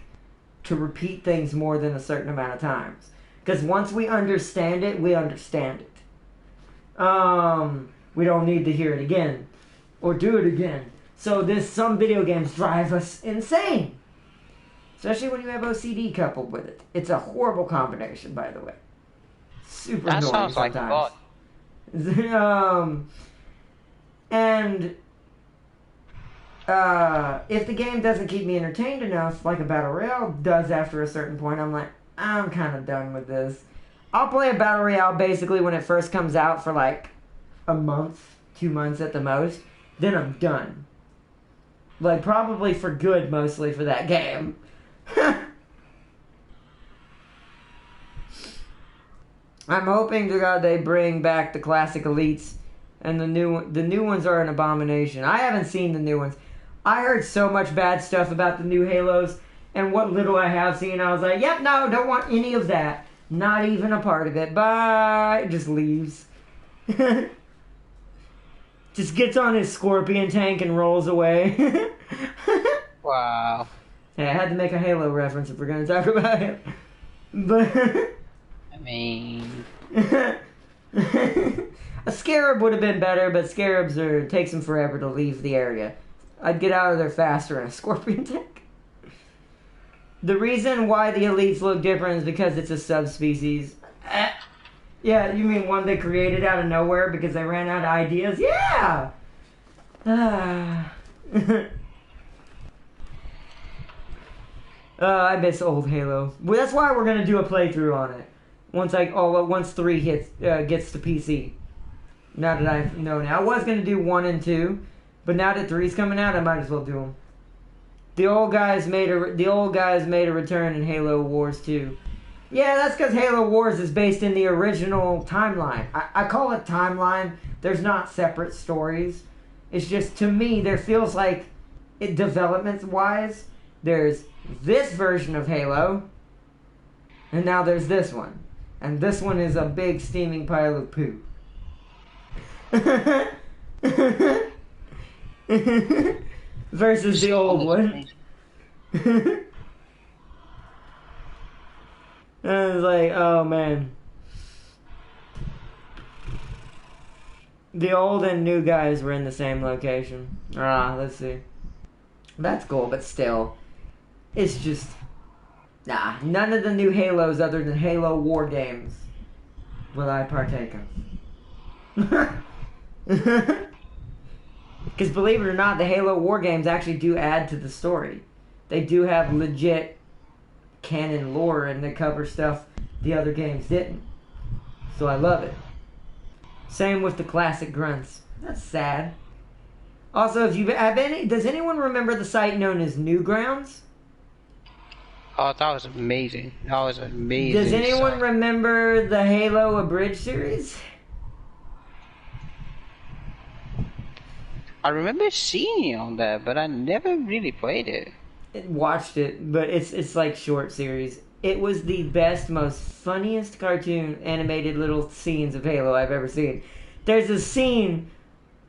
to repeat things more than a certain amount of times. Because once we understand it, we understand it. We don't need to hear it again. Or do it again. So some video games drive us insane. Especially when you have OCD coupled with it. It's a horrible combination, by the way. Super annoying sounds like sometimes. And if the game doesn't keep me entertained enough, like a Battle Royale does after a certain point, I'm like, I'm kind of done with this. I'll play a Battle Royale basically when it first comes out for like a month, 2 months at the most. Then I'm done. Like, probably for good, mostly, for that game. I'm hoping to God they bring back the classic elites, and the new ones are an abomination. I haven't seen the new ones. I heard so much bad stuff about the new Halos, and what little I have seen, I was like, yep, no, don't want any of that. Not even a part of it. Bye. Just leaves. Just gets on his scorpion tank and rolls away. Wow. Hey, I had to make a Halo reference if we're going to talk about it. But I mean... a Scarab would have been better, but Scarabs takes them forever to leave the area. I'd get out of there faster in a scorpion tank. The reason why the elites look different is because it's a subspecies. Yeah, you mean one they created out of nowhere because they ran out of ideas? Yeah! I miss old Halo. Well, that's why we're going to do a playthrough on it. Once 3 gets to PC. Now that I know now. I was going to do 1 and 2, but now that 3's coming out, I might as well do them. The old guys made a return in Halo Wars 2. Yeah, that's because Halo Wars is based in the original timeline. I call it timeline. There's not separate stories. It's just, to me, there feels like, development-wise, there's this version of Halo, and now there's this one. And this one is a big steaming pile of poo. Versus the old one. And I was like, oh man. The old and new guys were in the same location. Let's see. That's cool, but still. It's just... Nah, none of the new Halos other than Halo War games will I partake of. Because believe it or not, the Halo War games actually do add to the story. They do have legit canon lore and they cover stuff the other games didn't. So I love it. Same with the classic grunts. That's sad. Also, if you have does anyone remember the site known as Newgrounds? Oh, that was amazing. That was amazing. Does anyone remember the Halo Abridged series? I remember seeing it on there, but I never really played it. Watched it, but it's like short series. It was the best, most funniest cartoon animated little scenes of Halo I've ever seen. There's a scene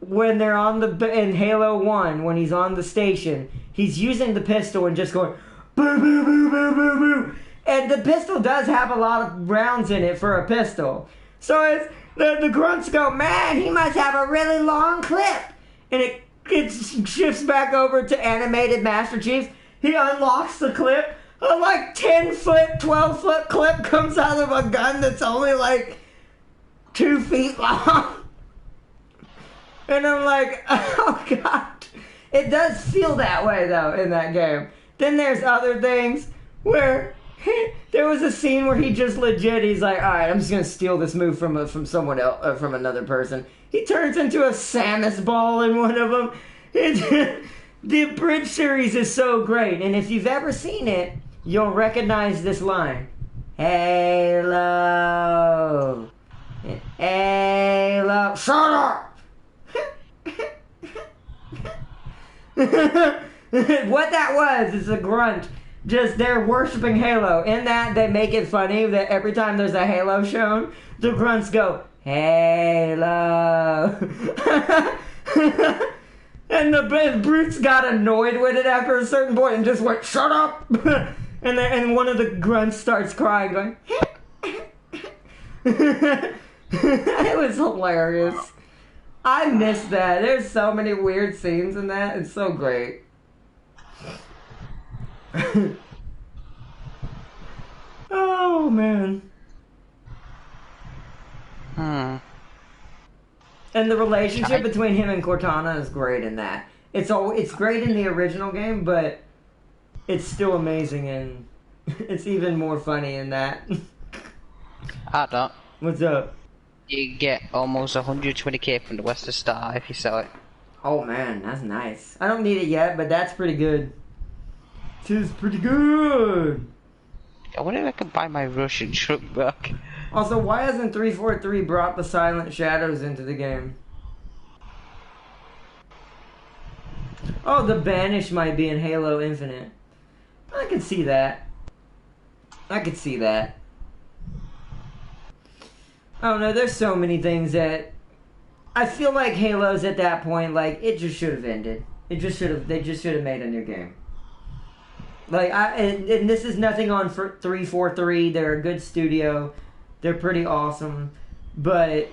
when they're in Halo 1, when he's on the station, he's using the pistol and just going, boo, boo, boo, boo, boo, boo. And the pistol does have a lot of rounds in it for a pistol. So it's, the grunts go, man, he must have a really long clip. And it shifts back over to animated Master Chief. He unlocks the clip. A like 10-foot, 12-foot clip comes out of a gun that's only like 2 feet long. And I'm like, oh god. It does feel that way though in that game. Then there's other things where there was a scene where he just legit, he's like, alright, I'm just gonna steal this move from someone else, from another person. He turns into a Samus ball in one of them. The Bridge series is so great, and if you've ever seen it, you'll recognize this line. Halo. Halo. Shut up! What that was is a grunt. Just, they're worshiping Halo. In that, they make it funny that every time there's a Halo shown, the grunts go, Halo. And the brutes got annoyed with it after a certain point and just went, shut up! And one of the grunts starts crying, going, it was hilarious. I missed that. There's so many weird scenes in that. It's so great. Oh, man. Hmm. And the relationship between him and Cortana is great in that. It's great in the original game, but it's still amazing, and it's even more funny in that. I don't. What's up? You get almost 120k from the Western Star if you sell it. Oh man, that's nice. I don't need it yet, but that's pretty good. It is pretty good. I wonder if I can buy my Russian truck back. Also, why hasn't 343 brought the Silent Shadows into the game? Oh, the Banish might be in Halo Infinite. I could see that. I could see that. I don't know, there's so many things that I feel like Halo's at that point, like, it just should have ended. They just should have made a new game. Like, and this is nothing on 343. They're a good studio. They're pretty awesome. But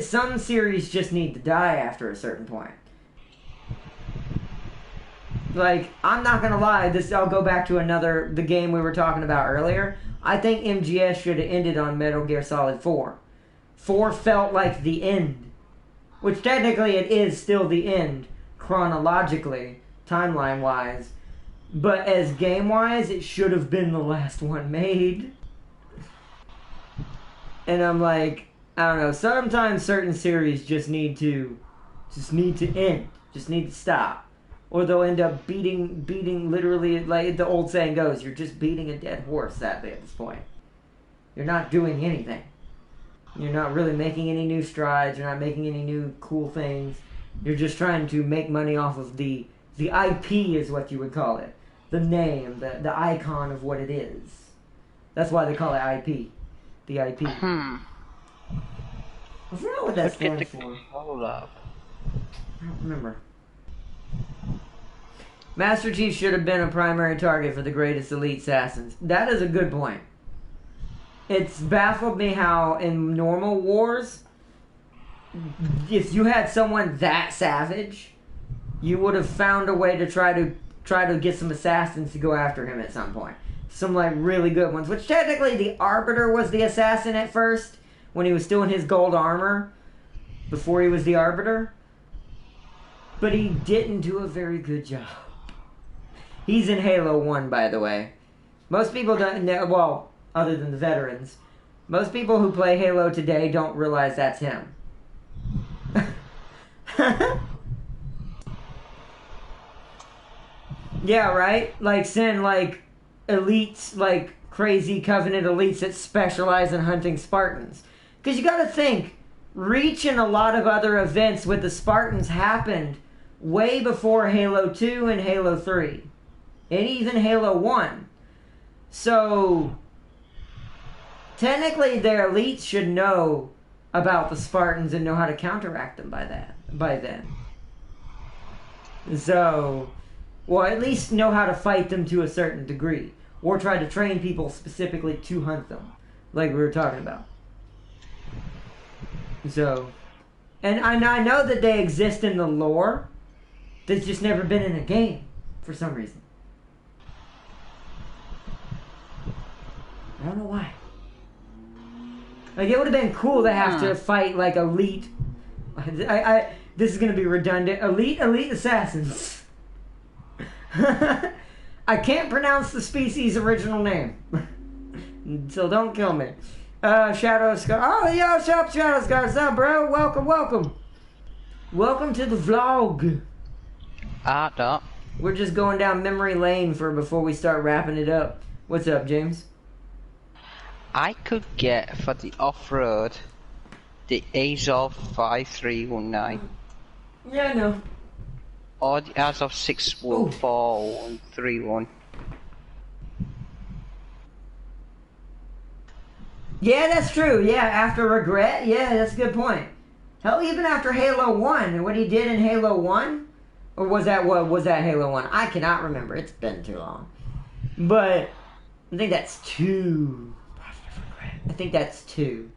some series just need to die after a certain point. Like, I'm not gonna lie, I'll go back to the game we were talking about earlier. I think MGS should have ended on Metal Gear Solid 4. 4 felt like the end. Which technically it is still the end, chronologically, timeline-wise. But as game-wise, it should have been the last one made. And I'm like, I don't know, sometimes certain series just need to end. Just need to stop. Or they'll end up beating literally, like the old saying goes, you're just beating a dead horse, sadly, at this point. You're not doing anything. You're not really making any new strides. You're not making any new cool things. You're just trying to make money off of the IP is what you would call it. The name, the icon of what it is. That's why they call it IP. The IP. I forgot what that stands for. Hold up. I don't remember. Master Chief should have been a primary target for the greatest elite assassins. That is a good point. It's baffled me how in normal wars, if you had someone that savage, you would have found a way to try to get some assassins to go after him at some point. Some like really good ones. Which technically the Arbiter was the assassin at first, when he was still in his gold armor, before he was the Arbiter. But he didn't do a very good job. He's in Halo 1, by the way. Most people don't know, well, other than the veterans, most people who play Halo today don't realize that's him. Yeah, right? Like, send, like, elites, like, crazy Covenant elites that specialize in hunting Spartans. Because you gotta think, Reach and a lot of other events with the Spartans happened way before Halo 2 and Halo 3. And even Halo 1. So, technically their elites should know about the Spartans and know how to counteract them by then. So, Well, at least know how to fight them to a certain degree. Or try to train people specifically to hunt them. Like we were talking about. So... And I know that they exist in the lore. That's just never been in a game. For some reason. I don't know why. Like, it would have been cool to have to fight, like, elite... this is going to be redundant. Elite assassins. I can't pronounce the species' original name. So don't kill me. Shadow Scar. Oh, yo, what's up, Shadow Scar? What's up, bro? Welcome. Welcome to the vlog. No. We're just going down memory lane before we start wrapping it up. What's up, James? I could get for the off-road the Azov 5319 Yeah, I know. or the Azov 64131. Yeah, that's true. Yeah, after Regret. Yeah, that's a good point. Hell, even after Halo 1 and what he did in Halo 1? Or was that Halo 1? I cannot remember. It's been too long. But I think that's 2. I think that's 2.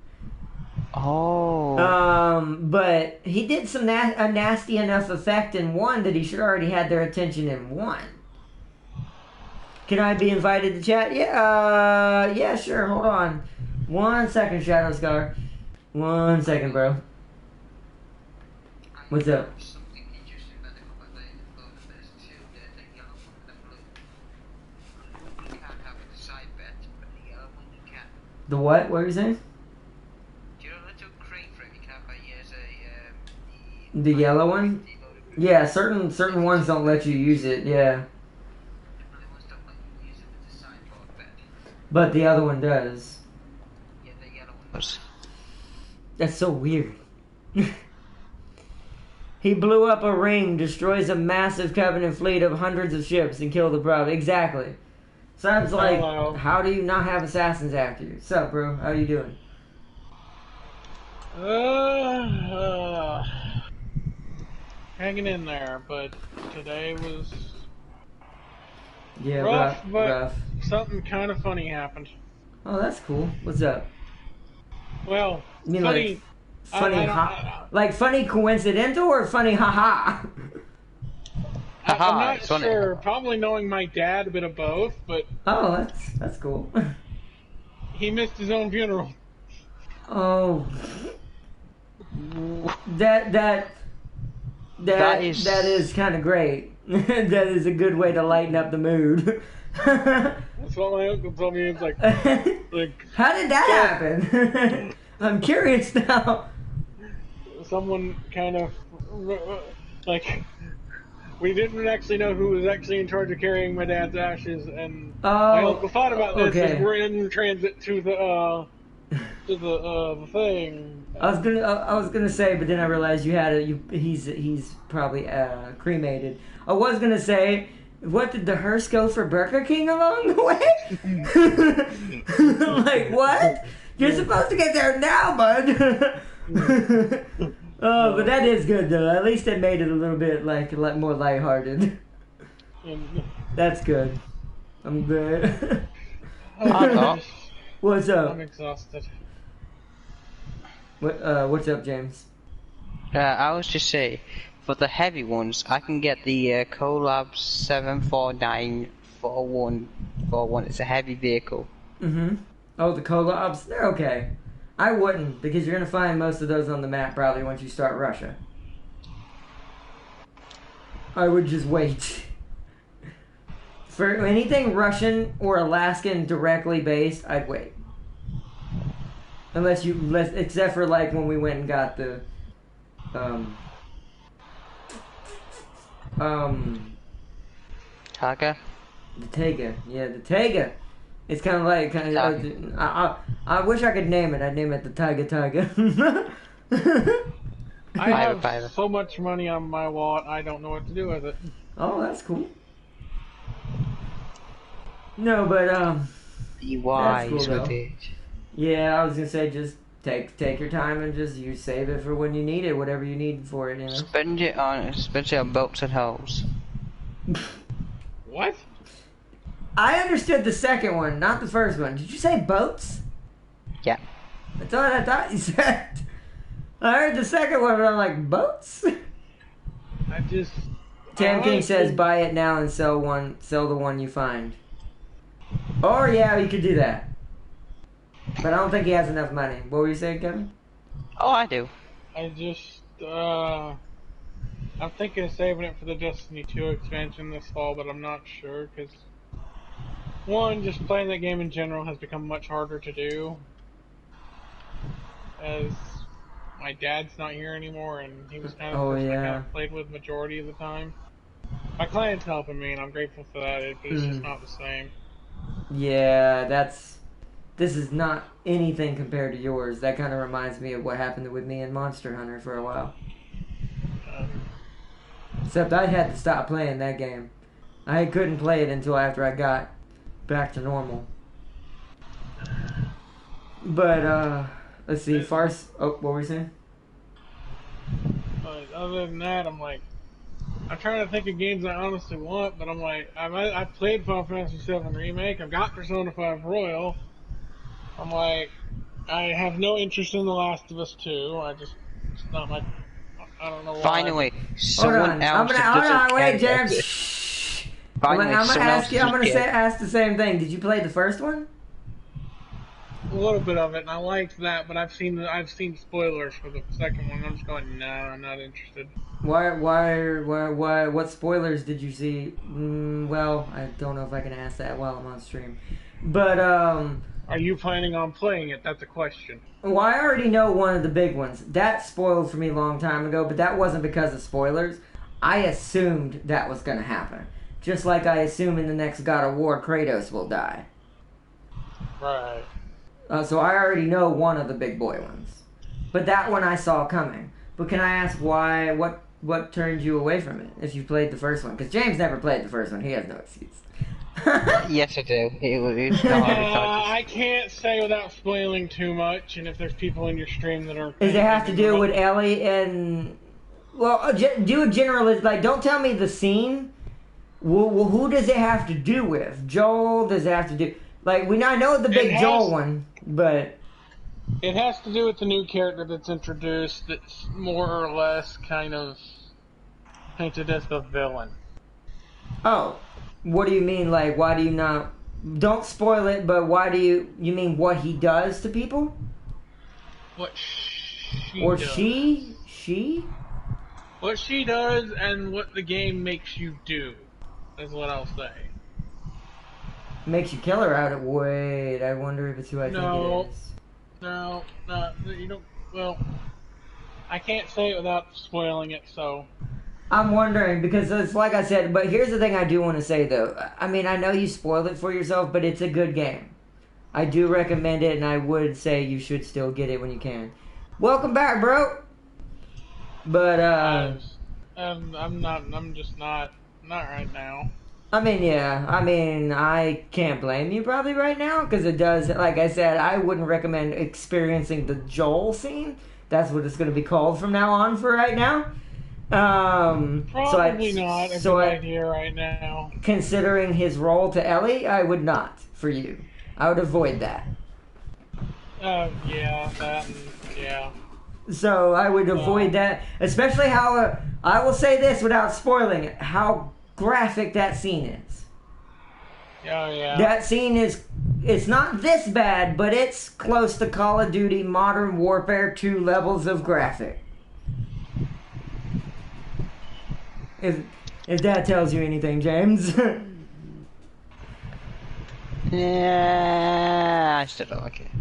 Oh. But he did a nasty enough effect in 1 that he should already had their attention in 1. Can I be invited to chat? Yeah, yeah, sure. Hold on. 1 second, Shadow Scar. 1 second, bro. What's up? Something interesting about the there's two, the yellow one and the blue. You can't have a side bet, but the yellow one you can. The what? What are you saying? Do you know the little crane frame you can have as a The yellow one? Yeah, certain ones don't let you use it, yeah. Other ones don't let you use it as a sideboard bet. But the other one does. Yeah, the yellow one does. That's so weird. He blew up a ring, destroys a massive Covenant fleet of hundreds of ships, and killed the Prophet. Exactly. Sounds like, Hello. how do you not have assassins after you? What's up, bro? How you doing? Hanging in there, but today was Yeah, rough, but rough. something kind of funny happened. Oh, that's cool. What's up? Well, You mean funny. Funny like funny coincidental or funny haha? I'm Haha, not it's funny. sure. Probably knowing my dad, a bit of both, but Oh, that's cool. he missed his own funeral. Oh, that is kind of great. That is a good way to lighten up the mood. That's what my uncle told me. It's like, How did that happen? I'm curious now. someone kind of like, we didn't actually know who was actually in charge of carrying my dad's ashes, and my uncle thought about this, okay. and we're in transit to the thing. I was gonna say, but then I realized you had he's probably cremated. I was gonna say, what did the hearse go for Burger King along the way? Like what? You're supposed to get there now, bud. Oh, but that is good though. At least it made it a little bit more lighthearted. That's good. I'm good. I'm not. What's up? I'm exhausted. What's up, James? I was just saying, for the heavy ones, I can get the Collab 7494141. It's a heavy vehicle. Mm-hmm. Oh, the collabs? They're okay. I wouldn't, because you're going to find most of those on the map probably once you start Russia. I would just wait. For anything Russian or Alaskan directly based, I'd wait. Except for like when we went and got the, Taga? the Tega. Yeah, the Tega. It's kind of like, I wish I could name it. I'd name it the Taiga Taiga. I have so much money on my wallet, I don't know what to do with it. Oh, that's cool. No, but Be wise That's cool, with though. it. yeah, I was gonna say just take your time and just you save it for when you need it, whatever you need for it, you know. Spend it on boats and holes. What? I understood the second one, not the first one. Did you say boats? Yeah. That's what I thought you said. I heard the second one, but I'm like, boats? Tam King says, buy it now and sell the one you find. Or yeah, you could do that. But I don't think he has enough money. What were you saying, Kevin? Oh, I do. I'm thinking of saving it for the Destiny 2 expansion this fall, but I'm not sure, because one, just playing that game in general has become much harder to do, as my dad's not here anymore, and he was kind of the person I kind of played with majority of the time. My client's helping me, and I'm grateful for that, but it's just not the same. Yeah, this is not anything compared to yours. That kind of reminds me of what happened with me and Monster Hunter for a while. Except I had to stop playing that game. I couldn't play it until after I got back to normal. But, let's see, Farce... Oh, what were you saying? Other than that, I'm trying to think of games I honestly want, but I'm like, I played Final Fantasy VII Remake, I've got Persona 5 Royal. I'm like, I have no interest in The Last of Us 2. It's not my... I don't know why. Finally, someone else wait, James. Finally, I'm gonna ask the same thing. Did you play the first one? A little bit of it, and I liked that, but I've seen spoilers for the second one. I'm just going, no, I'm not interested. Why? What spoilers did you see? Well, I don't know if I can ask that while I'm on stream, but Are you planning on playing it? That's a question. Well, I already know one of the big ones. That spoiled for me a long time ago, but that wasn't because of spoilers. I assumed that was going to happen. Just like I assume in the next God of War, Kratos will die. Right. So I already know one of the big boy ones. But that one I saw coming. But can I ask why, what turned you away from it, if you played the first one? Because James never played the first one. He has no excuse. Yes, I do. I can't say without spoiling too much, and if there's people in your stream that are... Does it have to do with Ellie and... Well, do a general... Like, don't tell me the scene. Well, who does it have to do with? Joel? Does it have to do... Like, I know the big Joel one, but... It has to do with the new character that's introduced that's more or less kind of painted as the villain. Oh. What do you mean, like, why do you not... Don't spoil it, but why do you... You mean what he does to people? What she or does. She? What she does and what the game makes you do, is what I'll say. Makes you kill her out of... Wait, I wonder if it's who I think it is. No, you don't... Well, I can't say it without spoiling it, so... I'm wondering, because it's like I said, but here's the thing I do want to say, though. I mean, I know you spoiled it for yourself, but it's a good game. I do recommend it, and I would say you should still get it when you can. Welcome back, bro! But, I'm just not right now. I mean, yeah. I mean, I can't blame you probably right now, because it does, like I said, I wouldn't recommend experiencing the Joel scene. That's what it's going to be called from now on for right now. Probably not a good idea right now. Considering his role to Ellie, I would not, for you. I would avoid that. Yeah. So I would avoid that, especially how, I will say this without spoiling it, how graphic that scene is. Oh, yeah. That scene is, it's not this bad, but it's close to Call of Duty Modern Warfare 2 levels of graphic. If that tells you anything, James. Yeah, I still don't like it.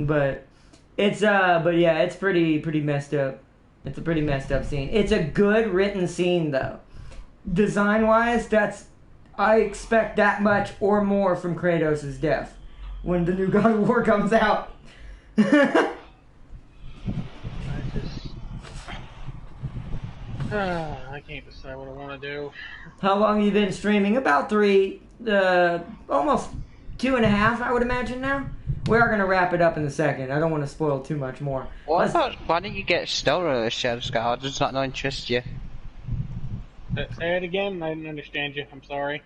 But yeah, it's pretty messed up. It's a pretty messed up scene. It's a good written scene though. Design-wise, I expect that much or more from Kratos' death when the new God of War comes out. I can't decide what I want to do. How long have you been streaming? About 3, almost 2.5, I would imagine now. We are going to wrap it up in a second. I don't want to spoil too much more. Why don't you get Stora Shadows Guard? Does that not interest you? Say it again? I didn't understand you. I'm sorry.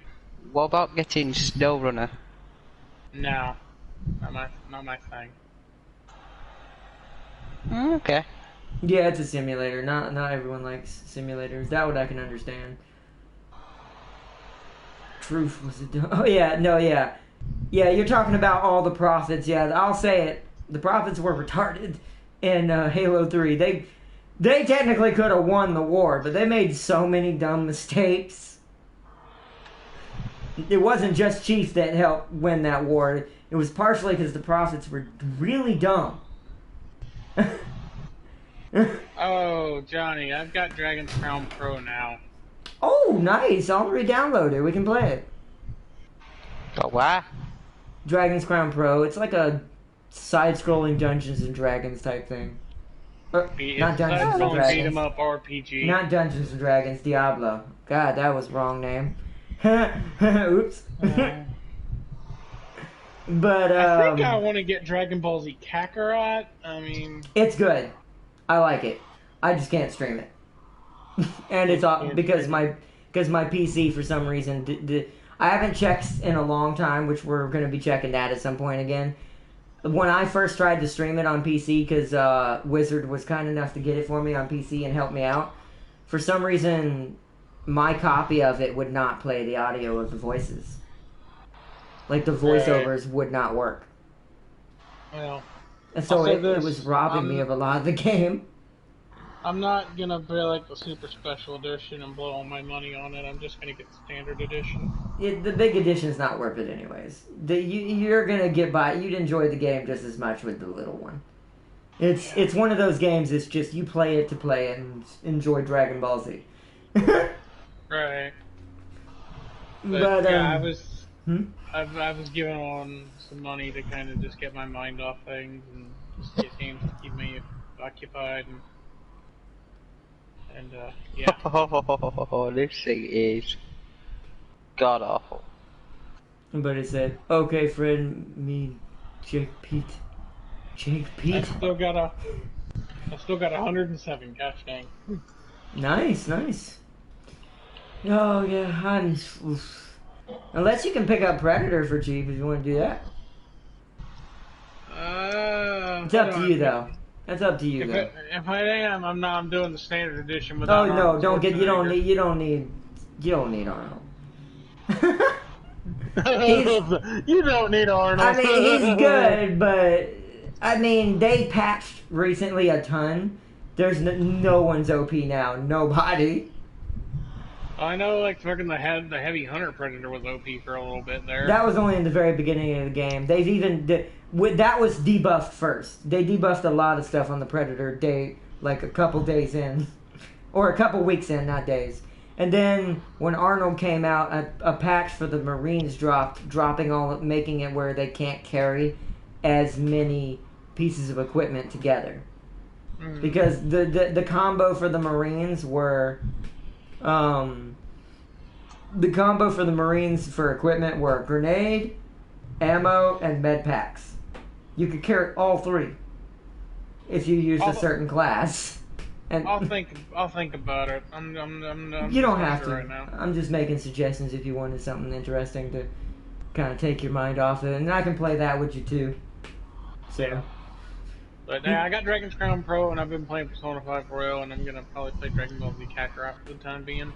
What about getting SnowRunner? No, not my thing. Okay. Yeah, it's a simulator. Not everyone likes simulators. That one I can understand. Truth was a oh yeah, no, yeah. Yeah, you're talking about all the prophets. Yeah, I'll say it. The prophets were retarded in Halo 3. They technically could have won the war, but they made so many dumb mistakes. It wasn't just Chief that helped win that war. It was partially because the prophets were really dumb. Oh, Johnny, I've got Dragon's Crown Pro now. Oh, nice. I'll re-download it. We can play it. Got what? Dragon's Crown Pro. It's like a side-scrolling Dungeons and Dragons type thing. Not Dungeons and Beat 'em Dragons. up RPG. Not Dungeons and Dragons. Diablo. God, that was wrong name. Oops. But I think I want to get Dragon Ball Z Kakarot. I mean, it's good. I like it. I just can't stream it. And it's because my PC for some reason I haven't checked in a long time, which we're going to be checking that at some point again. When I first tried to stream it on PC, because Wizard was kind enough to get it for me on PC and help me out, for some reason my copy of it would not play the audio of the voices. Like the voiceovers would not work. well, And so Also it this, was robbing me of a lot of the game. I'm not gonna play like the Super Special Edition and blow all my money on it. I'm just gonna get the Standard Edition. The big edition's not worth it anyways. You're gonna get by. You'd enjoy the game just as much with the little one. It's one of those games. It's just you play it to play it and enjoy Dragon Ball Z. Right. But yeah, I was hmm? I was given on some money to kind of just get my mind off things and just get games to keep me occupied and yeah. Oh, this thing is god awful. But it said, "Okay, friend, me, Jake Pete." I still got 107. Gosh dang. Nice. Oh yeah, unless you can pick up Predator for cheap if you want to do that. It's up to you though. That's up to you though. If I am, I'm doing the Standard Edition Oh without. no, Arnold don't get. You don't Schwarzenegger. need Arnold. You don't need Arnold. I mean, he's good, but I mean, they patched recently a ton. There's no one's OP now. Nobody. I know, like fucking the heavy hunter predator was OP for a little bit there. That was only in the very beginning of the game. They've even that was debuffed first. They debuffed a lot of stuff on the Predator like a couple days in, or a couple weeks in, not days. And then when Arnold came out, a patch for the Marines making it where they can't carry as many pieces of equipment together. Because the combo for the Marines were, the combo for the Marines for equipment were grenade, ammo, and med packs. You could carry all three if you used a certain class. And I'll think about it. I'm you don't have to. right now. I'm just making suggestions if you wanted something interesting to kind of take your mind off it, and I can play that with you too. So. But I got Dragon's Crown Pro, and I've been playing Persona 5 Royal, and I'm gonna probably play Dragon Ball Z Kakarot for the time being.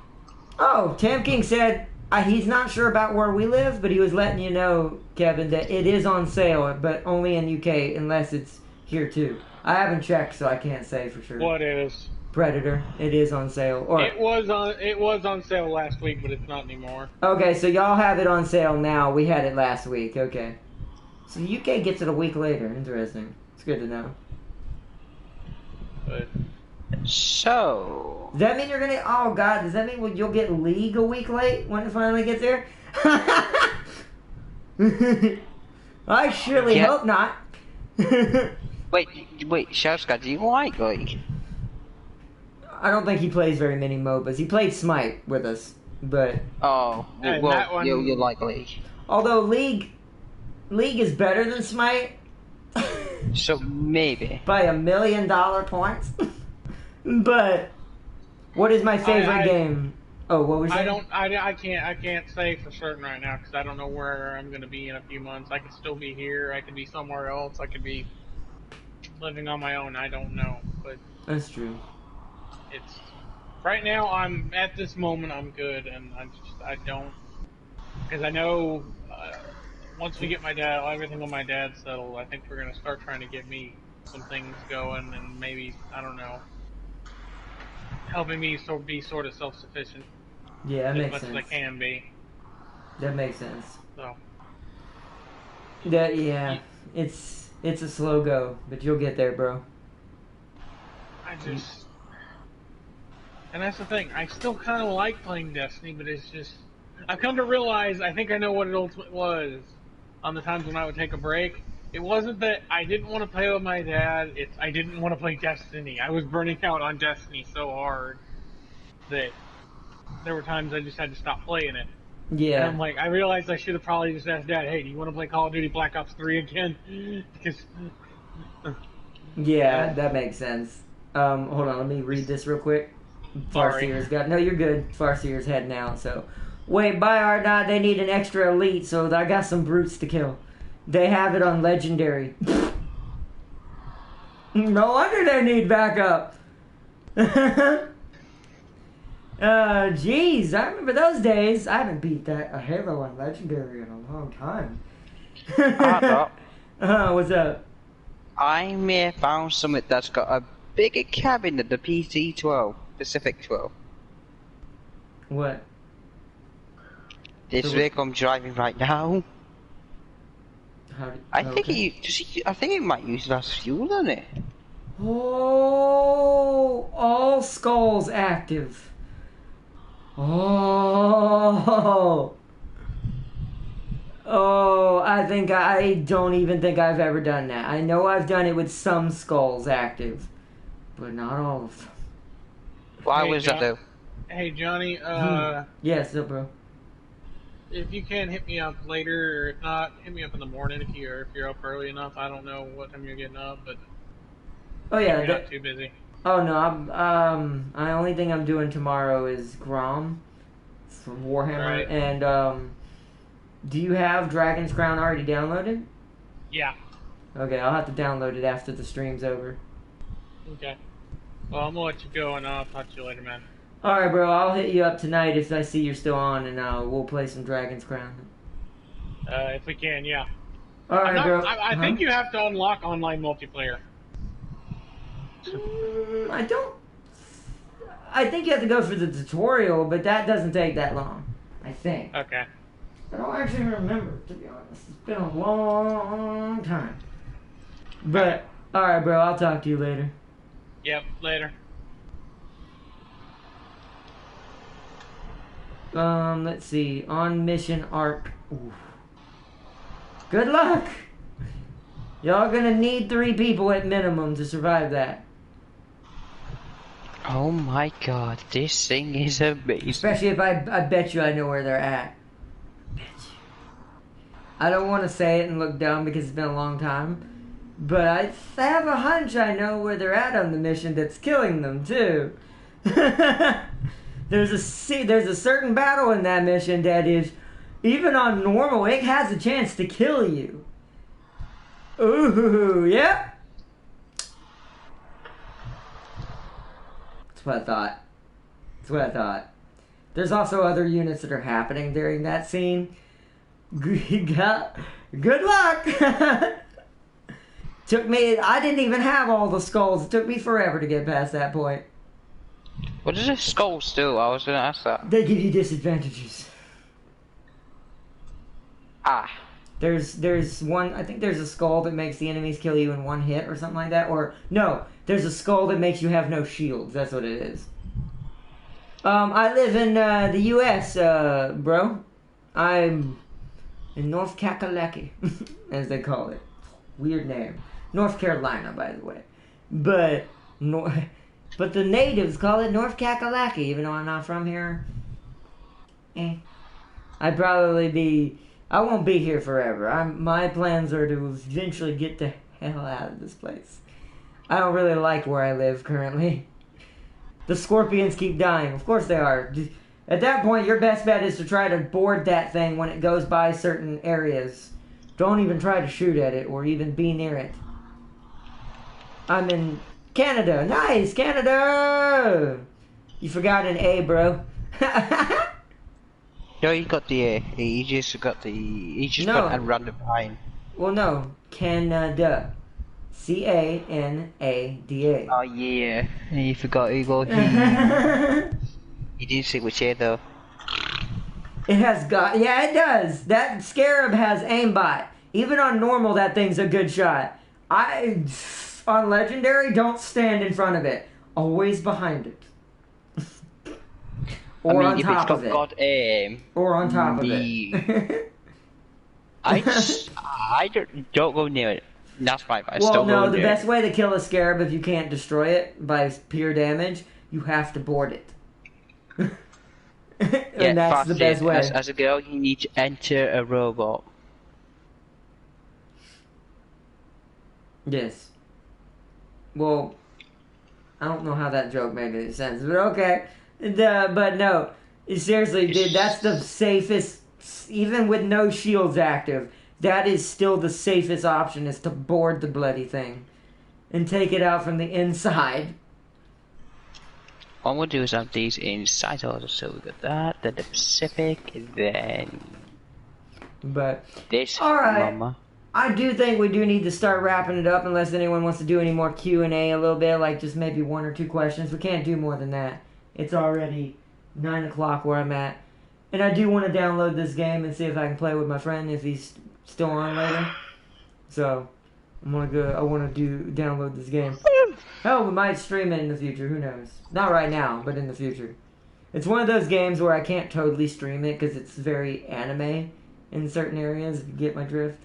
Oh, Tam King said he's not sure about where we live, but he was letting you know, Kevin, that it is on sale, but only in UK, unless it's here too. I haven't checked, so I can't say for sure. What is? Predator. It is on sale. Or It was on sale last week, but it's not anymore. okay, so y'all have it on sale now. We had it last week. Okay, so the UK gets it a week later. Interesting. It's good to know. But So, Does that mean you're gonna? Oh God, does that mean you'll get League a week late when it finally gets there? I surely Yeah. hope not. wait, Shouska, do you like League? I don't think he plays very many MOBAs. He played Smite with us, but Oh, And well, that one- you like League. although League is better than Smite So, maybe. by $1 million points. But what is my favorite I- game? Oh, what was that? I can't say for certain right now because I don't know where I'm gonna be in a few months. I could still be here. I could be somewhere else. I could be living on my own. I don't know, but That's true. it's right now. I'm at this moment. I'm good, and I don't because I know once we get everything on my dad settled, I think we're gonna start trying to get me some things going, and maybe I don't know, helping me be sort of self-sufficient Yeah, that as makes much as I sense. can be. That makes sense. So That yeah, it's a slow go, but you'll get there, bro. And that's the thing. I still kind of like playing Destiny, but it's just I've come to realize I think I know what it ultimately was on the times when I would take a break. It wasn't that I didn't want to play with my dad. It's I didn't want to play Destiny. I was burning out on Destiny so hard that there were times I just had to stop playing it. And Yeah. I'm like, I realized I should have probably just asked Dad, hey, do you want to play Call of Duty Black Ops 3 again? Because Yeah, that makes sense. Hold on, let me read this real quick. Sorry. Farseer's got no, you're good. Farseer's heading out, so wait, by our not they need an extra elite, so I got some brutes to kill. They have it on legendary. No wonder they need backup. Jeez, I remember those days. I haven't beat a Halo on legendary in a long time. What's up? I may have found something that's got a bigger cabin than the PC-12, Pacific 12. What? This vehicle I'm driving right now. I think it might use less fuel on it. Oh, all skulls active. Oh, I don't even think I've ever done that. I know I've done it with some skulls active, but not all of them. Why was that though? Hey Johnny, Yes, bro. if you can hit me up later, or if not, hit me up in the morning if you're up early enough. I don't know what time you're getting up, but Oh yeah. you're not too busy. Oh no, the only thing I'm doing tomorrow is Grom from Warhammer, Right. and do you have Dragon's Crown already downloaded? Yeah. Okay, I'll have to download it after the stream's over. Okay. Well, I'm gonna let you go, and I'll talk to you later, man. All right, bro. I'll hit you up tonight if I see you're still on, and we'll play some Dragon's Crown. If we can, yeah. All right, bro. I think you have to unlock online multiplayer. I don't. I think you have to go for the tutorial, but that doesn't take that long. I think. Okay. I don't actually remember, to be honest. It's been a long time. But all right, bro. I'll talk to you later. Yep. Later. Let's see. On mission arc. Ooh. Good luck. Y'all gonna need 3 people at minimum to survive that. Oh my god, this thing is amazing. Especially if I bet you I know where they're at. Bet you. I don't want to say it and look dumb because it's been a long time, but I have a hunch I know where they're at on the mission that's killing them too. There's a certain battle in that mission that is, even on normal, it has a chance to kill you. Ooh, yep. That's what I thought. There's also other units that are happening during that scene. Good luck! I didn't even have all the skulls. It took me forever to get past that point. What does a skull do? I was gonna ask that. They give you disadvantages. Ah. There's one, I think there's a skull that makes the enemies kill you in one hit or something like that. Or, no, there's a skull that makes you have no shields. That's what it is. I live in the U.S., bro. I'm in North Kakalaki, as they call it. Weird name. North Carolina, by the way. But the natives call it North Kakalaki, even though I'm not from here. I won't be here forever. My plans are to eventually get the hell out of this place. I don't really like where I live currently. The scorpions keep dying. Of course they are. At that point, your best bet is to try to board that thing when it goes by certain areas. Don't even try to shoot at it or even be near it. I'm in Canada. Nice, Canada! You forgot an A, bro. No, he got the A. He just got the. He just No. put a random behind. Well, no. Canada. Canada. Oh yeah, he forgot. He didn't say which A though. It has got. Yeah, it does. That Scarab has aimbot. Even on normal, that thing's a good shot. On Legendary, don't stand in front of it. Always behind it. Or on if top it's of it. got aim. Or on top of it. I don't go near it. That's fine. I Well, still no, go the near best it. way to kill a Scarab if you can't destroy it by pure damage, you have to board it. And that's the best way. As a girl, you need to enter a robot. Yes. Well, I don't know how that joke made any sense, but okay. But no, seriously, dude, that's the safest. Even with no shields active, that is still the safest option: is to board the bloody thing and take it out from the inside. What we'll do is have these inside order, so we got that, then the Pacific, and then But this. all right. Mama. I do think we do need to start wrapping it up unless anyone wants to do any more Q&A a little bit, like just maybe 1 or 2 questions. We can't do more than that. It's already 9 o'clock where I'm at. And I do want to download this game and see if I can play with my friend if he's still on later. So, I want to download this game. Hell, we might stream it in the future, who knows. Not right now, but in the future. It's one of those games where I can't totally stream it because it's very anime in certain areas, if you get my drift.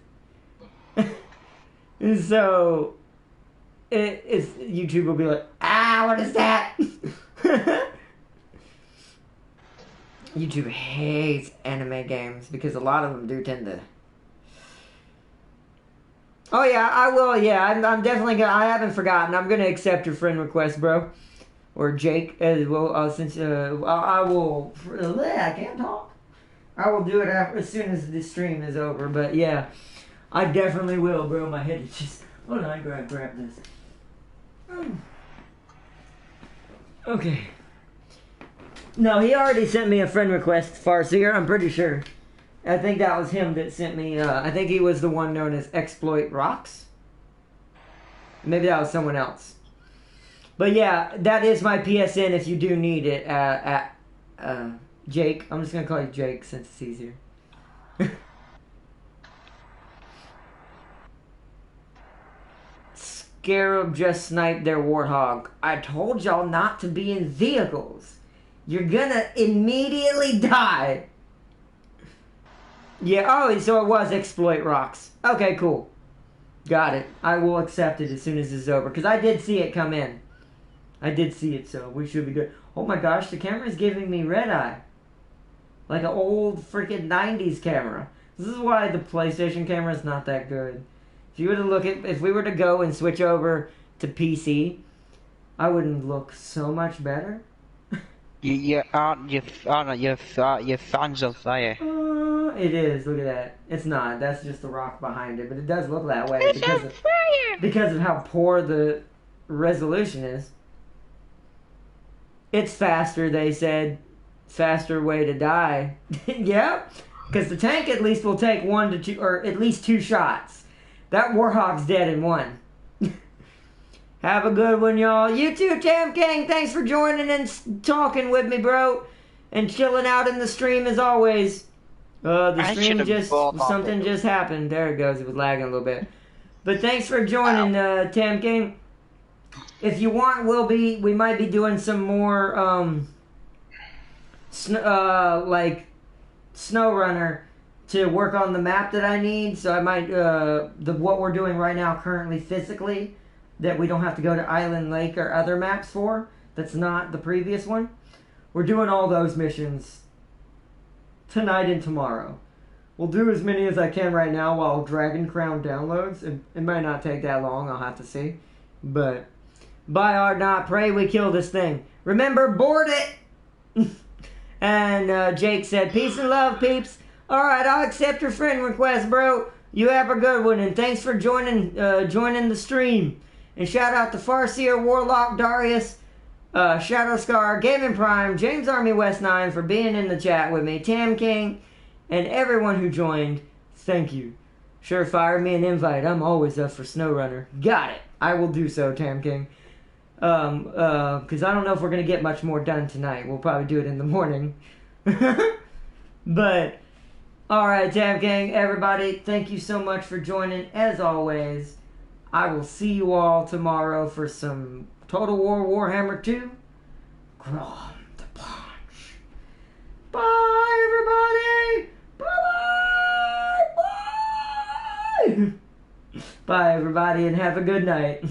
So it's YouTube will be like, what is that? YouTube hates anime games because a lot of them do tend to. Oh yeah, I will. Yeah, I'm definitely gonna. I haven't forgotten. I'm gonna accept your friend request, bro, or Jake as well. Since I will. I can't talk. I will do it as soon as the stream is over. But yeah. I definitely will, bro. My head is just... Hold on, I grab this. Okay. No, he already sent me a friend request, Farseer, I'm pretty sure. I think that was him that sent me... I think he was the one known as Exploit Rocks. Maybe that was someone else. But yeah, that is my PSN if you do need it. Jake. I'm just going to call you Jake since it's easier. Scarab just sniped their Warthog. I told y'all not to be in vehicles. You're gonna immediately die. Yeah, oh, so it was Exploit Rocks. Okay, cool. Got it. I will accept it as soon as it's over. Because I did see it come in. I did see it, so we should be good. Oh my gosh, the camera's giving me red eye. Like an old freaking 90s camera. This is why the PlayStation camera is not that good. If we were to go and switch over to PC, I wouldn't look so much better. Your fans on fire. It is. Look at that. It's not. That's just the rock behind it, but it does look that way because of how poor the resolution is. It's faster, they said. Faster way to die. Yep. Because the tank at least will take 1 to 2, or at least 2 shots. That Warhawk's dead in 1. Have a good one, y'all. You too, Tam King. Thanks for joining and talking with me, bro. And chilling out in the stream as always. The stream something just happened. There it goes. It was lagging a little bit. But thanks for joining, Tam King. If you want, we might be doing some more, like SnowRunner to work on the map that I need. So I might, what we're doing right now currently physically, that we don't have to go to Island Lake or other maps for. That's not the previous one. We're doing all those missions tonight and tomorrow. We'll do as many as I can right now while Dragon Crown downloads. It might not take that long, I'll have to see. But, by our not, pray we kill this thing. Remember, board it! And Jake said, peace and love, peeps. All right, I'll accept your friend request, bro. You have a good one, and thanks for joining the stream. And shout out to Farseer, Warlock, Darius, Shadow Scar, Gavin Prime, James Army West 9 for being in the chat with me, Tam King, and everyone who joined. Thank you. Sure, fire me an invite. I'm always up for SnowRunner. Got it. I will do so, Tam King. Because I don't know if we're going to get much more done tonight. We'll probably do it in the morning. But, alright, Tam King, everybody, thank you so much for joining. As always, I will see you all tomorrow for some Total War Warhammer 2. Grom the Punch. Bye, everybody! Bye-bye! Bye! Bye, everybody, and have a good night.